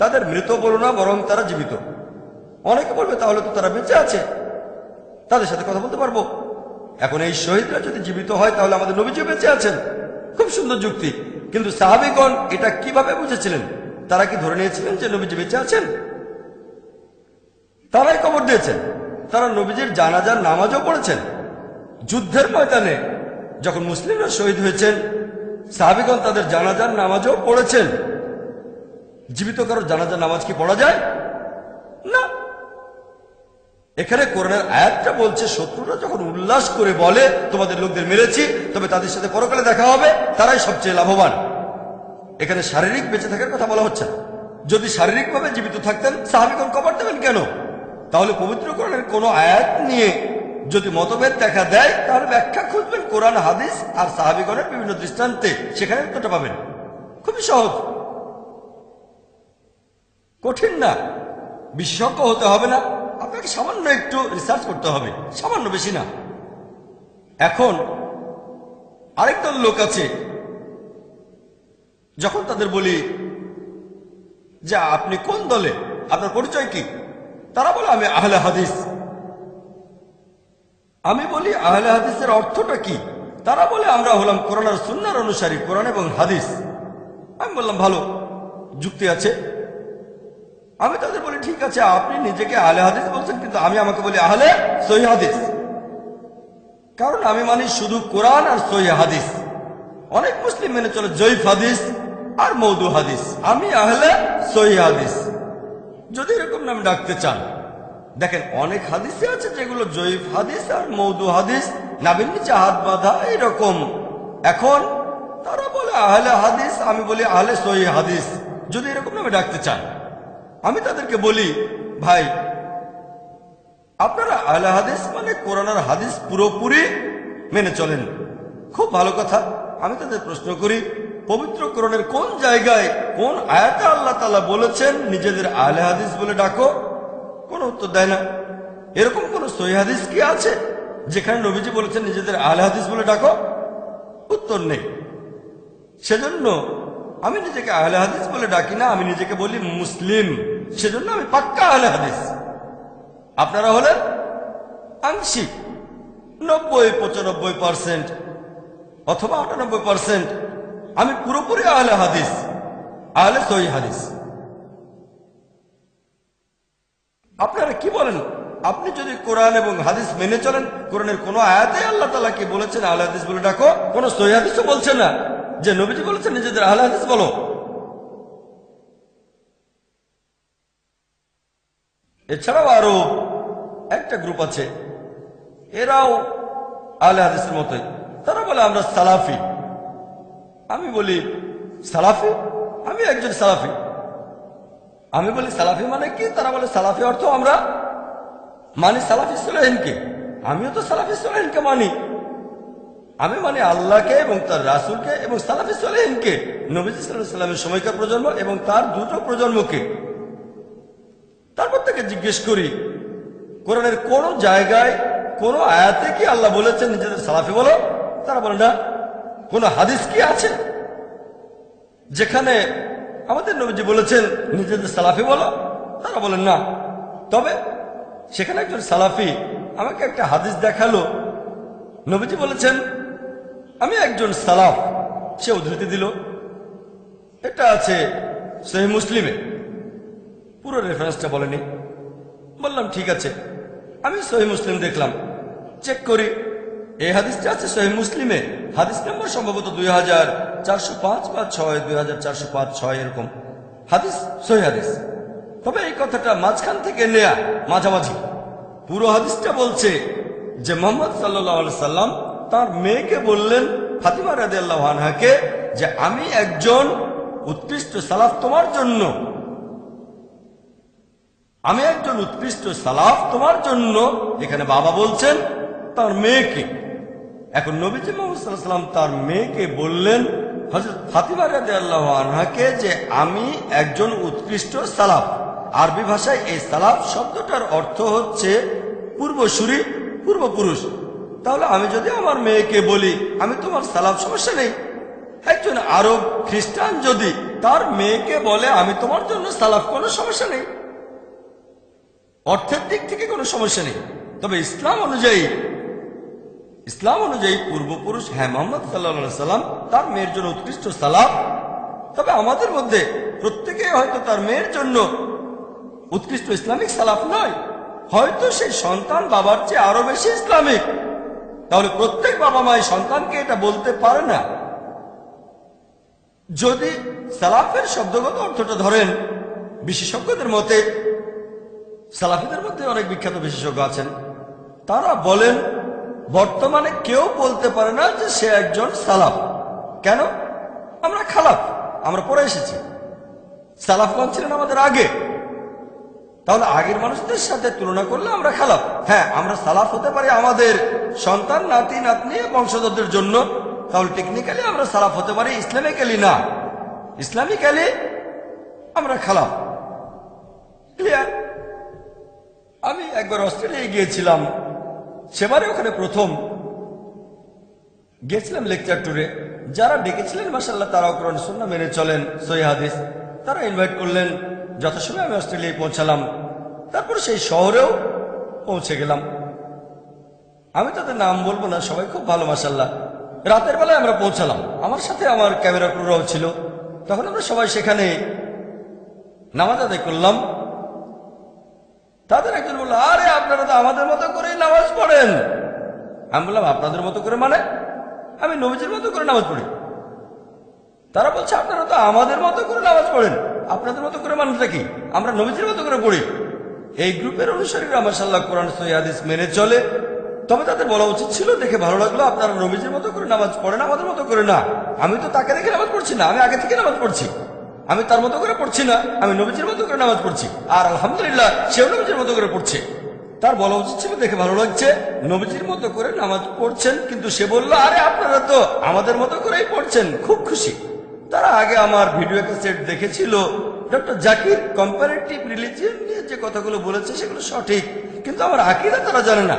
তাদের মৃত বলো না, বরং তারা জীবিত। অনেকে বলবে তাহলে তো তারা বেঁচে আছে, তাদের সাথে কথা বলতে পারবো। এখন এই শহীদরা যদি জীবিত হয় তাহলে আমাদের নবীজিও বেঁচে আছেন। খুব সুন্দর যুক্তি। কিন্তু সাহাবীগণ এটা কিভাবে বুঝেছিলেন? তারা কি ধরে নিয়েছিলেন যে নবীজি বেঁচে আছেন? তারাই কবর দিয়েছেন। তারা নবীজির জানাজার নামাজও পড়েছেন। যুদ্ধের ময়দানে যখন মুসলিমরা শহীদ হয়েছেন, সাহাবীগণ তাদের জানাজার নামাজও পড়েছেন। জীবিত কারো জানাজার নামাজ কি পড়া যায়? না। এখানে কোরআনের আয়াতটা বলছে শত্রুরা যখন উল্লাস করে বলে তোমাদের লোকদের মেরেছি, তবে তাদের সাথে পরকালে দেখা হবে, তারাই সবচেয়ে লাভবান। এখানে শারীরিক বেঁচে থাকার কথা বলা হচ্ছে। যদি শারীরিকভাবে জীবিত থাকতেন সাহাবীগণ কবর দেবেন কেন? তাহলে পবিত্র কোরআনের কোন আয়াত নিয়ে যদি মতভেদ দেখা দেয় তাহলে ব্যাখ্যা খুঁজবেন কোরআন, হাদিস আর সাহাবীগণের বিভিন্ন দৃষ্টান্তে, সেখানে উত্তরটা পাবেন। খুবই সহজ, কঠিন না। বিশেষজ্ঞ হতে হবে না, আপনাকে সামান্য একটু রিসার্চ করতে হবে, সামান্য, বেশি না। এখন আরেক দল লোক আছে, যখন তাদের বলি যে আপনি কোন দলে, আপনার পরিচয় কি, তারা বলে আমি আহলে হাদিস। আমি বলি আহলে হাদিসের অর্থটা কি? তারা বলে আমরা হলাম কোরআন আর সুন্নাহর অনুসারী, কোরআন এবং হাদিস। আমি বললাম ভালো, যুক্তি আছে। আমি তাদের বলি ঠিক আছে, আপনি নিজেকে আহলে হাদিস বলছেন, কিন্তু আমি আমাকে বলি আহলে সহিহ হাদিস, কারণ আমি মানি শুধু কোরআন আর সহিহ হাদিস। অনেক মুসলিম মেনে চলে জয়ীফ হাদিস, আর মৌদু হাদিস, আমি আহলে সহিহ হাদিস। যদি এরকম নাম ডাকতে চান, দেখেন অনেক হাদিসে আছে যেগুলো জয়ীফ হাদিস আর মৌদু হাদিস, নাবির নিচে হাত বাঁধা এইরকম। এখন তারা বলে আহলে হাদিস, আমি বলি আহলে সহিহ হাদিস। যদি এরকম নামে ডাকতে চান, আমি তাদেরকে বলি, ভাই আপনারা আহলে হাদিস মানে কোরআন আর হাদিস পুরোপুরি মেনে চলেন, খুব ভালো কথা। আমি তাদের প্রশ্ন করি, পবিত্র কোরআনের কোন জায়গায় কোন আয়াতে আল্লাহ তাআলা বলেছেন নিজেদের আহলে হাদিস বলে ডাকো? কোন উত্তর দেয় না। এরকম কোন সহিহ হাদিস কি আছে যেখানে নবীজি বলেছেন নিজেদের আহলে হাদিস বলে ডাকো? উত্তর নেই। সেজন্য আমি নিজেকে আহলে হাদিস বলে ডাকি না, আমি নিজেকে বলি মুসলিম। সেজন্য আমি পাক্কা আহলে হাদিস। আপনারা হলেন আংশিক 90-95% অথবা 98%। আমি পুরোপুরি আহলে হাদিস, আহলে সহিহ হাদিস। আপনারা কি বলেন? আপনি যদি কোরআন এবং হাদিস মেনে চলেন, কোরআনের কোন আয়াতে আল্লাহ তাআলা কি বলেছেন আহলে হাদিস বলে ডাকো? কোন সহিহ হাদিসও বলছে না যে নবীজি বলেছেন নিজেদের আহলে হাদিস বলো। এছাড়াও আরো একটা গ্রুপ আছে, এরাও আহলে হাদিসের মতোই। তারা বলে আমরা সালাফি। আমি বলি সালাফি? আমি একজন সালাফি। আমি বলি সালাফি মানে কি? তারা বলে সালাফি অর্থ আমরা মানি সালাফি সালেহিনকে। আমিও তো সালাফি সালেহিনকে মানি। আমি মানি আল্লাহকে এবং তার রাসূলকে এবং সালাফি সালেহিনকে, নবীজি সাল্লাল্লাহু আলাইহি ওয়াসাল্লামের সময়কার প্রজন্ম এবং তার দুটো প্রজন্মকে। তারপর থেকে জিজ্ঞেস করি, কোরআনের কোন জায়গায় কোন আয়াতে কি আল্লাহ বলেছেন নিজেদের সালাফি বলো? তারা বলে না। কোন হাদিস কি আছে যেখানে আমাদের নবীজি বলেছেন নিজেদের সালাফি বলো? তারা বলেন না। তবে সেখানে একজন সালাফি আমাকে একটা হাদিস দেখালো, নবীজি বলেছেন আমি একজন সালাফ। সে উদ্ধৃতি দিল, এটা আছে সহিহ মুসলিমে, পুরো রেফারেন্সটা বলেনি। বললাম ঠিক আছে। আমি সহিহ মুসলিম দেখলাম, চেক করি, এই হাদিসটা আছে সহিহ মুসলিমে। হাদিস নম্বর সম্ভবত 2405 বা 6, 2405-6 এরকম হাদিস, সহিহ হাদিস। তবে এই কথাটা মাঝখান থেকে নেয়া, মাঝামাঝি। পুরো হাদিসটা বলছে যে মুহাম্মদ সাল্লাল্লাহু আলাইহি সাল্লাম তার মেয়েকে বললেন ফাতিমা রাদিয়াল্লাহু আনহাকে যে আমি একজন উৎকৃষ্ট সালাফ তোমার জন্য, আমি একজন উৎকৃষ্ট সালাফ তোমার জন্য। এখানে বাবা বলছেন তার মেয়েকে। এখন নবীজি মুহাম্মদ সাল্লাল্লাহু আলাইহি সাল্লাম তার মেয়েকে বললেন হযরত ফাতিমা রাদিয়াল্লাহু আনহাকে যে আমি একজন উৎকৃষ্ট সালাফ। আরবি ভাষায় এই সালাফ শব্দটার অর্থ হচ্ছে পূর্বসূরি, পূর্বপুরুষ। তাহলে আমি যদি আমার মেয়েকে বলি আমি তোমার সালাফ, সমস্যা নেই। একজন আরব খ্রিস্টান যদি তার মেয়েকে বলে আমি তোমার জন্য সালাফ, কোনো সমস্যা নেই। অর্থের দিক থেকে কোনো সমস্যা নেই। তবে ইসলাম অনুযায়ী পূর্বপুরুষ, হ্যাঁ, মুহাম্মদ সাল্লাল্লাহু আলাইহি সাল্লাম তার মেয়ের জন্য উৎকৃষ্ট সালাফ। তবে আমাদের মধ্যে প্রত্যেকে হয়তো তার মেয়ের জন্য উৎকৃষ্ট ইসলামিক সালাফ নয়, হয়তো সেই সন্তান বাবার চেয়ে আরো বেশি ইসলামিক। তাহলে প্রত্যেক বাবা মাই সন্তানকে এটা বলতে পারে না। যদি সালাফের শব্দগত অর্থটা ধরেন, বিশেষজ্ঞদের মতে, সালাফিদের মধ্যে অনেক বিখ্যাত বিশেষজ্ঞ আছেন, তারা বলেন বর্তমানে কেউ বলতে পারে না যে সে একজন সালাফ। কেন? আমরা খালাফ, আমরা পরে এসেছি। সালাফগণ ছিলেন আমাদের আগে। তাহলে আগের মানুষদের সাথে তুলনা করলে আমরা খালাফ। হ্যাঁ, আমরা সালাফ হতে পারি আমাদের সন্তান, নাতি নাতনি, বংশধরদের জন্য। তাহলে টেকনিক্যালি আমরা সালাফ হতে পারি, ইসলামিক্যালি না। ইসলামিক্যালি আমরা খালাফ। ক্লিয়ার? আমি একবার অস্ট্রেলিয়ায় গিয়েছিলাম, সেবারে ওখানে প্রথম গিয়েছিলাম লেকচার ট্যুরে। যারা ডেকেছিলেন মাশাআল্লাহ তারাও কোরআন সুন্নাহ মেনে চলেন, সহিহ হাদিস। তারা ইনভাইট করলেন, যথাসময়ে আমি অস্ট্রেলিয়ায় পৌঁছালাম। তারপর সেই শহরেও পৌঁছে গেলাম। আমি তাদের নাম বলবো না, সবাই খুব ভালো মাশাআল্লাহ। রাতের বেলায় আমরা পৌঁছালাম, আমার সাথে আমার ক্যামেরা ক্রুরাও ছিল। তখন আমরা সবাই সেখানে নামাজ আদায় করলাম। তাদের একজন বলল, আরে আপনারা তো আমাদের মতো করেই নামাজ পড়েন। আমি বললাম আপনাদের মতো করে মানে? আমি নবীজির মতো করে নামাজ পড়ি। তারা বলছে আপনারা তো আমাদের মতো করে নামাজ পড়েন, আপনাদের মতো করে মানটা কি, আমরা নবীজির মতো করে পড়ি। এই গ্রুপের অনুসারীরা মাশাআল্লাহ কোরআন সহিহ হাদিস মেনে চলে। তবে তাদের বলা উচিত ছিল, দেখে ভালো লাগলো আপনারা নবীজির মতো করে নামাজ পড়েন, আমাদের মতো করে না। আমি তো তাকে দেখে নামাজ পড়ছি না, আমি আগে থেকে নামাজ পড়ছি। আমি তার মতো করে পড়ছি না, আমি নবীজির মতো করে নামাজ পড়ছি। আর আলহামদুলিল্লাহ সেও নবীজির মতো করে পড়ছে। তার বলা উচিত ছিল, দেখে ভালো লাগছে নবীজির মতো করে নামাজ পড়ছেন, কিন্তু সে বলল আরে আপনারা তো আমাদের মতো করেই পড়ছেন, খুব খুশি। তারা আগে আমার ভিডিও ক্যাসেট দেখেছিল। ডক্টর জাকির কম্পারেটিভ রিলিজিয়ন নিয়ে যে কথাগুলো বলেছে সেগুলো সঠিক, কিন্তু আমার আকীদা তারা জানে না,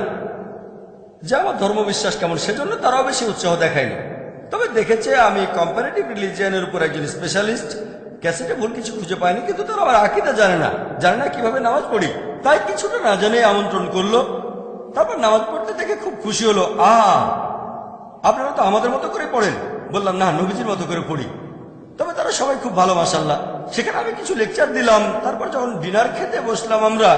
যে আমার ধর্মবিশ্বাস কেমন, সেজন্য তারাও বেশি উৎসাহ দেখায়নি। তবে দেখেছে আমি কম্পারেটিভ রিলিজিয়নের উপর একজন স্পেশালিস্ট, ক্যাসেটে ভুল কিছু খুঁজে পায়নি, কিন্তু তারা আমার আকীদা জানে না কিভাবে নামাজ পড়ি। তাই কিছুটা না জানে আমন্ত্রণ করলো। তারপর নামাজ পড়তে দেখে খুব খুশি হলো। আপনারা তো আমাদের মতো করে পড়েন। বললাম না, নবীজির মতো করে পড়ি। তবে তারা সবাই খুব ভালো মাশাআল্লাহ। সেখানে আমি কিছু লেকচার দিলাম। তারপর যখন ডিনার খেতে বসলাম আমরা,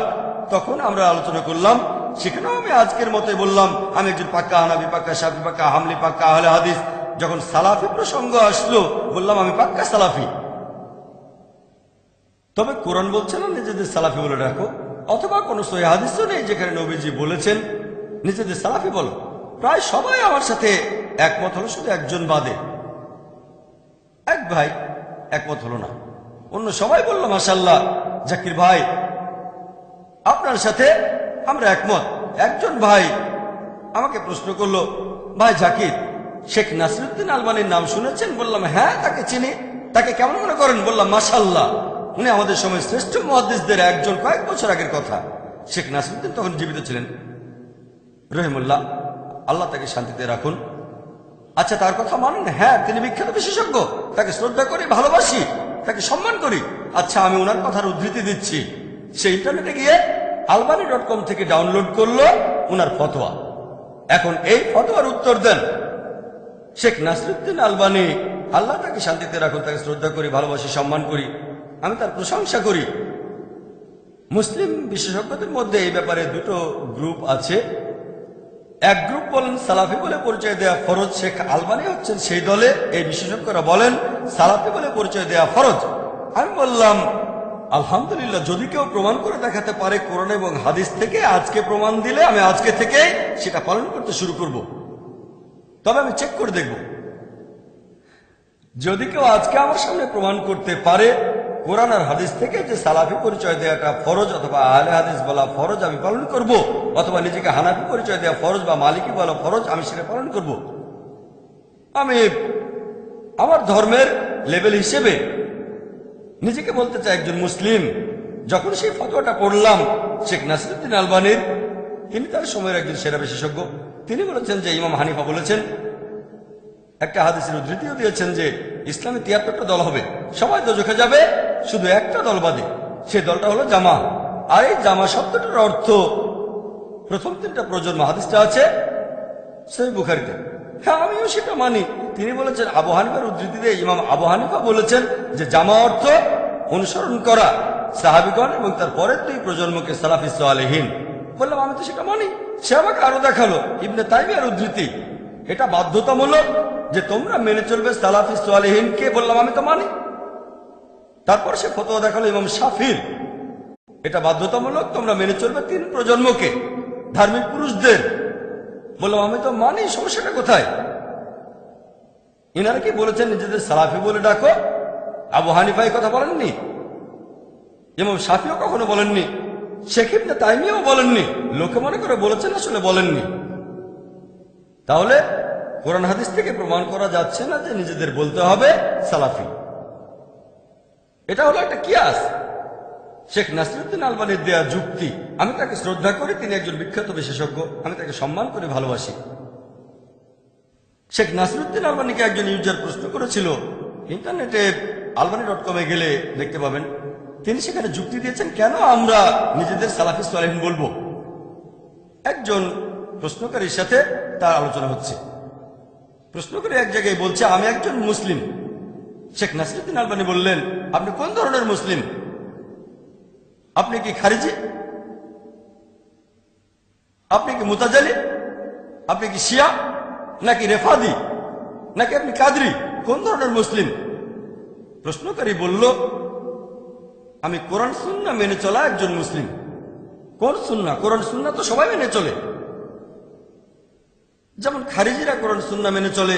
তখন আমরা আলোচনা করলাম। সেখানেও আমি আজকের মতোই বললাম আমি একজন পাক্কা হানাফি, পাক্কা শাফি, পাক্কা হামলি, পাক্কা আহলে হাদিস। যখন সালাফি প্রসঙ্গ আসলো বললাম আমি পাক্কা সালাফি। তবে কোরআন বলছে না নিজেদের সালাফি বলে রাখো, অথবা কোনো সহিহ হাদিসও নেই যেখানে নবীজি বলেছেন নিজেদের সালাফি বলো। প্রায় সবাই আমার সাথে একমত হলো, শুধু একজন বাদে। এক ভাই একমত হলো না, অন্য সবাই বলল মাশাআল্লাহ জাকির ভাই আপনার সাথে আমরা একমত। একজন ভাই আমাকে প্রশ্ন করলো, ভাই জাকির, শেখ নাসিরউদ্দিন আলবানীর নাম শুনেছেন? বললাম হ্যাঁ, তাকে চিনি। তাকে কেমন মনে করেন? বললাম মাশাআল্লাহ, উনি আমাদের সময় শ্রেষ্ঠ মুহাদ্দিসদের একজন। কয়েক বছর আগের কথা। শেখ নাসিরউদ্দিন তখন জীবিত ছিলেন রহিমুল্লাহ, আল্লাহ তাকে শান্তিতে রাখুন। আচ্ছা, তার কথা মানেন? হ্যাঁ, তিনি বিখ্যাত বিশেষজ্ঞ, তাকে শ্রদ্ধা করি, ভালোবাসি, তাকে সম্মান করি। আচ্ছা, আমি ওনার কথার উদ্ধৃতি দিচ্ছি। সে ইন্টারনেটে গিয়ে albani.com থেকে ডাউনলোড করলো ওনার ফতোয়া। এখন এই ফতোয়ার উত্তর দেন শেখ নাসিরউদ্দিন আলবানী, আল্লাহ তাকে শান্তিতে রাখুন, তাকে শ্রদ্ধা করি, ভালোবাসি, সম্মান করি, আমি তার প্রশংসা করি। মুসলিম বিশেষজ্ঞদের মধ্যে এই ব্যাপারে দুটো গ্রুপ আছে। এক গ্রুপ বলেন সালাফি বলে পরিচয় দেয়া ফরজ, শেখ আলবানী হচ্ছেন সেই দলে। এই বিশেষজ্ঞরা বলেন সালাফি বলে পরিচয় দেয়া ফরজ। আমি বললাম আলহামদুলিল্লাহ, যদি কেউ প্রমাণ করে দেখাতে পারে কোরআন এবং হাদিস থেকে, আজকে প্রমাণ দিলে আমি আজকে থেকে সেটা পালন করতে শুরু করব। তবে আমি চেক করে দেখব, যদি কেউ আজকে আমার সামনে প্রমাণ করতে পারে কোরআন আর হাদিস থেকে যে সালাফি পরিচয় দেওয়াটা ফরজ অথবা আহলে হাদিস বলা ফরজ, আমি পালন করব। অথবা নিজেকে হানাফি পরিচয় দেওয়া ফরজ বা মালিকি বলা ফরজ, আমি সেটা পালন করব। আমি আমার ধর্মের লেভেল হিসেবে নিজেকে বলতে চাই একজন মুসলিম। যখন সেই ফতোয়াটা পড়লাম শেখ নাসিরউদ্দিন আলবানীর, তিনি তার সময়ের একজন সেরা বিশেষজ্ঞ, তিনি বলেছেন যে ইমাম হানিফা বলেছেন, একটা হাদিসের উদ্ধৃতিও দিয়েছেন যে ইসলামে ৭৩টা দল হবে, সবাই দোজখে যাবে, শুধু একটা দল বাদে, সেই দলটা হলো জামা। আর এই জামা শব্দটার অর্থ প্রথম ৩টা প্রজন্ম। হাদিসটা আছে সহিহ বুখারীতে। হ্যাঁ, আমিও সেটা মানি। তিনি বলেছেন, আবু হানিফার উদ্ধৃতিতে ইমাম আবু হানিফা বলেছেন যে জামা অর্থ অনুসরণ করা সাহাবীগণ এবং তার পরের ২ প্রজন্মকে সালাফি সালেহীন। বললাম আমি তো সেটা মানি। সে আমাকে আরো দেখালো ইবনে তাইমিয়ার উদ্ধৃতি, এটা বাধ্যতামূলক যে তোমরা মেনে চলবে সালাফি সালেহীনকে। বললাম আমি তো মানি। তারপর সে ফতোয়া দেখালো ইমাম শাফির, এটা বাধ্যতামূলক, তোমরা মেনে চলবে ৩ প্রজন্মকে, ধার্মিক পুরুষদের। বললাম আমি তো মানি, সমস্যাটা কোথায়? ইনারা কি বলেছেন নিজেদের সালাফি বলে ডাকো? আবু হানিফা এই কথা বলেননি, ইমাম শাফিও কখনো বলেননি, শেখ ইবনে তাইমিয়াও বলেননি। লোকে মনে করে বলেছেন, আসলে বলেননি। তাহলে কোরআন হাদিস থেকে প্রমাণ করা যাচ্ছে না যে নিজেদের বলতে হবে সালাফি। এটা হলো একটা কিয়াস। শেখ নাসিরউদ্দিন আলবানীর দেয়া যুক্তি। আমি তাকে শ্রদ্ধা করি, তিনি একজন বিখ্যাত বিশেষজ্ঞ, আমি তাকে সম্মান করে ভালোবাসি। শেখ নাসিরউদ্দিন আলবানীকে একজন ইউজার প্রশ্ন করেছিল, ইন্টারনেটে albani.com গেলে দেখতে পাবেন, তিনি সেখানে যুক্তি দিয়েছেন কেন আমরা নিজেদের সালাফি সালেহীন বলবো। একজন প্রশ্নকারীর সাথে তার আলোচনা হচ্ছে। প্রশ্নকারী এক জায়গায় বলছে আমি একজন মুসলিম। শেখ নাসিরউদ্দিন আলবানী বললেন, আপনি কোন ধরনের মুসলিম? আপনি কি খারিজি? আপনি কি মুতাজালি? আপনি কি শিয়া নাকি রেফাদি নাকি আপনি কাদরি? কোন ধরনের মুসলিম? প্রশ্নকারী বলল, আমি কোরআন সুন্নাহ মেনে চলা একজন মুসলিম। কোন সুন্নাহ? কোরআন সুন্নাহ তো সবাই মেনে চলে। যেমন খারিজিরা কোরআন সুন্নাহ মেনে চলে,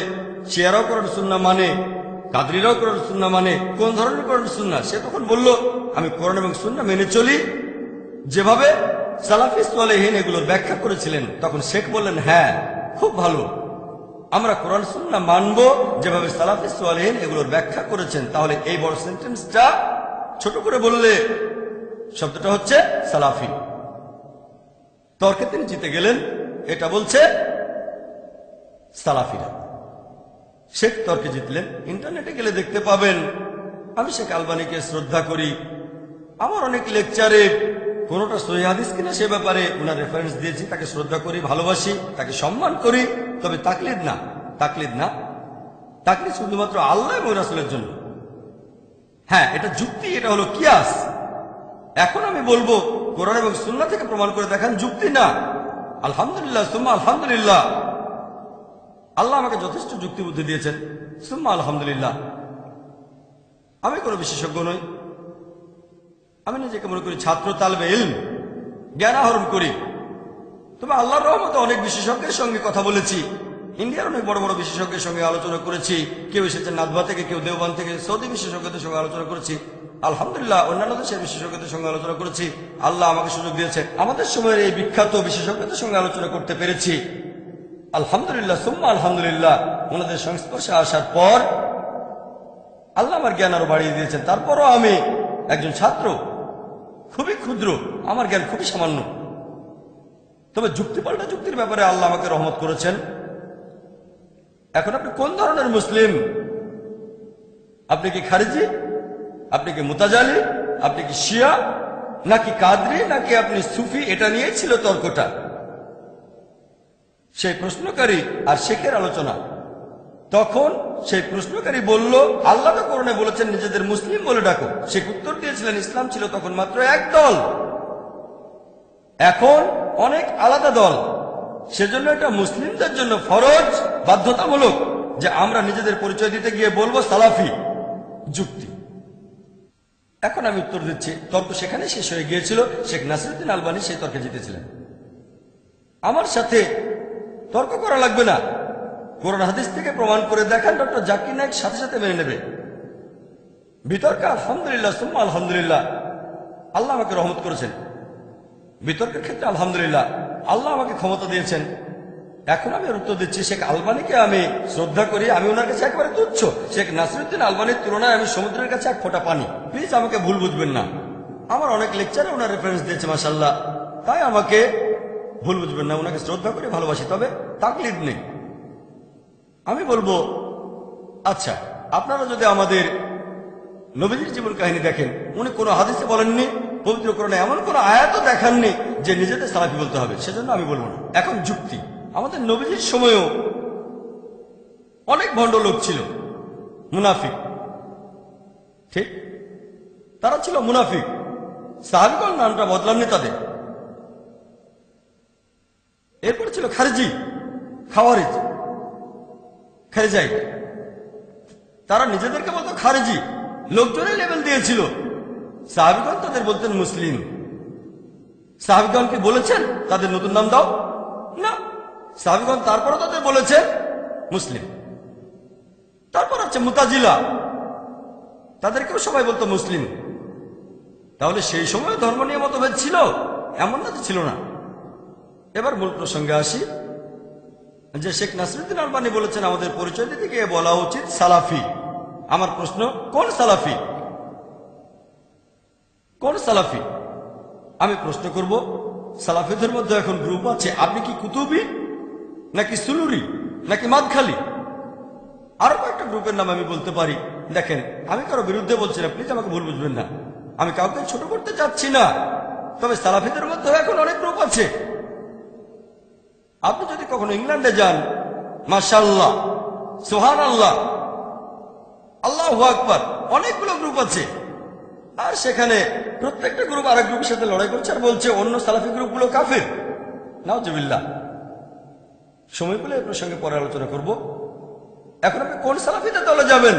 শিয়ারাও কোরআন সুন্নাহ মানে, কাদরিরাও কোরআন সুন্নাহ মানে। কোন ধরনের কোরআন সুন্নাহ? সে তখন বলল, আমি কোরআন এবং সুন্নাহ মেনে চলি যেভাবে সালাফি সালেহীন এগুলোর ব্যাখ্যা করেছিলেন। তখন শেখ বললেন, হ্যাঁ, খুব ভালো, আমরা কোরআন সুন্নাহ মানব যেভাবে সালাফি সালেহীন এগুলোর ব্যাখ্যা করেছেন। তাহলে এই বড় সেন্টেন্সটা ছোট করে বললে শব্দটা হচ্ছে সালাফি। তর্কে তিনি জিতে গেলেন। এটা বলছে সালাফিরা। শেখ তর্কে জিতলেন। ইন্টারনেটে গেলে দেখতে পাবেন আমি শেখ আলবানীকে শ্রদ্ধা করি। আমার অনেক লেকচারে কোনটা সহিহ হাদিস কিনা সে ব্যাপারে ওনার রেফারেন্স দিয়েছি। তাকে শ্রদ্ধা করি, ভালোবাসি, তাকে সম্মান করি। তবে তাকলিদ না, তাকলিদ না। তাকলিদ শুধুমাত্র আল্লাহ এবং রাসূলের জন্য। হ্যাঁ, এটা যুক্তি, এটা হলো কিয়াস। এখন আমি বলবো কোরআন এবং সুন্নাহ থেকে প্রমাণ করে দেখান, যুক্তি না। আলহামদুলিল্লাহ, সুম্মা আলহামদুলিল্লাহ। আল্লাহ আমাকে যথেষ্ট যুক্তি বুদ্ধি দিয়েছেন, সুম্মা আলহামদুলিল্লাহ। আমি কোনো বিশেষজ্ঞ নই। আমি নিজেকে মনে করি ছাত্র, তালবে ইলম, জ্ঞান আহরণ করি। তবে আল্লাহর রহমতে অনেক বিশেষজ্ঞের সঙ্গে কথা বলেছি। ইন্ডিয়ার অনেক বড় বড় বিশেষজ্ঞের সঙ্গে আলোচনা করেছি। কেউ এসেছেন নাদবা থেকে, কেউ দেওবান থেকে। সৌদি বিশেষজ্ঞদের সঙ্গে আলোচনা করেছি, আলহামদুলিল্লাহ। অন্যান্য দেশের বিশেষজ্ঞদের সঙ্গে আলোচনা করেছি। আল্লাহ আমাকে সুযোগ দিয়েছে আমাদের সময়ের এই বিখ্যাত বিশেষজ্ঞদের সঙ্গে আলোচনা করতে পেরেছি, আলহামদুলিল্লাহ, সুম্মা আলহামদুলিল্লাহ। ওনাদের সংস্পর্শে আসার পর আল্লাহ আমার জ্ঞান আরো বাড়িয়ে দিয়েছেন। তারপরও আমি একজন ছাত্র, খুবই ক্ষুদ্র, আমার জ্ঞান খুবই সামান্য। তবে যুক্তিপাল্টা যুক্তির ব্যাপারে আল্লাহ আমাকে রহমত করেছেন। এখন আপনি কোন ধরনের মুসলিম? আপনি কি খারিজি, আপনি কি মুতাজালি, আপনি কি শিয়া, নাকি কাদরি, নাকি আপনি সুফি? এটা নিয়েই ছিল তর্কটা। সেই প্রশ্নকারী আর শেখের আলোচনা। তখন সেই প্রশ্নকারী বলল, আল্লাহ তো কোরআনে বলেছেন নিজেদের মুসলিম বলে ডাকো। শেখ উত্তর দিয়েছিলেন, ইসলাম ছিল তখন মাত্র এক দল, এখন অনেক আলাদা দল। সেজন্য এটা মুসলিমদের জন্য ফরজ, বাধ্যতামূলক যে আমরা নিজেদের পরিচয় দিতে গিয়ে বলবো সালাফি। যুক্তি। এখন আমি উত্তর দিচ্ছি। তর্ক সেখানে শেষ হয়ে গিয়েছিল। শেখ নাসিরউদ্দিন আলবানী সেই তর্কে জিতেছিলেন। আমার সাথে তর্ক করা লাগবে না। কোরআন হাদিস থেকে প্রমাণ করে দেখান, ডক্টর জাকির নায়েক সাথে সাথে মেনে নেবে। বিতর্কে আলহামদুলিল্লাহ, সুম্মা আলহামদুলিল্লাহ। আল্লাহ আমাকে রহমত করেছেন। বিতর্কের ক্ষেত্রে আলহামদুলিল্লাহ, আল্লাহ আমাকে ক্ষমতা দিয়েছেন। এখন আমি উত্তর দিচ্ছি, শেখ আলবানীকে আমি শ্রদ্ধা করি, আমি ওনার কাছে একেবারে তুচ্ছ। শেখ নাসিরউদ্দিন আলবানীর তুলনায় আমি সমুদ্রের কাছে এক ফোঁটা পানি। প্লিজ আমাকে ভুল বুঝবেন না। আমার অনেক লেকচারে ওনার রেফারেন্স দিয়েছে, মাশাআল্লাহ। তাই আমাকে ভুল বুঝবেন না। ওনাকে শ্রদ্ধা করে ভালোবাসি, তবে তাকলিদ নেই। আমি বলবো, আচ্ছা, আপনারা যদি আমাদের নবীজির জীবন কাহিনী দেখেন, উনি কোনো হাদিসে বলেননি, পবিত্র কোরআনে এমন কোন আয়াতও দেখাননি যে নিজেদের সালাফি বলতে হবে। সেজন্য আমি বলবো না। এখন যুক্তি। আমাদের নবীজির সময়ও অনেক ভণ্ড লোক ছিল, মুনাফিক। ঠিক, তারা ছিল মুনাফিক। সাহাবীগণ নামটা বদলাননি তাদের। এরপর ছিল খারিজি, খাওয়ারিজ, খারিজাই। তারা নিজেদেরকে বলতো খারিজি, লোকজনের লেভেল দিয়েছিল। সাহাবীগণ তাদের বলতেন মুসলিম। সাহাবীগণ কি বলেছেন তাদের নতুন নাম দাও? না। সাহাবীগণ তারপরে তাদের বলেছেন মুসলিম। তারপর আছে মুতাজিলা, তাদেরকেও সবাই বলতো মুসলিম। তাহলে সেই সময় ধর্ম নিয়ে মতভেদ ছিল? এমন না যে ছিল না। এবার মূল প্রসঙ্গে আসি, যে শেখ নাসিরউদ্দিন আলবানী বলেছেন আমাদের পরিচয় দিতে গিয়ে বলা উচিত সালাফি। আমার প্রশ্ন, কোন সালাফি? কোন সালাফি? আমি প্রশ্ন করব, সালাফিদের মধ্যে এখন গ্রুপ আছে। আপনি কি কুতুবি, নাকি সুলুরি, নাকি মাদখালি? আরো কয়েকটা গ্রুপের নাম আমি বলতে পারি। দেখেন, আমি কারো বিরুদ্ধে বলছি না, প্লিজ আমাকে ভুল বুঝবেন না। আমি কাউকে ছোট করতে চাচ্ছি না। তবে সালাফিদের মধ্যে এখন অনেক গ্রুপ আছে। আপনি যদি কখনো ইংল্যান্ডে যান, মাশাআল্লাহ, সুবহানাল্লাহ, আল্লাহু আকবার, অনেকগুলো গ্রুপ আছে। আর সেখানে প্রত্যেকটা গ্রুপ আরেক গ্রুপের সাথে লড়াই করছে আর বলছে অন্য সালাফি গ্রুপগুলো কাফের। নাউজুবিল্লাহ। সময় পেলে এই প্রসঙ্গে পরে আলোচনা করব। এখন আপনি কোন সালাফিদের দলে যাবেন?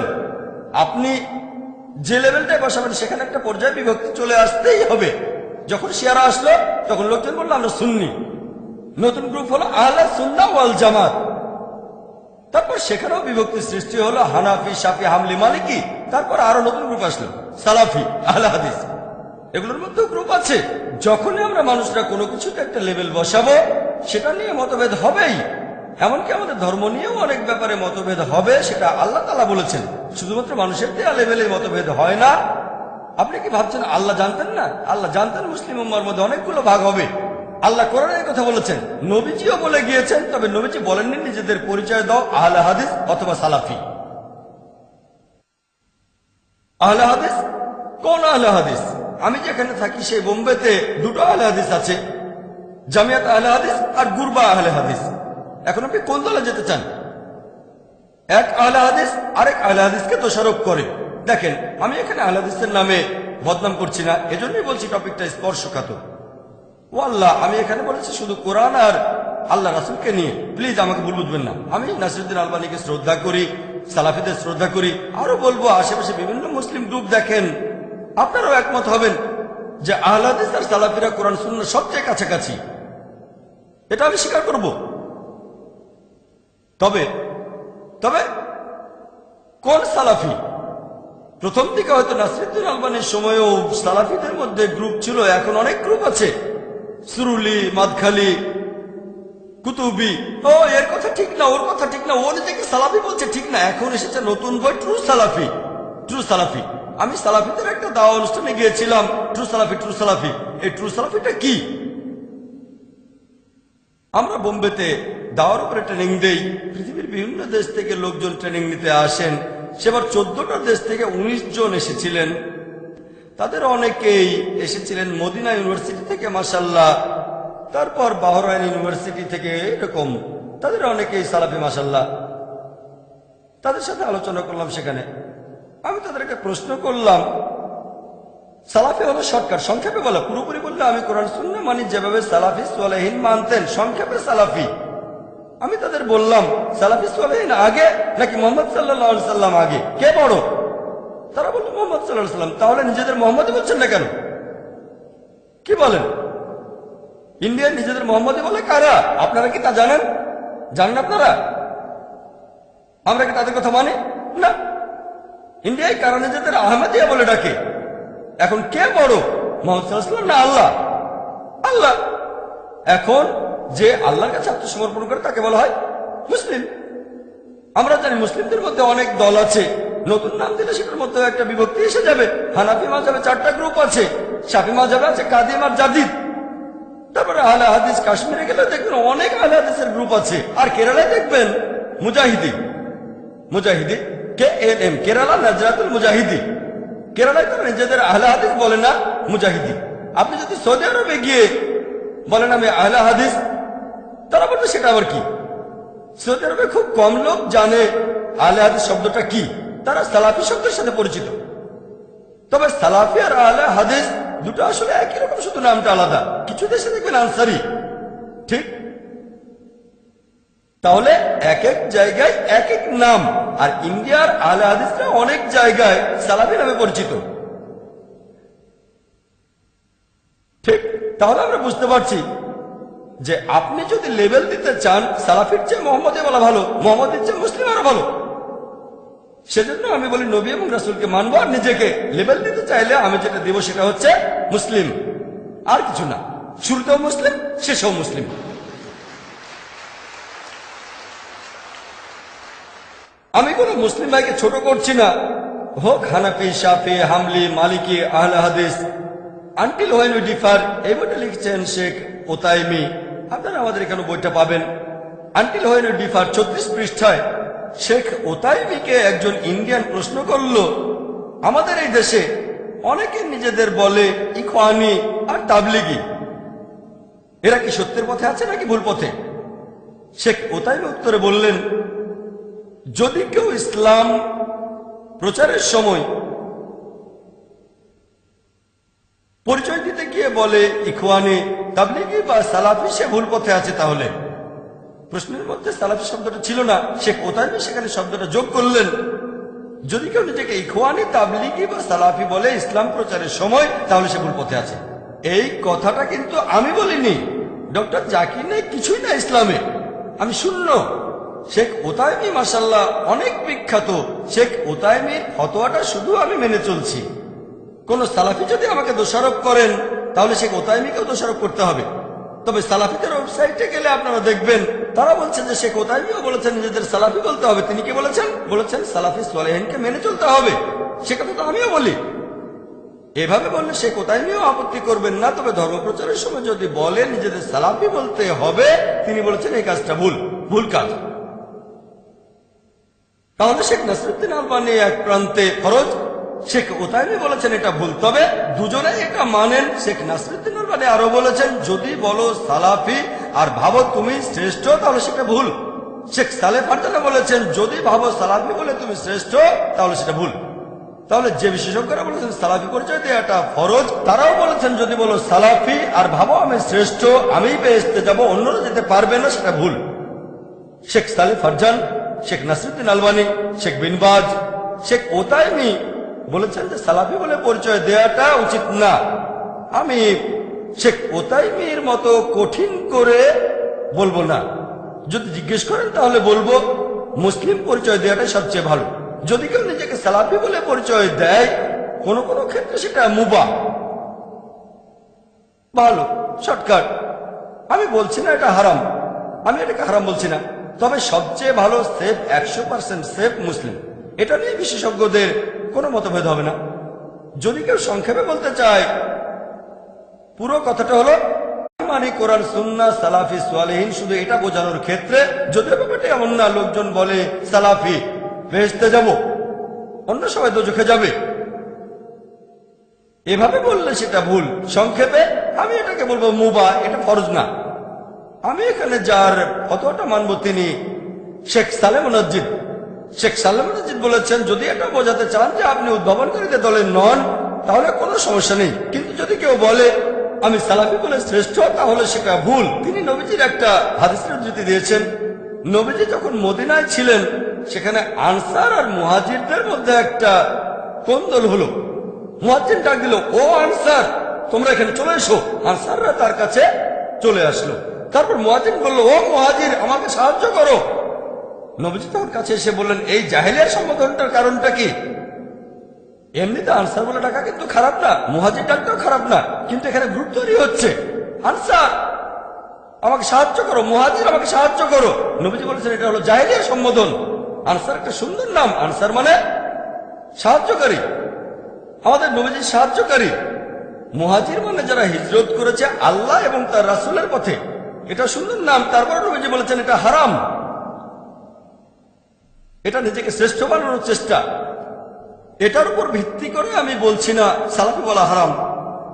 আপনি যে লেভেলটায় বসাবেন সেখানে একটা পর্যায়ে বিভক্তি চলে আসতেই হবে। যখন শিয়ারা আসলো তখন লোকজন বললো আমরা সুন্নি, নতুন গ্রুপ হলো আহলে সুন্নাহ ওয়াল জামাত। তারপর সেখানেও বিভক্তি সৃষ্টি হলো হানাফি, শাফি, হামলি, মালিকি। তারপর আরো নতুন গ্রুপ আসলো সালাফি, আহলে হাদিস। এগুলোর মধ্যেও গ্রুপ আছে। যখনই আমরা মানুষরা কোনো কিছুতে একটা লেভেল বসাবো সেটা নিয়ে মতভেদ হবেই। এমনকি আমাদের ধর্ম নিয়েও অনেক ব্যাপারে মতভেদ হবে, সেটা আল্লাহ তাআলা বলেছেন। শুধুমাত্র মানুষের দেয়া লেভেলে মতভেদ হয় না। আপনি কি ভাবছেন আল্লাহ জানতেন না? আল্লাহ জানতেন মুসলিম উম্মার মধ্যে অনেকগুলো ভাগ হবে। আল্লাহ কোরআনে এই কথা বলেছেন, নবীজিও বলে গিয়েছেন। তবে নবীজি বলেননি নিজেদের পরিচয় দাও আহলে হাদিস অথবা সালাফি। আহলে হাদিস কোন আহলে হাদিস? আমি যেখানে থাকি সেই বোম্বেতে দুটো আহলে হাদিস আছে, জামিয়াত আহলে হাদিস আর গুরবা আহলে হাদিস। এখন আপনি কোন দলে যেতে চান? এক আহলে হাদিস আরেক আহলে হাদিসকে দোষারোপ করে। দেখেন, আমি এখানে আহলে হাদিসের নামে বদনাম করছি না, এজন্যই বলছি টপিকটা স্পর্শকাতর। ও আল্লাহ, আমি এখানে বলেছি শুধু কোরআন আর আল্লাহ রাসূলকে নিয়ে। প্লিজ আমাকে ভুল বুঝবেন না। আমি নাসিরউদ্দিন আলবানীকে শ্রদ্ধা করি, সালাফিদের শ্রদ্ধা করি। আরো বলবো, আশেপাশে বিভিন্ন মুসলিম গ্রুপ দেখেন, আপনারাও একমত হবেন যে আহলে হাদিস আর সালাফিরা কোরআন সুন্নাহর সবচেয়ে কাছাকাছি। এটা আমি স্বীকার করব। তবে তবে কোন সালাফি? প্রথম দিকে হয়তো নাসিরউদ্দিন আলবানীর সময়ও সালাফিদের মধ্যে গ্রুপ ছিল, এখন অনেক গ্রুপ আছে। সুরুলি, মাদখালি, কুতুবি। ও এর কথা ঠিক না, ওর কথা ঠিক না, ও নিজেকে সালাফি বলছে ঠিক না। এখন এসেছে নতুন বই, ট্রু সালাফি। ট্রু সালাফি। আমি সালাফিদের একটা দাওয়া অনুষ্ঠানে গিয়েছিলাম। ট্রু সালাফি, ট্রু সালাফি। এই ট্রু সালাফিটা কি? আমরা বোম্বেতে দাওয়ার উপরে ট্রেনিং দেই। পৃথিবীর বিভিন্ন দেশ থেকে লোকজন ট্রেনিং নিতে আসেন। সেবার 14টা দেশ থেকে 19 জন এসেছিলেন। তাদের অনেকেই এসেছিলেন মদিনা ইউনিভার্সিটি থেকে, মাশাআল্লাহ। তারপর বাহরাইন ইউনিভার্সিটি থেকে, এরকম তাদের অনেকেই সালাফি, মাশাআল্লাহ। তাদের সাথে আলোচনা করলাম সেখানে। আমি তাদেরকে প্রশ্ন করলাম, সালাফি হলো শর্টকাট, সংক্ষেপে বলা। পুরোপুরি বললে আমি কোরআন সুন্নাহ মানি, যেভাবে সালাফি সালেহীন মানতেন, সংক্ষেপে সালাফি। আমি তাদের বললাম, সালাফি সালেহীন আগে নাকি মুহাম্মদ সাল্লাল্লাহু আলাইহি সাল্লাম আগে, কে বড়? তারা বলল মুহাম্মদ সাল্লাল্লাহু আলাইহি সাল্লাম। তাহলে নিজেদের মোহাম্মদই বলছেন না কেন? কি বলেন? ইন্ডিয়ান নিজেদের মোহাম্মদই বলে কারা? আপনারা কি তা জানেন? জানেন আপনারা? আমরা কি তাদের কথা মানি না? ইন্ডিয়ায় কারা নিজেদের আহমদিয়া বলে ডাকে। এখন কে বড়, মুহাম্মদ সাল্লাল্লাহু আলাইহি ওয়াসাল্লাম না আল্লাহ? আল্লাহ। এখন যে আল্লাহর কাছে আত্মসমর্পণ করে তাকে বলা হয় মুসলিম। আমরা জানি মুসলিমদের মধ্যে অনেক দল আছে। নতুন নাম দিলে সেটার মধ্যে একটা বিভক্তি এসে যাবে। হানাফি মাযহাবে 4টা গ্রুপ আছে, শাফি মাযহাবে আছে কাদিম আর জাদিদ। তারপরে আহলে হাদিস, কাশ্মীরে গেলে দেখবেন অনেক আহলে হাদিসের গ্রুপ আছে। আর কেরালায় দেখবেন মুজাহিদি, মুজাহিদি KNM, কেরালা নাজরাতুল মুজাহিদি। কেরালায় তারা নিজেদের আহলে হাদিস বলে না, মুজাহিদি। আপনি যদি সৌদি আরবে গিয়ে বলেন আমি আহলে হাদিস, তারা বলবে সেটা আবার কি? সৌদি আরবে খুব কম লোক জানে আহলে হাদিস শব্দটা কি। তারা সালাফি শব্দের সাথে পরিচিত। তবে সালাফি আর আহলে হাদিস দুটো আসলে একই রকম, শুধু নামটা আলাদা। কিছু দেশে দেখবেন আনসারি, ঠিক? তাহলে এক এক জায়গায় এক এক নাম। আর ইন্ডিয়ার আহলে হাদিসরা অনেক জায়গায় সালাফি নামে পরিচিত, ঠিক? তাহলে আমরা বুঝতে পারছি যে আপনি যদি লেভেল দিতে চান, সালাফির চেয়ে মোহাম্মদে বলা ভালো, মোহাম্মদের চেয়ে মুসলিম আরো ভালো। সেজন্য আমি বলি নবী এবং রাসূলকে মানবো। আর নিজেকে লেভেল দিতে চাইলে আমি যেটা দিব সেটা হচ্ছে মুসলিম, আর কিছু না। শুরুতেও মুসলিম, শেষেও মুসলিম। আমি কোন মুসলিম ভাইকে ছোট করছি না, হোক হানাফি, শাফি, হামলি, মালিকি, আহলে হাদিস। আনটিল হোয়েন উই ডিফার, এই বইটা লিখছেন শেখ ওতাইমি। আপনারা আমাদের এখানে বইটা পাবেন। আনটিল হোয়েন উই ডিফার 34 পৃষ্ঠায় শেখ ওতাইমিকে একজন ইন্ডিয়ান প্রশ্ন করল, আমাদের এই দেশে অনেকে নিজেদের বলে ইখওয়ানি আর তাবলিগি, এরা কি সত্যের পথে আছে নাকি ভুল পথে? শেখ ওতাইমি উত্তরে বললেন, যদি কেউ ইসলাম প্রচারের সময় পরিচয় দিতে গিয়ে বলে ইখওয়ানি, তাবলিগি বা সালাফি, সে ভুল পথে আছে। তাহলে প্রশ্নের মধ্যে সালাফি শব্দটা ছিল না, শেখ ওতাইমি সেখানে শব্দটা যোগ করলেন। যদি কেউ নিজেকে ইখওয়ানি, তাবলিগি বা সালাফি বলে ইসলাম প্রচারের সময়, তাহলে সে ভুল পথে আছে। এই কথাটা কিন্তু আমি বলিনি, ডক্টর জাকির নাইক কিছুই না ইসলামে, আমি শূন্য। শেখ ওতাইমি মাশাআল্লাহ অনেক বিখ্যাত, শেখ ওতাইমির ফতোয়াটা শুধু আমি মেনে চলছি। কোন সালাফি যদি আমাকে দোষারোপ করেন, তাহলে শেখ ওতাইমিকেও দোষারোপ করতে হবে। তবে সালাফিদের ওয়েবসাইটে গেলে আপনারা দেখবেন তারা বলছেন যে শেখ ওতাইমিও বলেছেন নিজেদের সালাফি বলতে হবে। তিনি কি বলেছেন? বলেছেন সালাফি সালেহিনকে মেনে চলতে হবে। সে কথা তো আমিও বলি। এভাবে বললে শেখ ওতাইমিও আপত্তি করবেন না। তবে ধর্মপ্রচারের সময় যদি বলে নিজেদের সালাফি বলতে হবে, তিনি বলেছেন এই কাজটা ভুল, ভুল কাজ। তাহলে শেখ নাসিরউদ্দিন আলবানী এক প্রান্তে ফরজ, শেখ ওতাইমি বলেছেন এটা ভুল। তবে দুজনেই এটা মানেন। শেখ নাসিরউদ্দিন আলবানী আরো বলেছেন যদি বলো সালাফি আর ভাবো তুমি শ্রেষ্ঠ, তাহলে সেটা ভুল। শেখ সালেহ ফারজানা বলেছেন যদি ভাবো সালাফি বলে তুমি শ্রেষ্ঠ, তাহলে সেটা ভুল। তাহলে যে বিশেষজ্ঞরা বলেছেন সালাফি পরিচয় দেওয়াটা ফরজ, তারাও বলেছেন যদি বলো সালাফি আর ভাবো আমি শ্রেষ্ঠ, আমি বেহেশতে যাব, অন্যরা যেতে পারবে না, সেটা ভুল। শেখ সালেহ ফারজান, শেখ নাসিরউদ্দিন আলবানী, শেখ বিন বাজ, শেখ ওতাইমি বলেছেন যে সালাফি বলে পরিচয় দেওয়াটা উচিত না। আমি শেখ ওতাইমির মতো কঠিন করে বলবো না। যদি জিজ্ঞেস করেন তাহলে বলবো মুসলিম পরিচয় দেওয়াটাই সবচেয়ে ভালো। যদি কেউ নিজেকে সালাফি বলে পরিচয় দেয়, কোন কোন ক্ষেত্রে সেটা মুবাহ, ভালো, শর্টকাট। আমি বলছি না এটা হারাম, আমি এটাকে হারাম বলছি না। তবে সবচেয়ে ভালো সেফ, 100% সেফ মুসলিম। এটা নিয়ে বিশেষজ্ঞদের কোনো মতভেদ হবে না। যদি কেউ সংক্ষেপে বলতে চায়, পুরো কথাটা হলো মানে কোরআন, সুন্নাহ, সালাফি, সালেহিন, শুধু এটা বোঝানোর ক্ষেত্রে। যদিও ব্যাপারটা এমন না, লোকজন বলে সালাফি বেহেশতে যাব, অন্য সবাই দোজখে যাবে, এভাবে বললে সেটা ভুল। সংক্ষেপে আমি এটাকে বলবো মুবাহ, এটা ফরজ না। আমি এখানে যার ফতোয়াটা মানব তিনি শেখ সালেহ মুনাজ্জিদ। শেখ সালেহ মুনাজ্জিদ বলেছেন যদি এটা বোঝাতে চান যে আপনি উদ্ভাবনকারীদের দলের নন, তাহলে কোনো সমস্যা নেই। কিন্তু যদি কেউ বলে আমি সালাফি বলে শ্রেষ্ঠ, তাহলে সেটা ভুল। তিনি নবীজির একটা হাদিসের উদ্ধৃতি দিয়েছেন। নবীজি যখন মদিনায় ছিলেন, সেখানে আনসার আর মুহাজিরদের মধ্যে একটা কোন্দল হলো। মুহাজির ডাক দিল, ও আনসার তোমরা এখানে চলে এসো। আনসাররা তার কাছে চলে আসলো। তারপর মুহাজির বলল, ও মুহাজির আমাকে সাহায্য করো। নবীজি তার কাছে এসে বললেন, এই জাহেলিয়ার সম্বোধনটার কারণটা কি? এমনিতে আনসার বলে ডাকা কিন্তু খারাপ না, মুহাজির ডাকটাও খারাপ না, কিন্তু এখানে গ্রুপ তৈরি হচ্ছে। আনসার আমাকে সাহায্য করো, মুহাজির আমাকে সাহায্য করো। নবীজি বলেছেন এটা হলো জাহেলিয়ার সম্বোধন। আনসার একটা সুন্দর নাম, আনসার মানে সাহায্যকারী, আমাদের নবীজির সাহায্যকারী। মুহাজির মানে যারা হিজরত করেছে আল্লাহ এবং তার রাসূলের পথে, এটা সুন্দর নাম। তারপর নবীজি বলেছেন এটা হারাম, এটা নিজেকে শ্রেষ্ঠ বানানোর চেষ্টা। এটার উপর ভিত্তি করে আমি বলছি না সালাফি বলা হারাম,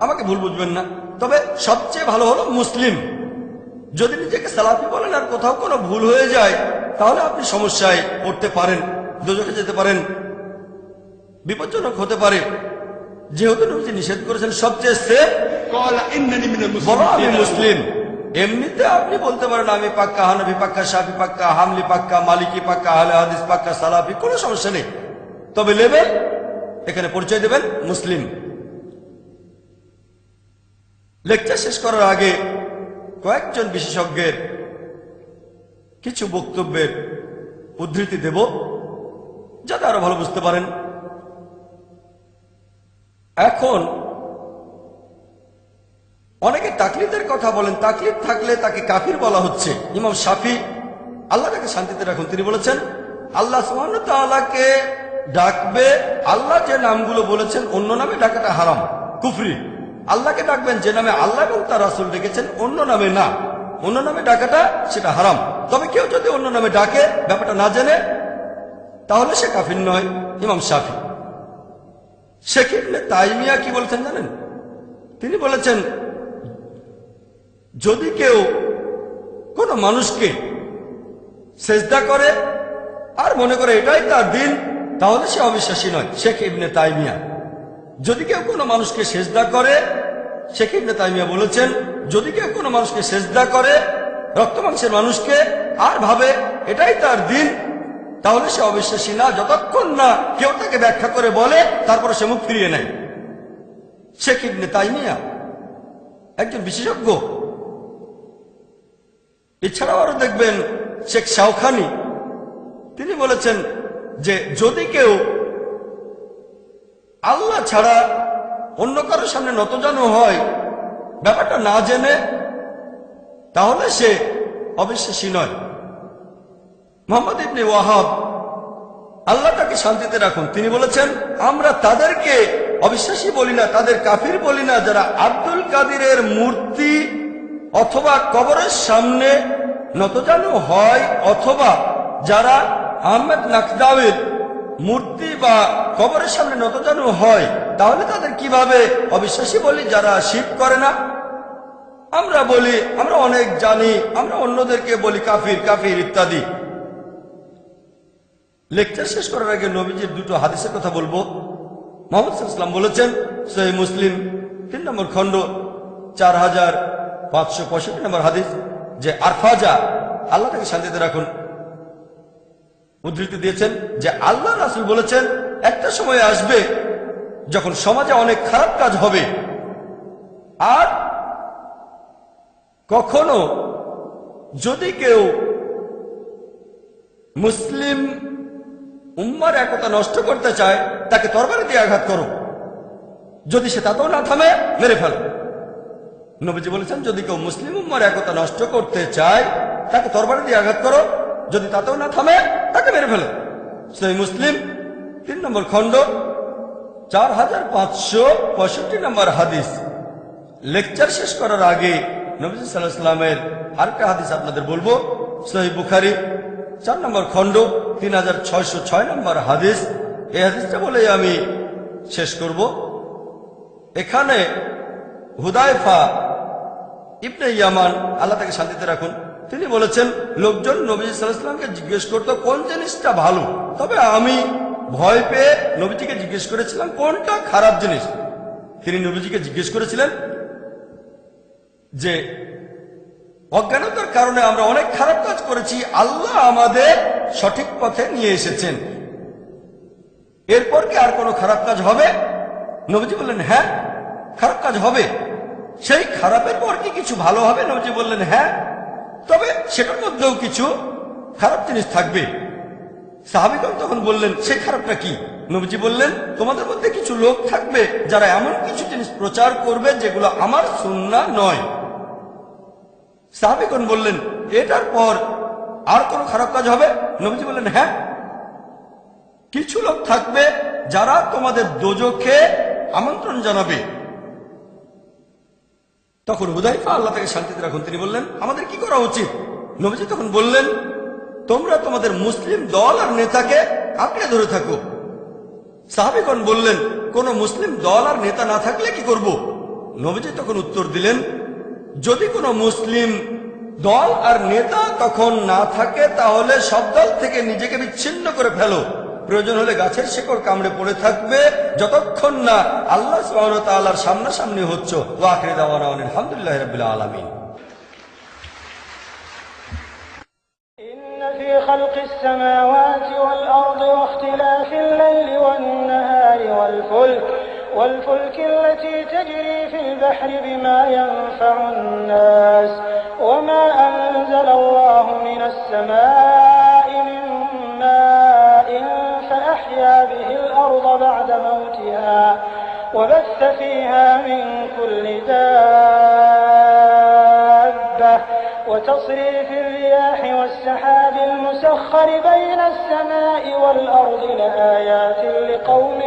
আমাকে ভুল বুঝবেন না। তবে সবচেয়ে ভালো হলো মুসলিম। যদি নিজেকে সালাফি বলেন আর কোথাও কোনো ভুল হয়ে যায়, তাহলে আপনি সমস্যায় পড়তে পারেন, দোজখে যেতে পারেন, বিপজ্জনক হতে পারে। যেহেতু নবীজি নিষেধ করেছেন সবচেয়ে সেফ, বলো আমি মুসলিম। এমনিতে আপনি বলতে পারেন আমি পাক্কা হানাফি, পাক্কা শাফি, পাক্কা হামলি, পাক্কা মালিকি, পাক্কা আহলে হাদিস, পাক্কা সালাফি, কোনো সমস্যা নেই। তবে লেভেল এখানে পরিচয় দেবেন মুসলিম। লেকচার শেষ করার আগে কয়েকজন বিশেষজ্ঞের কিছু বক্তব্যের উদ্ধৃতি দেব, যাতে আরো ভালো বুঝতে পারেন। এখন অনেকে তাকলিদের কথা বলেন, তাকলিদ থাকলে তাকে কাফির বলা হচ্ছে। ইমাম শাফি, আল্লাহ তাকে শান্তিতে রাখুন, তিনি বলেছেন আল্লাহ সুবহানাহু ওয়া তাআলাকে ডাকবে, আল্লাহ যে নামগুলো বলেছেন অন্য নামে ডাকাটা হারাম, কুফরি। আল্লাহকে ডাকবেন যে নামে আল্লাহ এবং তার রাসূল ডেকেছেন, অন্য নামে না, অন্য নামে ডাকাটা সেটা হারাম। তবে কেউ যদি অন্য নামে ডাকে ব্যাপারটা না জেনে, তাহলে সে কাফির নয়। ইমাম শাফি। শেখ ইবনে তাইমিয়া কি বলেছেন জানেন? তিনি বলেছেন যদি কেউ কোনো মানুষকে সেজদা করে আর মনে করে এটাই তার দিন, তাহলে সে অবিশ্বাসী নয়। শেখ ইবনে তাইমিয়া। যদি কেউ কোনো মানুষকে সেজদা করে, শেখ ইবনে তাইমিয়া বলেছেন যদি কেউ কোনো মানুষকে সেজদা করে, রক্ত মাংসের মানুষকে, আর ভাবে এটাই তার দিন, তাহলে সে অবিশ্বাসী না, যতক্ষণ না কেউ তাকে ব্যাখ্যা করে বলে তারপরে সে মুখ ফিরিয়ে নেয়। শেখ ইবনে তাইমিয়া একজন বিশেষজ্ঞ। এছাড়াও আরো দেখবেন শেখ শাওখানি, তিনি বলেছেন যে যদি কেউ আল্লাহ ছাড়া অন্য কারোর সামনে নতজানু হয় ব্যাপারটা না জেনে, তাহলে সে অবিশ্বাসী নয়। মুহাম্মদ ইবনে ওয়াহাব, আল্লাহ তাকে শান্তিতে রাখুন, তিনি বলেছেন আমরা তাদেরকে অবিশ্বাসী বলি না, তাদের কাফির বলি না যারা আব্দুল কাদিরের মূর্তি অথবা কবরের সামনে নতজানু হয়, অথবা যারা আহমেদ নাকদাওয়ের মূর্তি বা কবরের সামনে নতজানু হয়, তাহলে তাদের কিভাবে অবিশ্বাসী বলি যারা শিরক করে না? আমরা বলি আমরা অনেক জানি, আমরা অন্যদেরকে বলি কাফির কাফির ইত্যাদি। লেকচার শেষ করার আগে নবীজির দুটো হাদিসের কথা বলবো। মুহাম্মদ সাল্লাল্লাহু আলাইহি ওয়াসাল্লাম বলেছেন, সহিহ মুসলিম 3 নম্বর খণ্ড 4565 নম্বর হাদিস, যে আরফাজা, আল্লাহ তাকে শান্তিতে রাখুন, উদ্ধৃতি দিয়েছেন যে আল্লাহ রাসূল বলেছেন একটা সময় আসবে যখন সমাজে অনেক খারাপ কাজ হবে, আর কখনো যদি কেউ মুসলিম উম্মার একতা নষ্ট করতে চায় তাকে তরবারি দিয়ে আঘাত করো, যদি সে তাতেও না থামে মেরে ফেলো। নবীজি বলেছেন যদি কেউ মুসলিম উম্মার একতা নষ্ট করতে চায় তাকে তরবারি দিয়ে আঘাত করো, যদি তাতেও না থামে তাকে মেরে ফেলো। সহিহ মুসলিম 3 নম্বর খণ্ড 4565 নম্বর হাদিস। লেকচার শেষ করার আগে নবীজি সাল্লাল্লাহু আলাইহি ওয়াসাল্লামের আরেকটা হাদিস আপনাদের বলবো। সহিহ বুখারী 4 নম্বর খণ্ড 3606 নম্বর হাদিস। এই হাদিসটা বলেই আমি শেষ করব। এখানে হুদায়ফা ইবনে ইয়ামান, আল্লাহ তাকে শান্তিতে রাখুন, তিনি বলেছেন লোকজন নবী সাল্লাল্লাহু আলাইহি ওয়াসাল্লামকে জিজ্ঞেস করতো কোন জিনিসটা ভালো, তবে আমি ভয় পেয়ে নবীজিকে জিজ্ঞেস করেছিলাম কোনটা খারাপ জিনিস। তিনি নবীজিকে জিজ্ঞেস করেছিলেন যে অজ্ঞানতার কারণে আমরা অনেক খারাপ কাজ করেছি, আল্লাহ আমাদের সঠিক পথে নিয়ে এসেছেন, এরপর কি আর কোনো খারাপ কাজ হবে? নবীজি বললেন হ্যাঁ, খারাপ কাজ হবে। সেই খারাপের পর কি কিছু ভালো হবে? নবীজি বললেন হ্যাঁ, তবে সেটার মধ্যেও কিছু খারাপ জিনিস থাকবে। সাহাবীগণ তখন বললেন সেই খারাপটা কি? নবীজি বললেন তোমাদের মধ্যে কিছু লোক থাকবে যারা এমন কিছু জিনিস প্রচার করবে যেগুলো আমার সুন্নাহ নয়। সাহাবীগণ বললেন এটার পর আর কোন খারাপ কাজ হবে? নবীজি বললেন হ্যাঁ, কিছু লোক থাকবে যারা তোমাদের দোজখে আমন্ত্রণ জানাবে। তখন হুদায়ফা, আল্লাহ তাকে শান্তিতে রাখুন, তিনি বললেন আমাদের কি করা উচিত? নবীজি তখন বললেন তোমরা তোমাদের মুসলিম দল আর নেতাকে আঁকড়ে ধরে থাকো। সাহাবীগণ বললেন কোন মুসলিম দল আর নেতা না থাকলে কি করব? নবীজি তখন উত্তর দিলেন যদি কোনো মুসলিম দল আর নেতা তখন না থাকে তাহলে সব দল থেকে নিজেকে বিচ্ছিন্ন করে ফেলো, প্রয়োজন হলে গাছের শিকড় কামড়ে পড়ে থাকবে যতক্ষণ না আল্লাহ সুবহানাহু ওয়া তাআলার সামনাসামনি হচ্ছ। ওয়া আখিরু দাওয়ানা আলহামদুলিল্লাহি রাব্বিল আলামিন। إن في خلق السماوات والأرض واختلاف الليل والنهار والفلك التي تجري في البحر بما ينفع الناس وما أنزل الله من السماء من ماء فأحيا به الأرض بعد موتها وبث فيها من كل دابة وتصريف الرياح والسحاب المسخر بين السماء والأرض لآيات لقوم